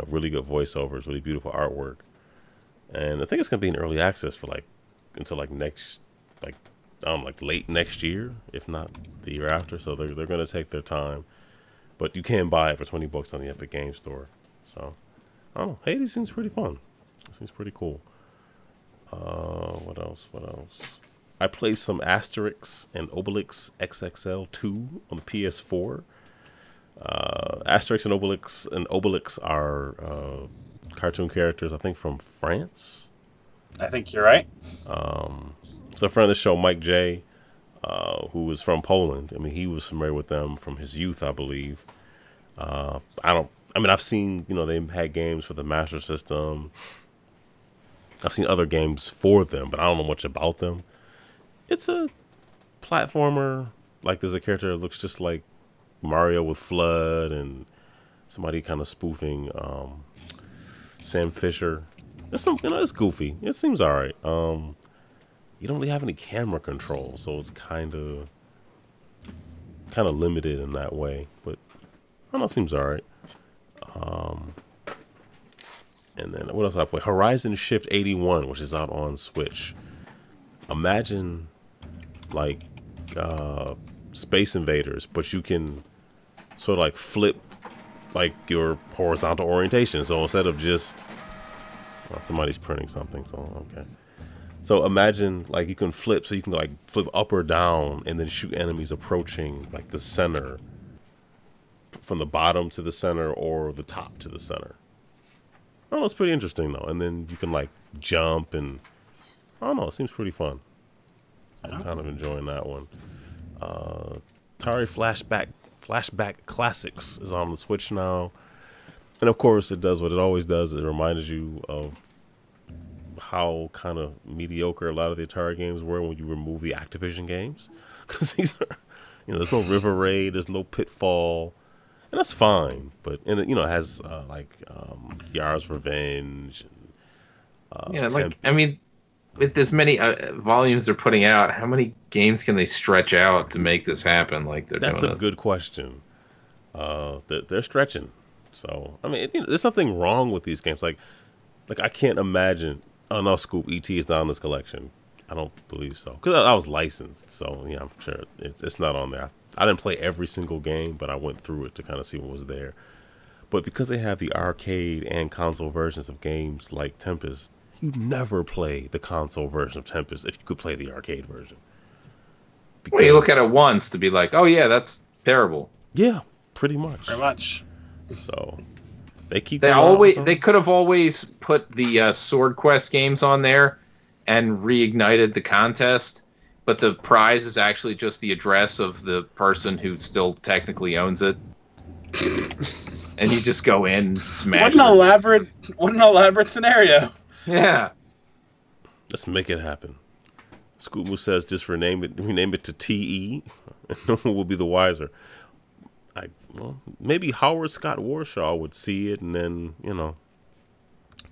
really good voiceovers, really beautiful artwork, and I think it's gonna be in early access for until next late next year, if not the year after. So they're gonna take their time, but you can buy it for $20 on the Epic Game Store. So I don't know. Hades seems pretty fun. It seems pretty cool. What else? I played some Asterix&Obelix XXL 2 on the PS4. Asterix&Obelix are cartoon characters, I think, from France. I think you're right. So a friend of the show, Mike J, who was from Poland. I mean, he was familiar with them from his youth, I believe. I've seen, they had games for the Master System. I've seen other games for them, but I don't know much about them. It's a platformer. Like, there's a character that looks just like Mario with Flood, and somebody kind of spoofing Sam Fisher. It's goofy. It seems all right. You don't really have any camera control, so it's kind of limited in that way. But I don't know, it seems all right. And then what else I play? Horizon Shift 81, which is out on Switch. Imagine like Space Invaders, but you can sort of like flip like your horizontal orientation. So instead of just somebody's printing something, so okay. So imagine like you can flip, so you can like flip up or down and then shoot enemies approaching like the center, from the bottom to the center or the top to the center. I don't know, it's pretty interesting though. And then you can like jump, and I don't know, it seems pretty fun. I'm kind of enjoying that one. Atari Flashback Classics is on the Switch now. And of course it does what it always does. It reminds you of how kind of mediocre a lot of the Atari games were when you remove the Activision games. Because these are, there's no River Raid, there's no Pitfall. And that's fine, but it has Yar's Revenge. And, with as many volumes they're putting out, how many games can they stretch out to make this happen? That's a good question. They're stretching, so there's nothing wrong with these games. Like I can't imagine. Oh no, Scoop, ET is not in this collection. I don't believe so, because I was licensed, so yeah, I'm sure it's not on there. I didn't play every single game, but I went through it to kind of see what was there. But because they have the arcade and console versions of games like Tempest, you never play the console version of Tempest if you could play the arcade version. Well, you look at it once to be like, oh yeah, that's terrible. Yeah, pretty much. Very much. So they keep. They could have always put the Sword Quest games on there and reignited the contest, but the prize is actually just the address of the person who still technically owns it. And you just go in, smash. What an elaborate scenario. Yeah. Let's make it happen. Scoop Moose says just rename it to TE, and no one will be the wiser. Maybe Howard Scott Warshaw would see it and then,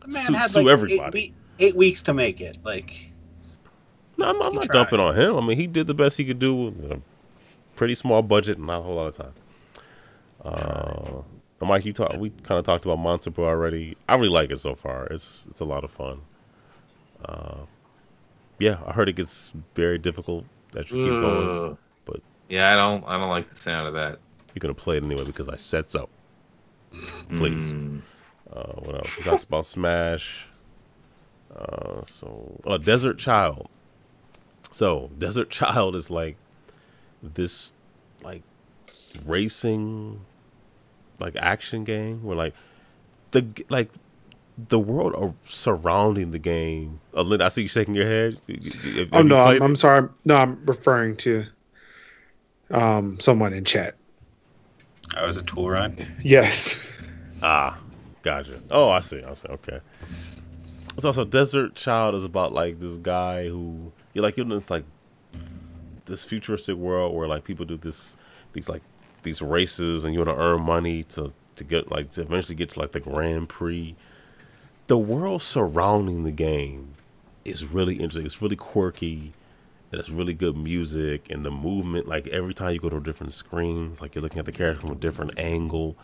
sue everybody. 8 weeks to make it. No, I'm not dumping on him. He did the best he could do with a pretty small budget and not a whole lot of time. Mike, we kind of talked about Monster Boy already. I really like it so far. It's a lot of fun. Yeah, I heard it gets very difficult as you keep going. But yeah, I don't like the sound of that. You're gonna play it anyway because I said so. Please. What else? We talked about Smash. Desert Child. So Desert Child is like this racing action game where the world surrounding the game. I see you shaking your head. I'm sorry. No, I'm referring to Someone in chat. Oh, was a tool run? Yes. Ah, gotcha. Oh, I see. Okay. It's also Desert Child is about like this guy who you're like in this like this futuristic world where like people do these races and you want to earn money to get like to eventually get to like the Grand Prix. The world surrounding the game is really interesting. It's really quirky. And it's really good music and the movement. Like every time you go to a different screens, like you're looking at the character from a different angle.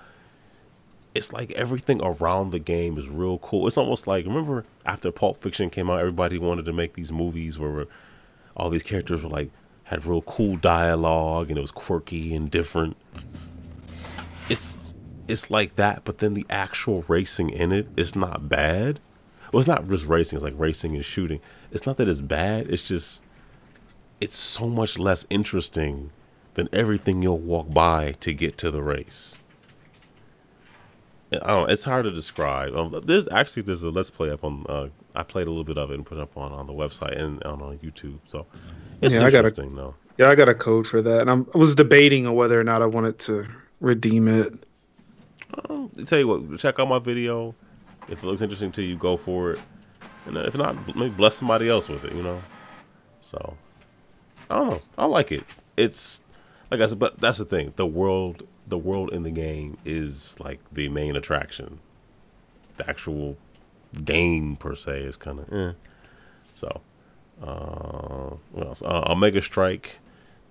It's like everything around the game is real cool. It's almost like, remember after Pulp Fiction came out, everybody wanted to make these movies where all these characters were like had real cool dialogue and it was quirky and different. It's like that, but then the actual racing in it is not bad. Well, it's not just racing. It's like racing and shooting. It's not that it's bad. It's just it's so much less interesting than everything you'll walk by to get to the race. I don't know, it's hard to describe. There's a Let's Play up on. I played a little bit of it and put it up on the website and on YouTube. So it's interesting though. Yeah, I got a code for that, and I was debating on whether or not I wanted to redeem it. I'll tell you what, check out my video. If it looks interesting to you, go for it. And if not, maybe bless somebody else with it. So. I don't know. I like it. It's like I said, but that's the thing. The world in the game is like the main attraction. The actual game per se is kind of So, what else? Omega Strike.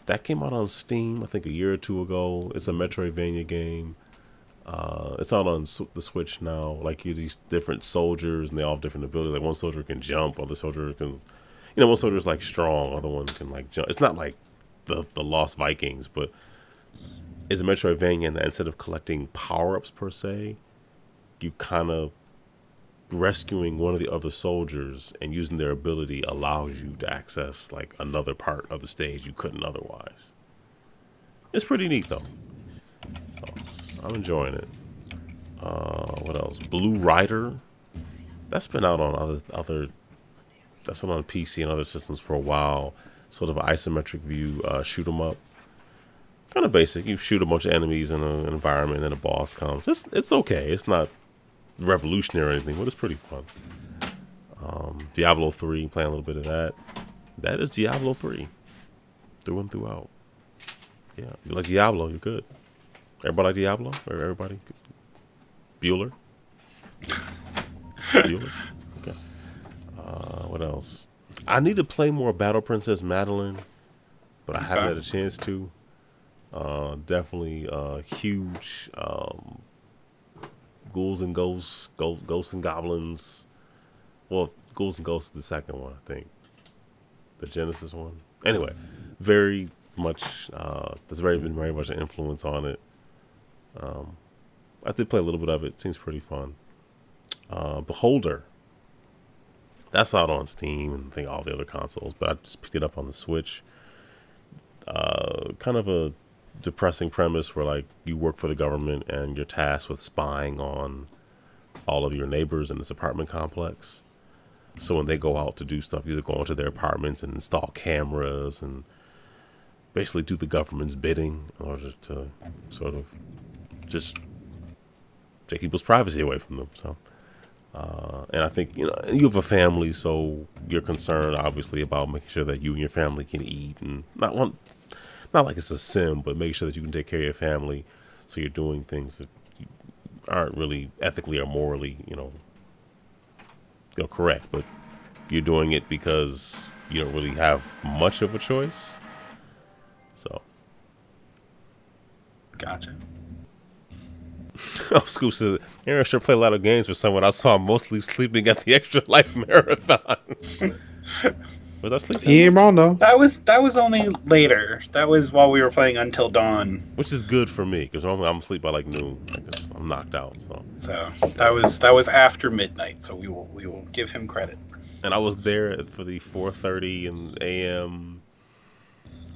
That came out on Steam, I think, a year or two ago. It's a Metroidvania game. It's out on the Switch now. Like you, these different soldiers, and they all have different abilities. Like one soldier can jump, other soldier can. One soldier's like strong, other one can like jump. It's not like the Lost Vikings, but it's a Metroidvania, and instead of collecting power-ups per se, you kind of rescuing one of the other soldiers and using their ability allows you to access like another part of the stage you couldn't otherwise. It's pretty neat though. So I'm enjoying it. What else? Blue Rider. That's been out on other. That's been on PC and other systems for a while. Sort of an isometric view, shoot 'em up. Kind of basic. You shoot a bunch of enemies in an environment, and then a boss comes. It's okay. It's not revolutionary or anything, but it's pretty fun. Diablo 3, playing a little bit of that. That is Diablo 3, through and throughout. Yeah, you like Diablo, you're good. Everybody like Diablo? Or everybody? Bueller? Bueller? Okay. What else? I need to play more Battle Princess Madeline, but I haven't had a chance to. Definitely huge Ghouls and Ghosts, Ghosts and Goblins. Well, Ghouls and Ghosts is the second one, I think. The Genesis one. Anyway, very much, there's been very much an influence on it. I did play a little bit of it. Seems pretty fun. Beholder. That's out on Steam and I think all the other consoles, but I just picked it up on the Switch. Kind of a depressing premise where like you work for the government and you're tasked with spying on all of your neighbors in this apartment complex. So when they go out to do stuff, you either go into their apartments and install cameras and basically do the government's bidding in order to sort of just take people's privacy away from them. So, and I think, you have a family, so you're concerned obviously about making sure that you and your family can eat, and not like it's a sim, but make sure that you can take care of your family. So you're doing things that aren't really ethically or morally, correct, but you're doing it because you don't really have much of a choice. So, gotcha. Oh, Scoop said, Aaron sure played a lot of games for someone I saw mostly sleeping at the Extra Life Marathon. Was I sleeping? He ain't wrong though. That was only later. That was while we were playing Until Dawn. Which is good for me, because normally I'm asleep by like noon. Because I'm knocked out. So that was after midnight. So we will give him credit. And I was there for the 4:30 and a.m.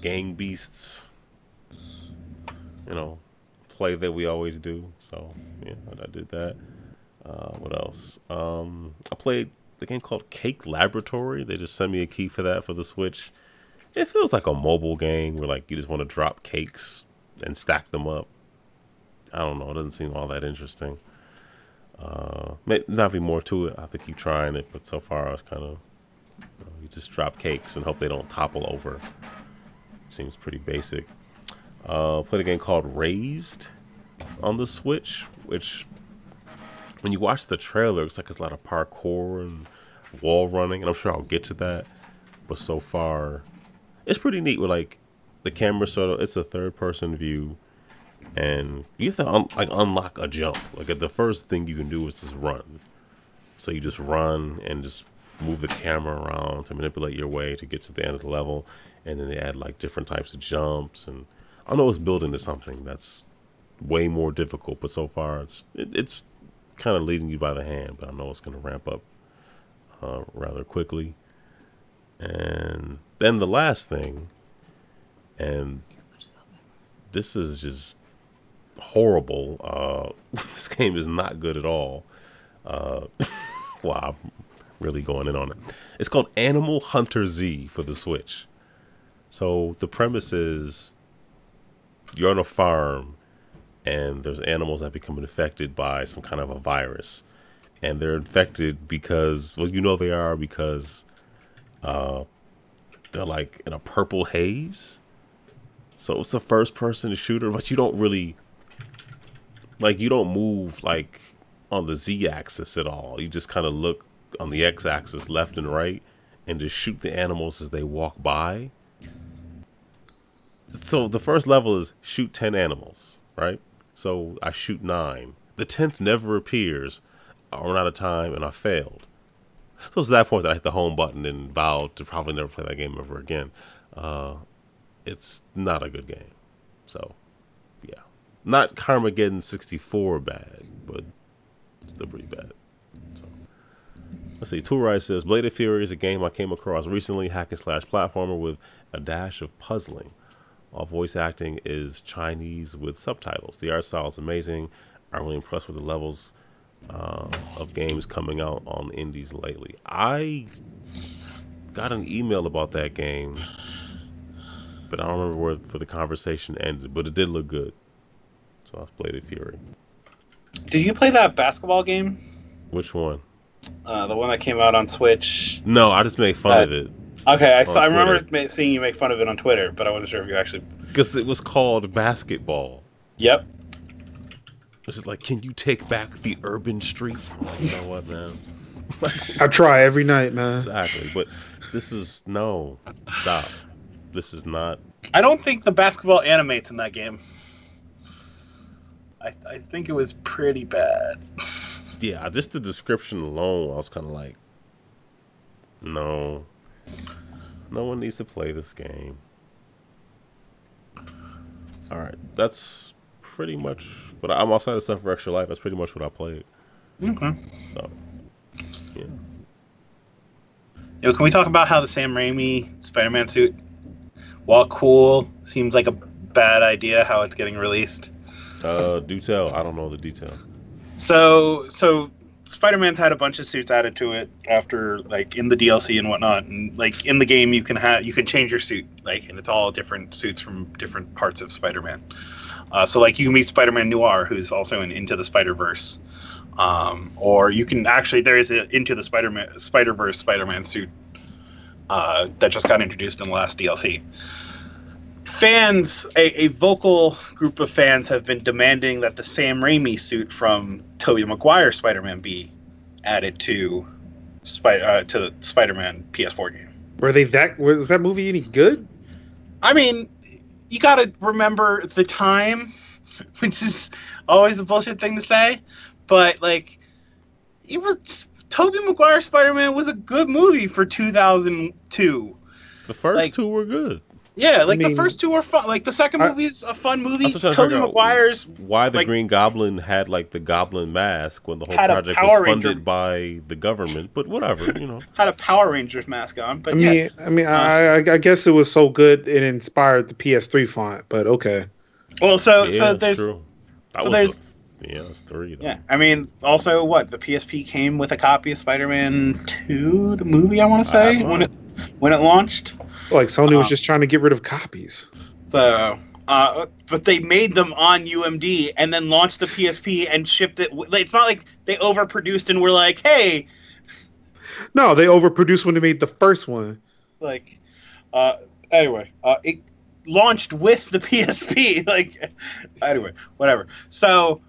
Gang Beasts, play that we always do. So yeah, I did that. What else? I played the game called Cake Laboratory. They just sent me a key for that for the Switch, It feels like a mobile game where like you just want to drop cakes and stack them up. I don't know. It doesn't seem all that interesting. May not be more to it. I have to keep trying it, but so far it's kind of you just drop cakes and hope they don't topple over. Seems pretty basic. Played a game called Raised on the Switch, which when you watch the trailer, it's like it's a lot of parkour and wall running, and I'm sure I'll get to that. But so far, it's pretty neat with like the camera sort of. It's a third-person view, and you have to unlock a jump. Like the first thing you can do is just run. So you just run and just move the camera around to manipulate your way to get to the end of the level, and then they add like different types of jumps, and I know it's building to something that's way more difficult. But so far, it's kind of leading you by the hand. But I know it's going to ramp up rather quickly. And then the last thing, and this is just horrible. This game is not good at all. Wow, I'm really going in on it. It's called Animal Hunter Z for the Switch. So the premise is you're on a farm and there's animals that become infected by some kind of a virus. And they're infected because, well, you know they are because they're like in a purple haze. So it's a first person shooter, but you don't really, like, you don't move like on the Z axis at all. You just kind of look on the X axis left and right and just shoot the animals as they walk by. So the first level is shoot 10 animals, right? So I shoot 9. The 10th never appears. I run out of time and I failed. So it's at that point that I hit the home button and vowed to probably never play that game ever again. It's not a good game. So, yeah. Not Carmageddon 64 bad, but still pretty bad. So, let's see. Toolright says, Blade of Fury is a game I came across recently, hack and slash platformer with a dash of puzzling. All voice acting is Chinese with subtitles. The art style is amazing. I'm really impressed with the levels of games coming out on indies lately. I got an email about that game, but I don't remember where the conversation ended, but it did look good. So I played Fury. Did you play that basketball game? Which one? The one that came out on Switch. No, I just made fun of it. Okay, I remember seeing you make fun of it on Twitter, but I wasn't sure if you actually... Because it was called basketball. Yep. It's just like, can you take back the urban streets? I'm like, you know what, man? I try every night, man. Exactly, but this is... No. Stop. This is not... I don't think the basketball animates in that game. I think it was pretty bad. Yeah, just the description alone, I was kind of like, no. No one needs to play this game. Alright, that's pretty much what I'm outside of stuff for Extra Life. That's pretty much what I played. Okay. So, yeah. Can we talk about how the Sam Raimi Spider-Man suit, while cool, seems like a bad idea how it's getting released? Do tell. I don't know the detail. So Spider-Man's had a bunch of suits added to it after, like, in the DLC and whatnot, and like in the game you can change your suit, like, and it's all different suits from different parts of Spider-Man. So like you can meet Spider-Man Noir, who's also in Into the Spider-Verse, or you can actually there is a Into the Spider-Verse Spider-Man suit that just got introduced in the last DLC. Fans, a vocal group of fans have been demanding that the Sam Raimi suit from Tobey Maguire Spider-Man be added to the Spider-Man PS4 game. Was that movie any good? I mean, you got to remember the time, which is always a bullshit thing to say, but like, it was Tobey Maguire Spider-Man was a good movie for 2002. The first two were good. Yeah, like the first two were fun. Like the second movie is a fun movie. Tobey Maguire's why the Green Goblin had like the Goblin mask when the whole project was funded by the government, but whatever, you know. Had a Power Rangers mask on, but I guess it was so good it inspired the PS3 font, but okay. Well, so yeah, there's true. It's 3 though. Yeah, I mean, also the PSP came with a copy of Spider-Man 2, the movie, I want to say, when it launched. Like Sony was just trying to get rid of copies. So, but they made them on UMD and then launched the PSP and shipped it. It's not like they overproduced and were like, hey. No, they overproduced when they made the first one. Like, anyway, it launched with the PSP. Like, anyway, whatever. So,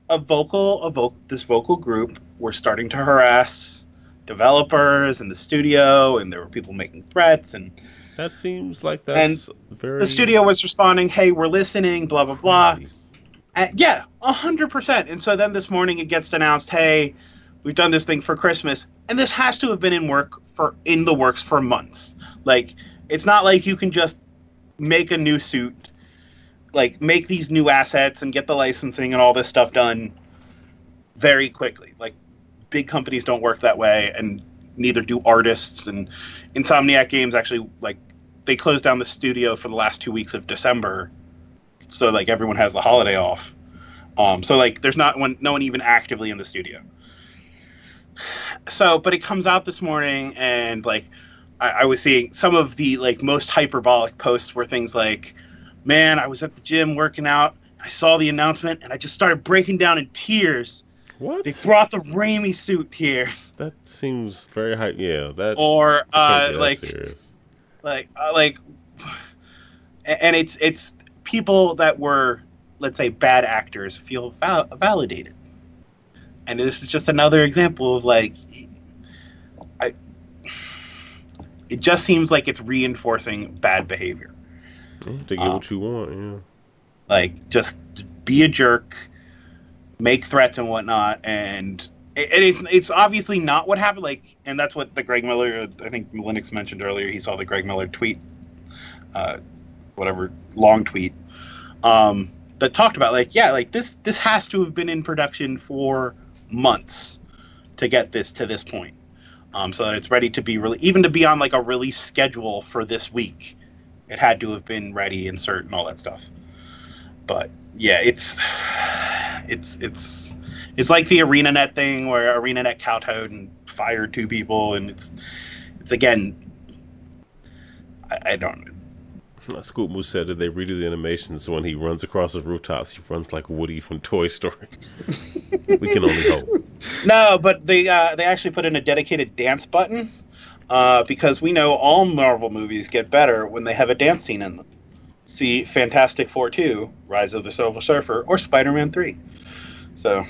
this vocal group were starting to harass developers in the studio, and there were people making threats, and that seems like that's very. The studio was responding, "Hey, we're listening." Blah blah blah. And yeah, 100%. And so then this morning it gets announced, "Hey, we've done this thing for Christmas," and this has to have been in the works for months. Like, it's not like you can just make a new suit, like make these new assets and get the licensing and all this stuff done very quickly. Like, big companies don't work that way, and neither do artists. And Insomniac Games actually, like, they closed down the studio for the last 2 weeks of December, so like everyone has the holiday off. So like there's no one even actively in the studio. So, but it comes out this morning, and like I was seeing some of the like most hyperbolic posts were things like, "Man, I was at the gym working out, I saw the announcement, and I just started breaking down in tears. What? They brought the Raimi suit here." That seems very hype. Yeah, that. Or and it's people that were, let's say, bad actors feel validated, and this is just another example of like, it just seems like it's reinforcing bad behavior. Yeah, to get what you want, yeah. Like, just be a jerk, make threats and whatnot, and it's obviously not what happened. Like, and that's what the Greg Miller, I think Linux mentioned earlier. He saw the Greg Miller tweet, long tweet, that talked about like, yeah, like this has to have been in production for months to get this to this point, so that it's ready to be even to be on like a release schedule for this week. It had to have been ready, insert, and all that stuff. But yeah, it's like the ArenaNet thing where ArenaNet kowtowed and fired 2 people, and it's again, I don't know. Scoop Moose said that they redo the animations, so when he runs across the rooftops, he runs like Woody from Toy Story. We can only hope. No, but they actually put in a dedicated dance button, because we know all Marvel movies get better when they have a dance scene in them. See Fantastic Four 2, Rise of the Silver Surfer, or Spider-Man 3. So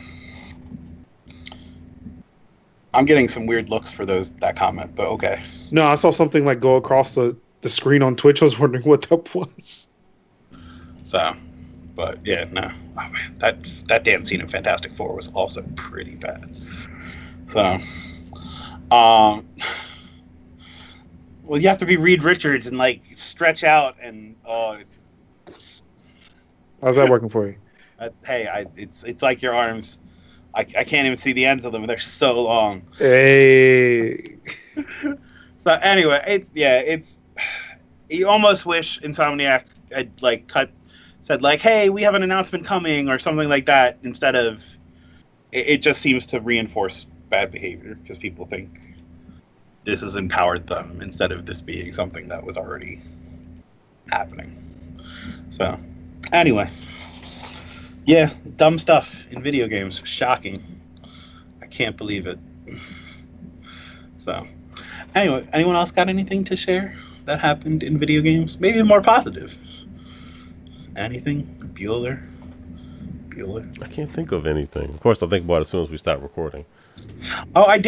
I'm getting some weird looks for that comment, but okay. No, I saw something like go across the screen on Twitch. I was wondering what that was. So, but yeah, no. Oh man, that dance scene in Fantastic Four was also pretty bad. So, well, you have to be Reed Richards and like stretch out and. How's that working for you? Hey, it's like your arms. I can't even see the ends of them. They're so long. Hey. So anyway, you almost wish Insomniac had like said like, "Hey, we have an announcement coming" or something like that, instead of. It just seems to reinforce bad behavior because people think this has empowered them instead of this being something that was already happening. So, anyway. Yeah, dumb stuff in video games. Shocking. I can't believe it. So, anyway, anyone else got anything to share that happened in video games? Maybe more positive. Anything? Bueller? I can't think of anything. Of course, I'll think about it as soon as we start recording. Oh, I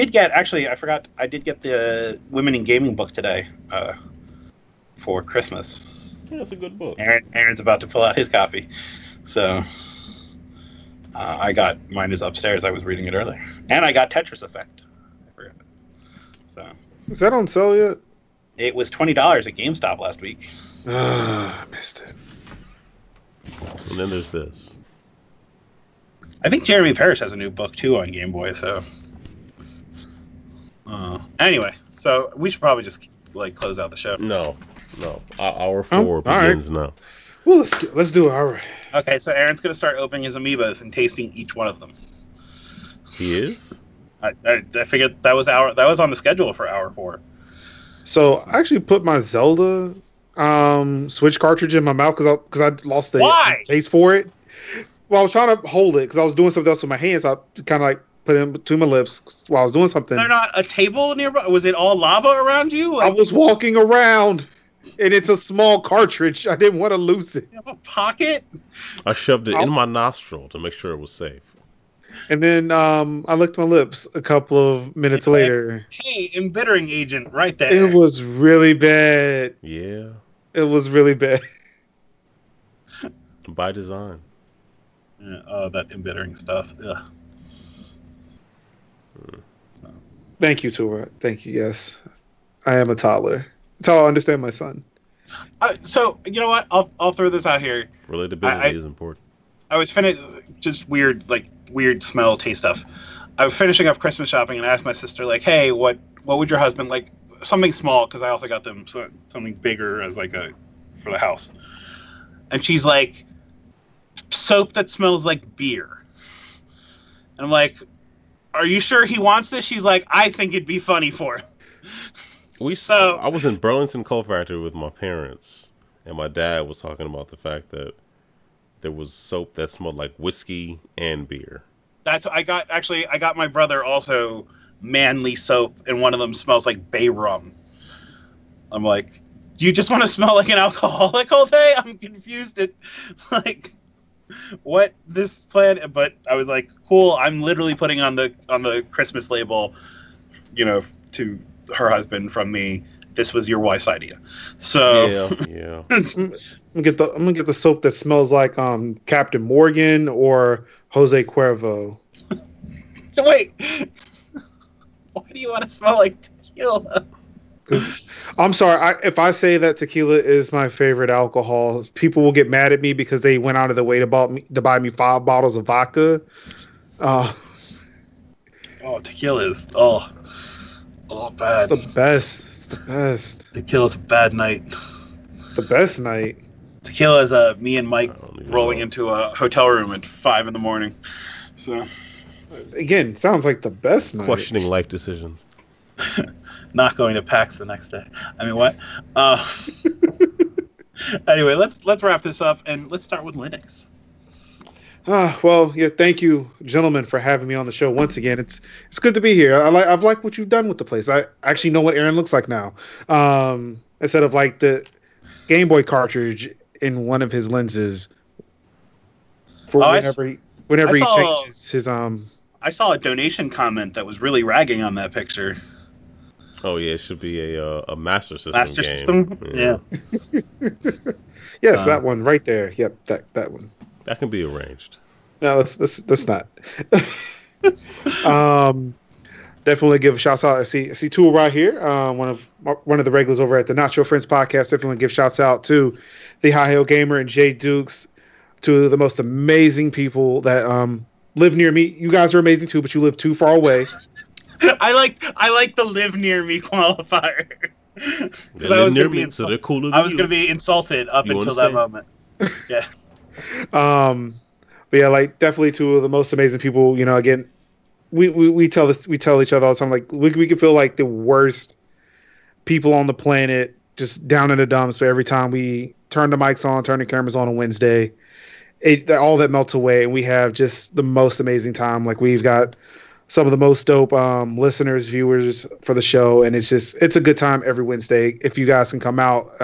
forgot. I did get the Women in Gaming book today for Christmas. Yeah, it's a good book. Aaron's about to pull out his copy. So, I got mine is upstairs. I was reading it earlier. And I got Tetris Effect. I forgot. So, is that on sale yet? It was $20 at GameStop last week. I missed it. And then there's this. I think Jeremy Parrish has a new book too on Game Boy. So, anyway, so we should probably just like close out the show. No. Hour 4 begins now. Well, let's do it. All right. Okay, so Aaron's gonna start opening his amiibos and tasting each one of them. He is? I figured that was on the schedule for hour 4. So I actually put my Zelda Switch cartridge in my mouth because I lost the taste for it. Well, I was trying to hold it because I was doing something else with my hands. So I kind of like put it in between my lips while I was doing something. There's not a table nearby? Was it all lava around you? I was walking around, and it's a small cartridge. I didn't want to lose it. You have a pocket? I shoved it in my nostril to make sure it was safe. And then I licked my lips a couple of minutes later. Hey, embittering agent right there. It was really bad. Yeah. It was really bad. By design. Yeah, oh, that embittering stuff. Ugh. So. Thank you, Tora. Thank you. Yes. I am a toddler. That's how I understand my son. So, you know what? I'll throw this out here. Relatability is important. I was just weird smell, taste stuff. I was finishing up Christmas shopping and I asked my sister, like, hey, what would your husband like? Something small, because I also got them something bigger as like for the house. And she's like, soap that smells like beer. And I'm like, are you sure he wants this? She's like, I think it'd be funny for him. I was in Burlington Coal Factory with my parents, and my dad was talking about the fact that there was soap that smelled like whiskey and beer. I got my brother also manly soap, and one of them smells like bay rum. I'm like, do you just want to smell like an alcoholic all day? I'm confused at like what this plan. But I was like, cool. I'm literally putting on the Christmas label, to her husband from me. This was your wife's idea. So yeah. I'm gonna get the soap that smells like Captain Morgan or Jose Cuervo. So wait, why do you want to smell like tequila? I'm sorry. If I say that tequila is my favorite alcohol, people will get mad at me because they went out of their way to buy me 5 bottles of vodka. Tequila is bad. It's the best. It's the best. Tequila's a bad night. It's the best night. Tequila is me and Mike rolling into a hotel room at 5 a.m. So again, sounds like the best night. Questioning life decisions. Not going to PAX the next day. I mean, what? Anyway, let's wrap this up and let's start with Linux. Well, yeah. Thank you, gentlemen, for having me on the show once again. It's good to be here. I've liked what you've done with the place. I actually know what Aaron looks like now. Instead of like the Game Boy cartridge in one of his lenses. For whenever he changes his I saw a donation comment that was really ragging on that picture. Oh yeah, it should be a Master System Master game. System? Yeah. Yes, that one right there. Yep, that one. That can be arranged. No, let's not. Definitely give a shout out. I see Tool right here. One of the regulars over at the Not Your Friends podcast. Definitely give shouts out to the High Hill Gamer and Jay Dukes, two of the most amazing people that live near me. You guys are amazing too, but you live too far away. I like the live near me qualifier. Because I was going to be insulted up until that moment. Yeah. But yeah, like definitely two of the most amazing people. Again, we tell each other all the time, like we can feel like the worst people on the planet, just down in the dumps. But every time we turn the mics on, turn the cameras on Wednesday, all that melts away, and we have just the most amazing time. Like we've got some of the most dope listeners, viewers for the show, and it's a good time every Wednesday. If you guys can come out,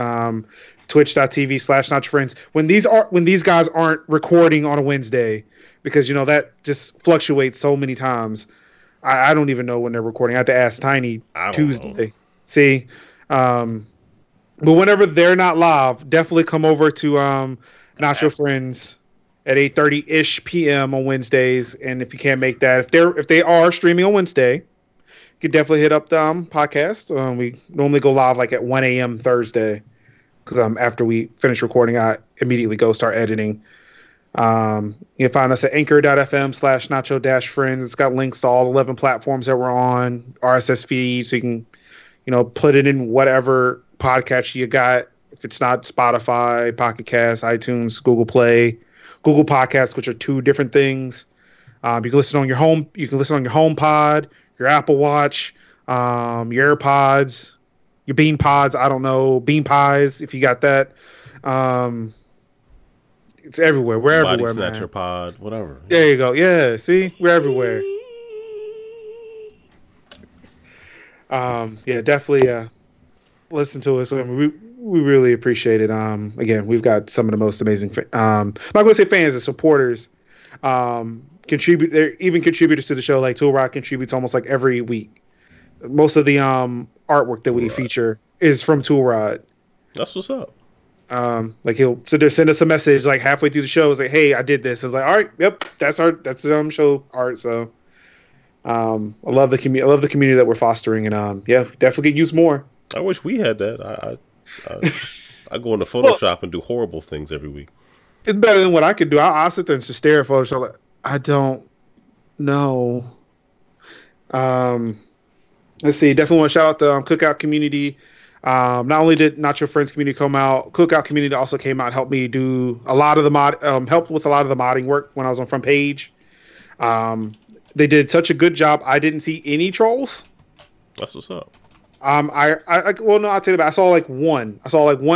twitch.tv/notyourfriends. When these guys aren't recording on a Wednesday, because that just fluctuates so many times. I don't even know when they're recording. I have to ask Tiny Tuesday. See, but whenever they're not live, definitely come over to Not Your Friends at 8:30 p.m. on Wednesdays. And if you can't make that, if they are streaming on Wednesday, you can definitely hit up the podcast. We normally go live like at 1 a.m. Thursday, because after we finish recording, I immediately go start editing. You can find us at anchor.fm/nacho-friends. It's got links to all 11 platforms that we're on, RSS feeds, so you can, put it in whatever podcast you got. If it's not Spotify, Pocket Cast, iTunes, Google Play, Google Podcasts, which are 2 different things. You can listen on your HomePod, your Apple Watch, your AirPods, your bean pods. I don't know, bean pies if you got that. It's everywhere. We're Body everywhere, snatcher man. pod, whatever. There you go. Yeah, see, we're everywhere. Yeah, definitely. Listen to us. I mean, we really appreciate it. Again, we've got some of the most amazing. I'm not going to say fans, and supporters. Contribute. They're even contributors to the show. Like Tool Rock contributes almost like every week. Most of the artwork that we feature is from Tool Rod. That's what's up. Like he'll send us a message like halfway through the show. It's like, hey, I did this. It's like, all right, yep, that's show art. So, I love the community. I love the community that we're fostering, and yeah, definitely could use more. I wish we had that. I go into Photoshop and do horrible things every week. It's better than what I could do. I'll sit there and just stare at Photoshop. Like, I don't know. Let's see. Definitely want to shout out the Cookout community. Not only did Not Your Friends community come out, Cookout community also came out and helped me do a lot of the helped with a lot of the modding work when I was on front page. They did such a good job. I didn't see any trolls. That's what's up. Well, no, I'll tell you about. I saw like one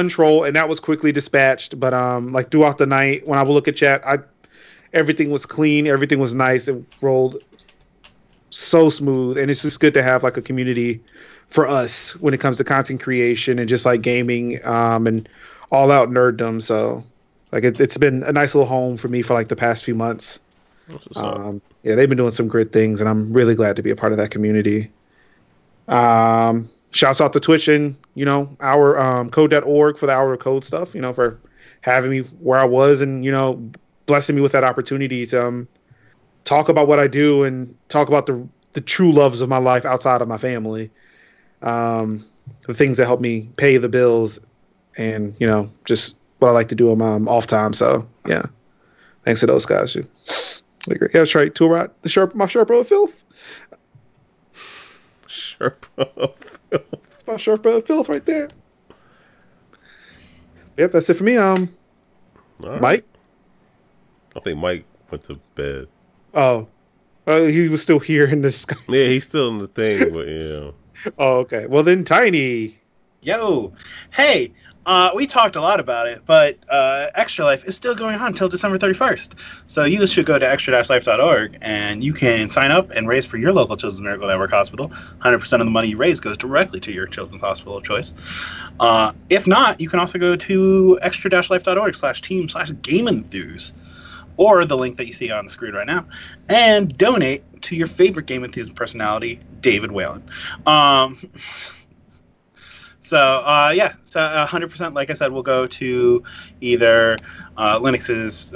troll, and that was quickly dispatched. But like throughout the night, when I would look at chat, everything was clean, everything was nice, it rolled so smooth, and it's just good to have like a community for us when it comes to content creation and just like gaming, and all out nerddom. So like it's been a nice little home for me for like the past few months. Yeah, they've been doing some great things, and I'm really glad to be a part of that community. Shouts out to Twitch and, our code.org for the Hour of Code stuff, for having me where I was and, blessing me with that opportunity to talk about what I do and talk about the true loves of my life outside of my family. The things that help me pay the bills and, just what I like to do on my off time. So, yeah. Thanks to those guys. Yeah, that's right. Tool Rod, my Sherpa of Filth. Sherpa of Filth. It's my Sherpa of Filth right there. Yep, that's it for me. Right. Mike? I think Mike went to bed. Oh. He was still here in this. Yeah, he's still in the thing, but yeah. Oh, okay. Well, then, Tiny. Yo. Hey, we talked a lot about it, but Extra Life is still going on until December 31st. So you should go to extra-life.org, and you can sign up and raise for your local Children's Miracle Network hospital. 100% of the money you raise goes directly to your children's hospital of choice. If not, you can also go to extra-life.org/team/GameEnthus, or the link that you see on the screen right now, and donate to your favorite GameEnthus personality, David Whalen. So 100%, like I said, will go to either Linux's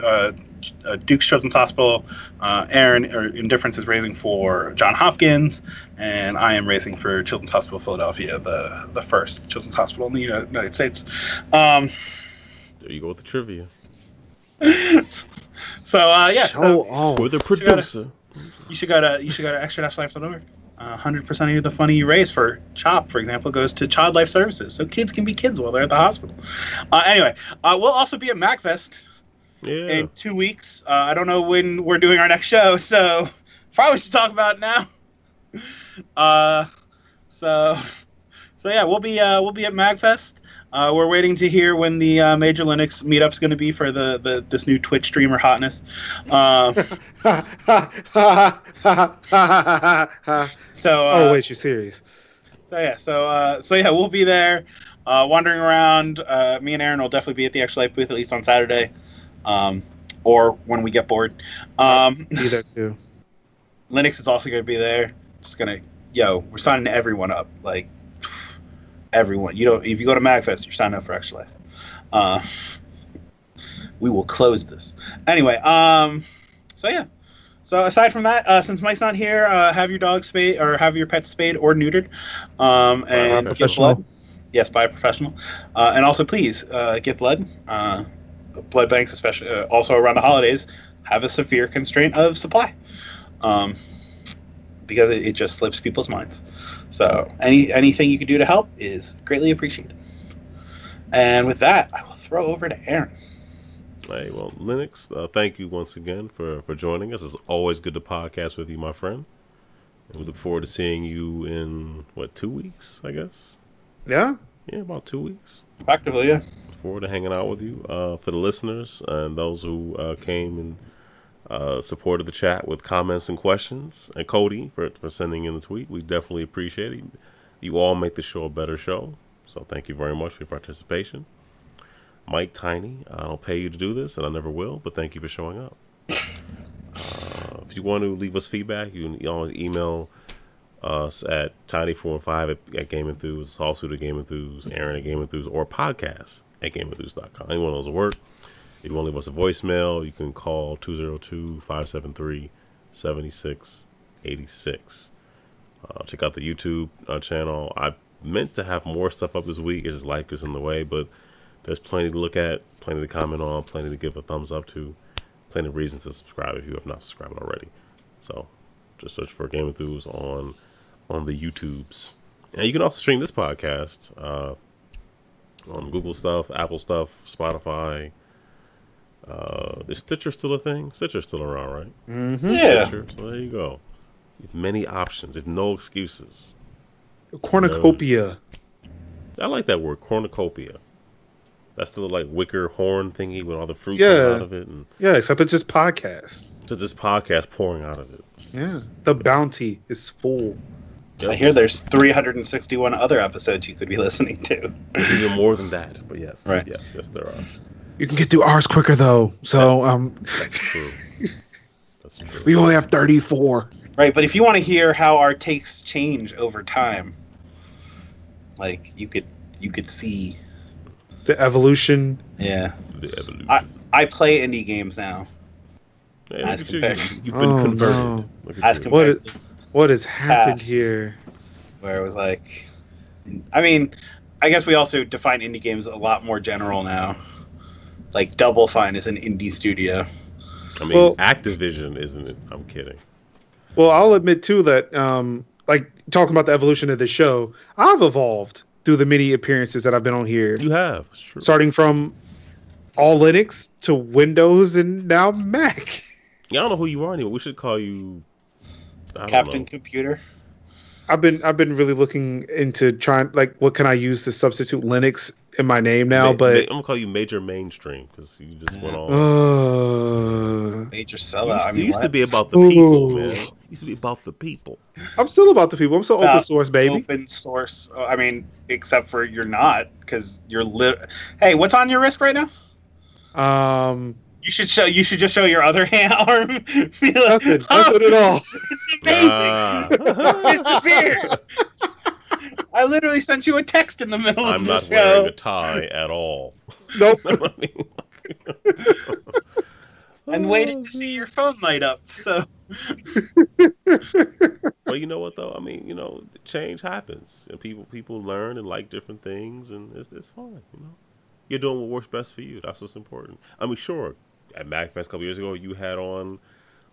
Duke's Children's Hospital. Aaron, or Indifference, is raising for John Hopkins, and I am raising for Children's Hospital Philadelphia, the first children's hospital in the United States. There you go with the trivia. We're the producer. You should go to extra-life.org. 100% of the money you raise for CHOP, for example, goes to Child Life Services, so kids can be kids while they're at the hospital. Anyway, we'll also be at MacFest in 2 weeks. I don't know when we're doing our next show, so probably should talk about it now. So yeah, we'll be at MagFest. We're waiting to hear when the Major Linux meetup's going to be for this new Twitch streamer hotness. Oh wait, you're serious? So yeah, we'll be there, wandering around. Me and Aaron will definitely be at the Extra Life booth at least on Saturday, or when we get bored. Be there too. Linux is also going to be there. Just gonna, we're signing everyone up, like everyone. If you go to MagFest, you're signing up for Extra Life. We will close this anyway. So yeah. So aside from that, since Mike's not here, have your dog spayed or have your pet spayed or neutered, and give blood. Yes, by a professional. And also, please give blood. Blood banks, especially also around the holidays, have a severe constraint of supply, because it just slips people's minds. So anything you can do to help is greatly appreciated. And with that, I will throw over to Aaron. Hey, well, Linux, thank you once again for joining us. It's always good to podcast with you, my friend. And we look forward to seeing you in, 2 weeks, I guess? Yeah. Yeah, about 2 weeks. Effectively, yeah. Look forward to hanging out with you. For the listeners and those who came and supported the chat with comments and questions, and Cody for sending in the tweet, we definitely appreciate it. You all make the show a better show, so thank you very much for your participation. Mike Tiny, I don't pay you to do this, and I never will, but thank you for showing up. If you want to leave us feedback, you can always email us at tiny415 at GameEnthus, Salsuit at GameEnthus, Aaron at GameEnthus, or podcast at GameEnthus.com. Any one of those will work. If you want to leave us a voicemail, you can call 202-573-7686. Check out the YouTube channel. I meant to have more stuff up this week. It's just life is in the way, but there's plenty to look at, plenty to comment on, plenty to give a thumbs up to, plenty of reasons to subscribe if you have not subscribed already. So just search for GameEnthus on the YouTubes. And you can also stream this podcast on Google stuff, Apple stuff, Spotify. Is Stitcher still a thing? Stitcher's still around, right? Mm-hmm. Yeah. Stitcher, so there you go. You have many options. You have no excuses. Cornucopia. I like that word, cornucopia. That's the like wicker horn thingy with all the fruit coming out of it. And yeah, except it's just podcast. so just podcast pouring out of it. Yeah. The bounty is full. Yep. I hear there's 361 other episodes you could be listening to. There's even more than that, but yes. Right. Yes, there are. You can get through ours quicker though. So That's true. That's true. we only have 34. Right, but if you want to hear how our takes change over time, like you could see. The evolution. Yeah. The evolution. I play indie games now. Hey, as look at you. compared- You've been converted. No. Look As at you. compared to What has happened Past. here? where it was like, I mean, I guess we also define indie games a lot more general now. Like Double Fine is an indie studio. I mean, Well- Activision, isn't it? I'm kidding. Well, I'll admit too that like talking about the evolution of the show, I've evolved through the many appearances that I've been on here. You have. It's true. Starting from all Linux to Windows and now Mac. Yeah, I don't know who you are anymore. We should call you Captain Computer. I've been really looking into trying like what can I use to substitute Linux in my name now, I'm but gonna call you Major Mainstream because you just went on. Major sellout. You used to be about the people, man. You used to be about the people. I'm still about the people. I'm still open source, baby. Open source. I mean, except for you're not, because you're Hey, what's on your wrist right now? You should just show your other arm. Nothing at all. It's amazing. Disappeared. I literally sent you a text in the middle of I'm the not show. wearing a tie at all. Nope. And waited to see your phone light up. So Well, you know what though? I mean, change happens, and people learn and like different things, and it's fine. You're doing what works best for you. That's what's important. I mean, sure, at MagFest a couple years ago, you had on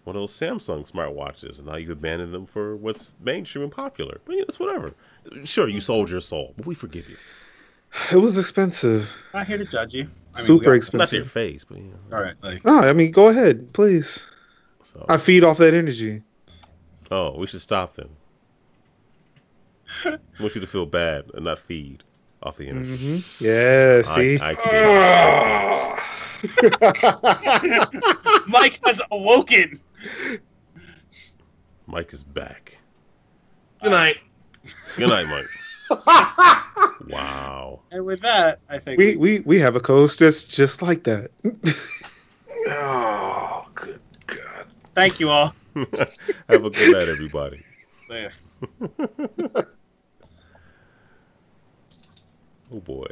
one of those Samsung smartwatches, and now you've abandoned them for what's mainstream and popular. But it's whatever. Sure, you sold your soul, but we forgive you. It was expensive. I'm not here to judge you. Super Not to your expensive. face, but All right, like No, I mean, go ahead, please. So, I feed off that energy. oh, we should stop then. I want you to feel bad and not feed off the energy. Mm-hmm. Yeah, see? I can't. Mike has awoken. Mike is back. Good night. Good night, Mike. Wow. And with that, I think we have a coach that's just like that. Oh, good God. thank you all. Have a good night, everybody. There. Oh boy.